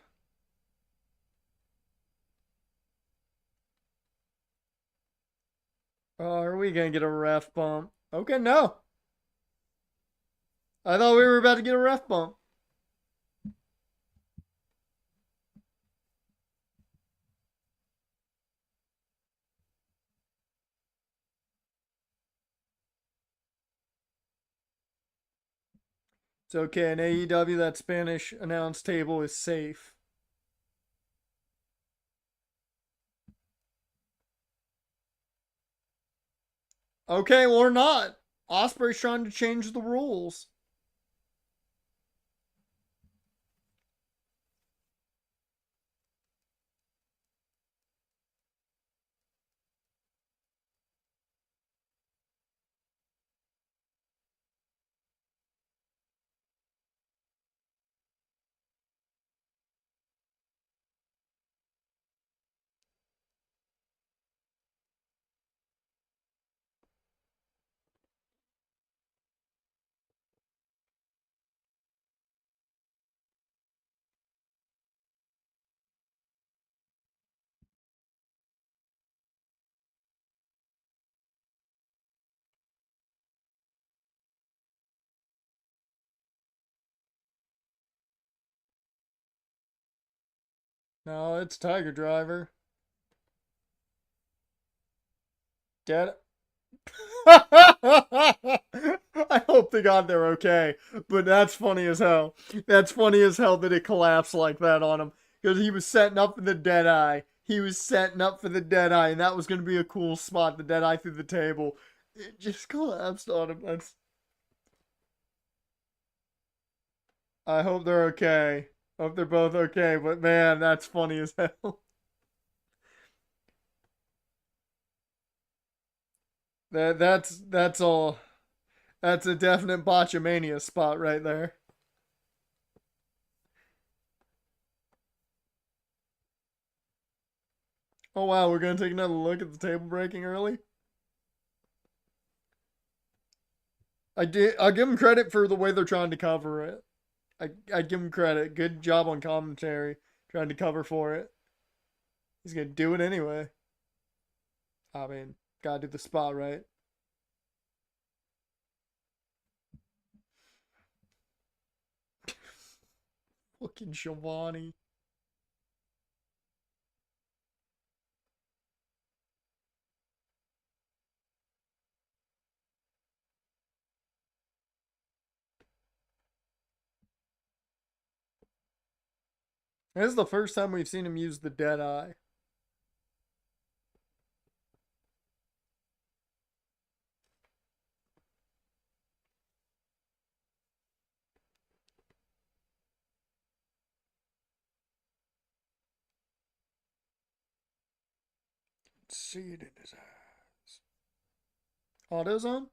A: Oh, are we gonna get a ref bump? Okay, no. I thought we were about to get a ref bump. It's okay. In AEW, that Spanish announce table is safe. Okay, or not. Osprey's trying to change the rules. No, it's Tiger Driver. Dead. I hope to God they're okay. But that's funny as hell. That's funny as hell that it collapsed like that on him. Because he was setting up for the dead eye. He was setting up for the dead eye, and that was going to be a cool spot. The dead eye through the table. It just collapsed on him. That's. I hope they're okay. Hope they're both okay. But man, that's funny as hell. That's all. That's a definite Botchamania spot right there. Oh wow, we're gonna take another look at the table breaking early. I'll give them credit for the way they're trying to cover it. I give him credit. Good job on commentary, trying to cover for it. He's gonna do it anyway. I mean, gotta do the spot right. Fucking Shivani. This is the first time we've seen him use the dead eye. See it in his eyes. AutoZone?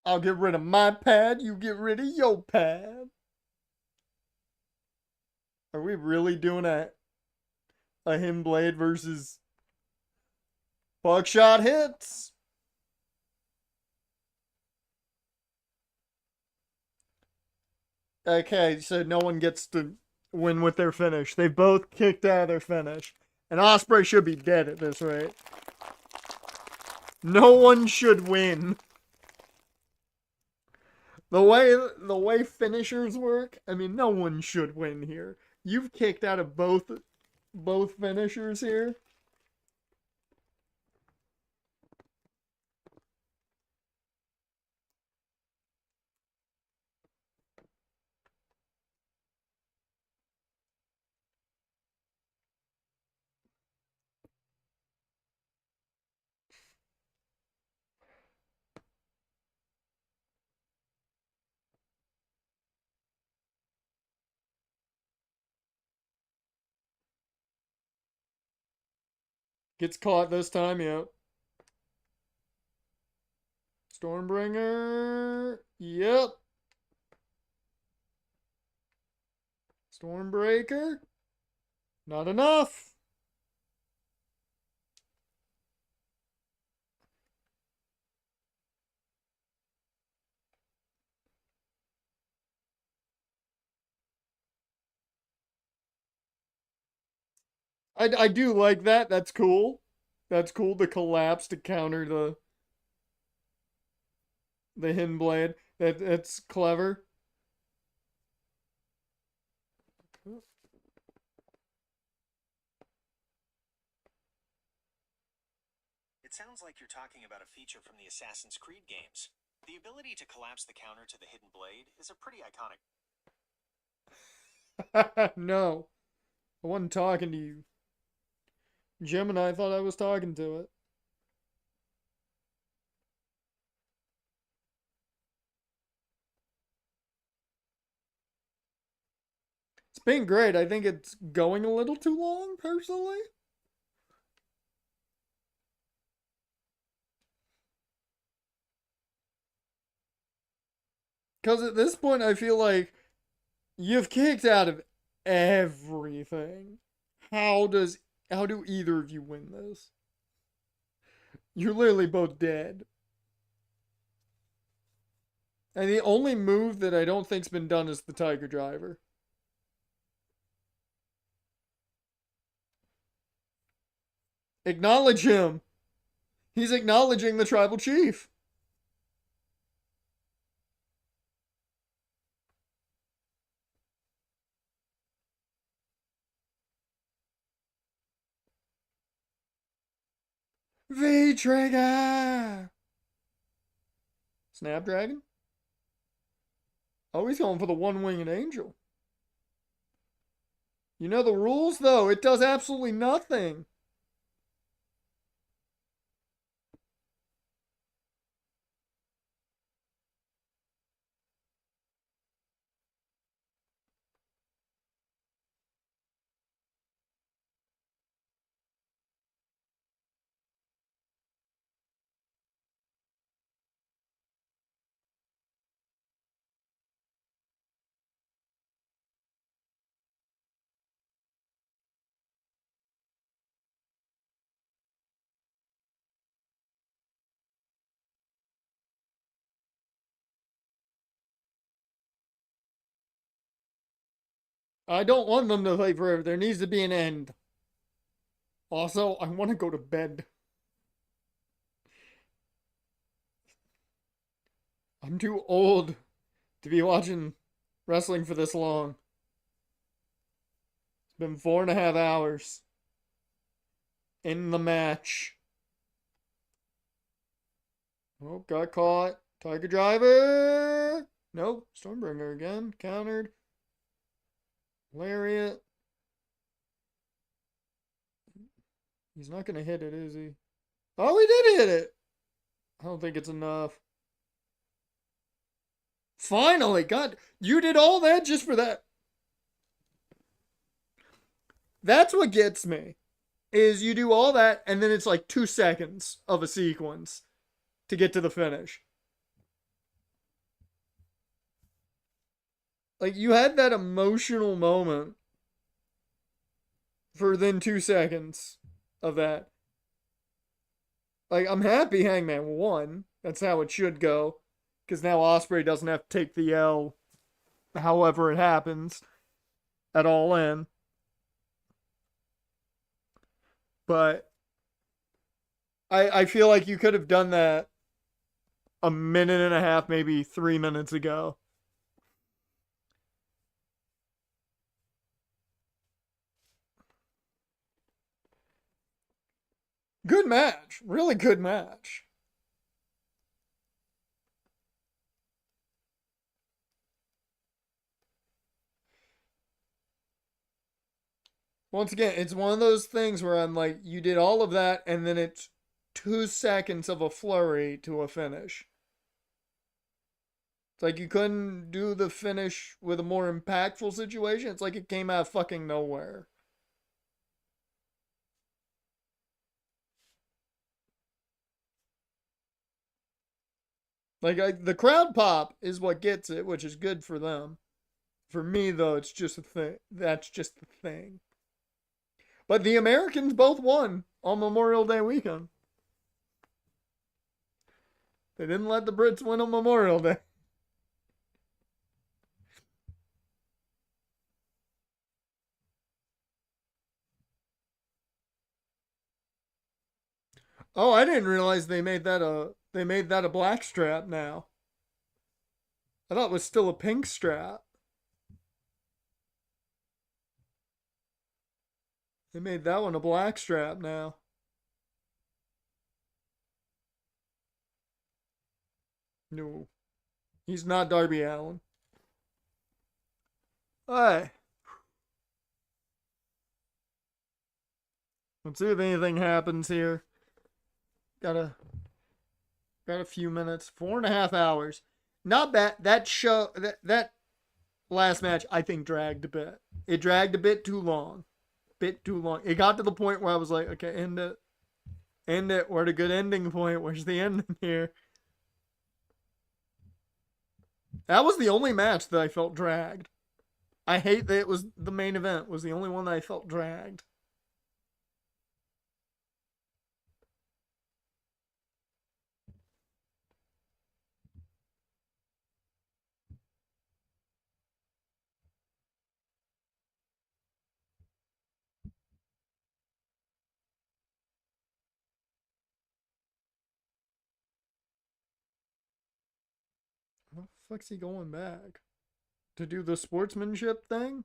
A: I'll get rid of my pad, you get rid of your pad. Are we really doing a him blade versus buckshot hits? Okay, so no one gets to win with their finish. They both kicked out of their finish. And Osprey should be dead at this rate. No one should win. The way finishers work, I mean, no one should win here. You've kicked out of both finishers here. Gets caught this time, yep. Stormbringer. Yep. Stormbreaker. Not enough. I do like that. That's cool. That's cool. The collapse to counter the hidden blade. That's clever.
B: It sounds like you're talking about a feature from the Assassin's Creed games. The ability to collapse the counter to the hidden blade is a pretty iconic.
A: No, I wasn't talking to you. Jim and I thought I was talking to it. It's been great. I think it's going a little too long, personally. Because at this point, I feel like you've kicked out of everything. How does how do either of you win this? You're literally both dead. And the only move that I don't think's been done is the Tiger Driver. Acknowledge him. He's acknowledging the tribal chief. V-Trigger! Snapdragon? Oh, he's going for the one-winged angel. You know the rules, though. It does absolutely nothing. I don't want them to play forever. There needs to be an end. Also, I want to go to bed. I'm too old to be watching wrestling for this long. It's been 4.5 hours in the match. Oh, got caught. Tiger Driver. Nope. Stormbringer again. Countered. Lariat. He's not going to hit it, is he? Oh, he did hit it. I don't think it's enough. Finally, God, you did all that just for that. That's what gets me. Is you do all that and then it's like 2 seconds of a sequence to get to the finish. Like you had that emotional moment for then 2 seconds of that. Like I'm happy Hangman won. That's how it should go. Because now Ospreay doesn't have to take the L however it happens at All In. But I feel like you could have done that a minute and a half, maybe 3 minutes ago. Good match. Really good match. Once again, it's one of those things where I'm like, you did all of that, and then it's 2 seconds of a flurry to a finish. It's like you couldn't do the finish with a more impactful situation. It's like it came out of fucking nowhere. Like the crowd pop is what gets it, which is good for them. For me, though, it's just a thing. That's just the thing. But the Americans both won on Memorial Day weekend. They didn't let the Brits win on Memorial Day. Oh, I didn't realize they made that a black strap now. I thought it was still a pink strap. They made that one a black strap now. No. He's not Darby Allin. Alright. Let's see if anything happens here. Got a few minutes. 4.5 hours. Not bad. That last match I think dragged a bit. It dragged a bit too long. Bit too long. It got to the point where I was like, okay, end it. End it. We're at a good ending point. Where's the ending here? That was the only match that I felt dragged. I hate that it was the main event. Was the only one that I felt dragged. fuck's he going back? To do the sportsmanship thing?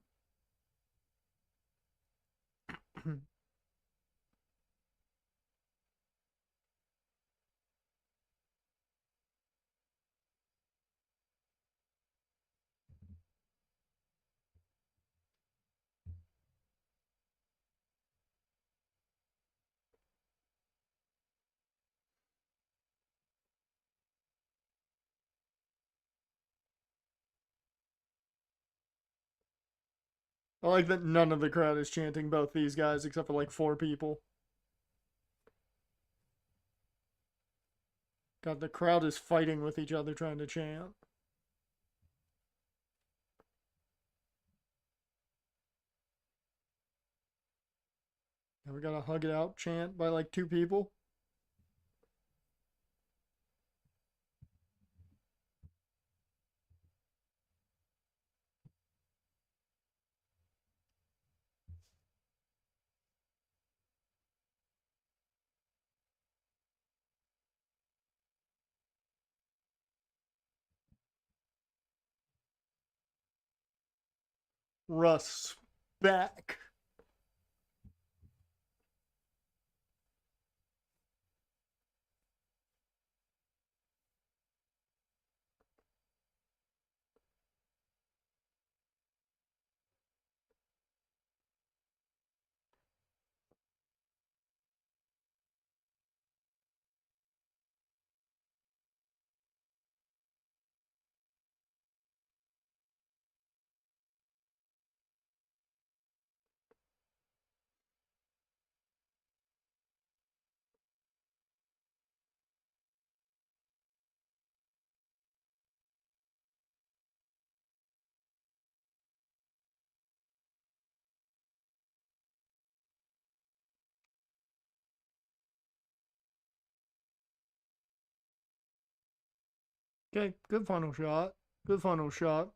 A: I like that none of the crowd is chanting both these guys except for like 4 people. God, the crowd is fighting with each other trying to chant. And we got a hug it out chant by like 2 people. Russ back. Okay, good final shot. Good final shot.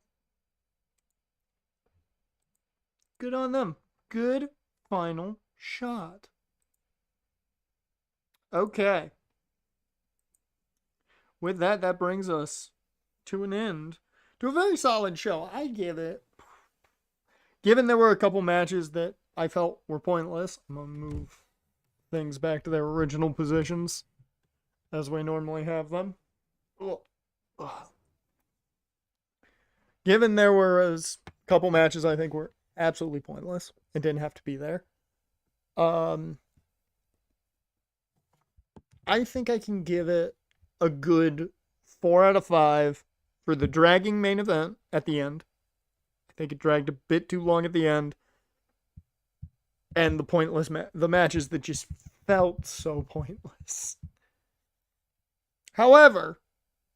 A: Good on them. Good final shot. Okay. With that, that brings us to an end to a very solid show. I give it. Given there were a couple matches that I felt were pointless, I'm going to move things back to their original positions as we normally have them. Given there were a couple matches I think were absolutely pointless and didn't have to be there, I think I can give it a good 4 out of 5 for the dragging main event at the end. I think it dragged a bit too long at the end. And the pointless the matches that just felt so pointless. However,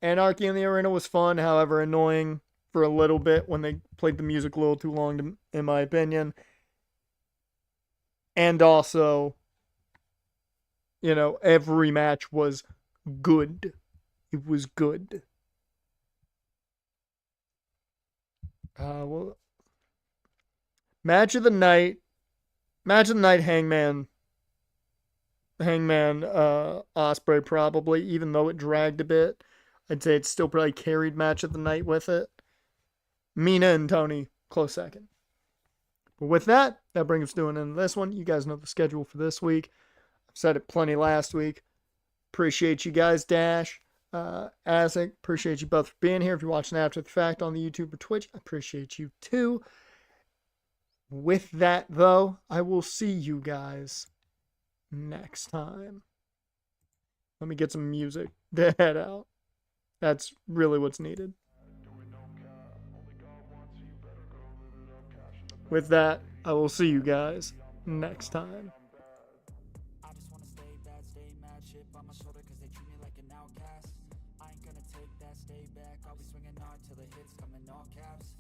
A: Anarchy in the Arena was fun, however annoying for a little bit when they played the music a little too long, in my opinion. And also, you know, every match was good. It was good. Well, match of the night, Hangman, Osprey probably, even though it dragged a bit. I'd say it's still probably carried match of the night with it. Mina and Tony, close second. But with that, that brings us to an end of this one. You guys know the schedule for this week. I've said it plenty last week. Appreciate you guys, Dash, Isaac. Appreciate you both for being here. If you're watching after the fact on the YouTube or Twitch, I appreciate you too. With that, though, I will see you guys next time. Let me get some music to head out. That's really what's needed. With that, I will see you guys next time. I just wanna stay bad, stay mad, shit on my shoulder cause they treat me like an outcast. I ain't gonna take that, stay back, I'll be swinging hard till the hits come in all caps.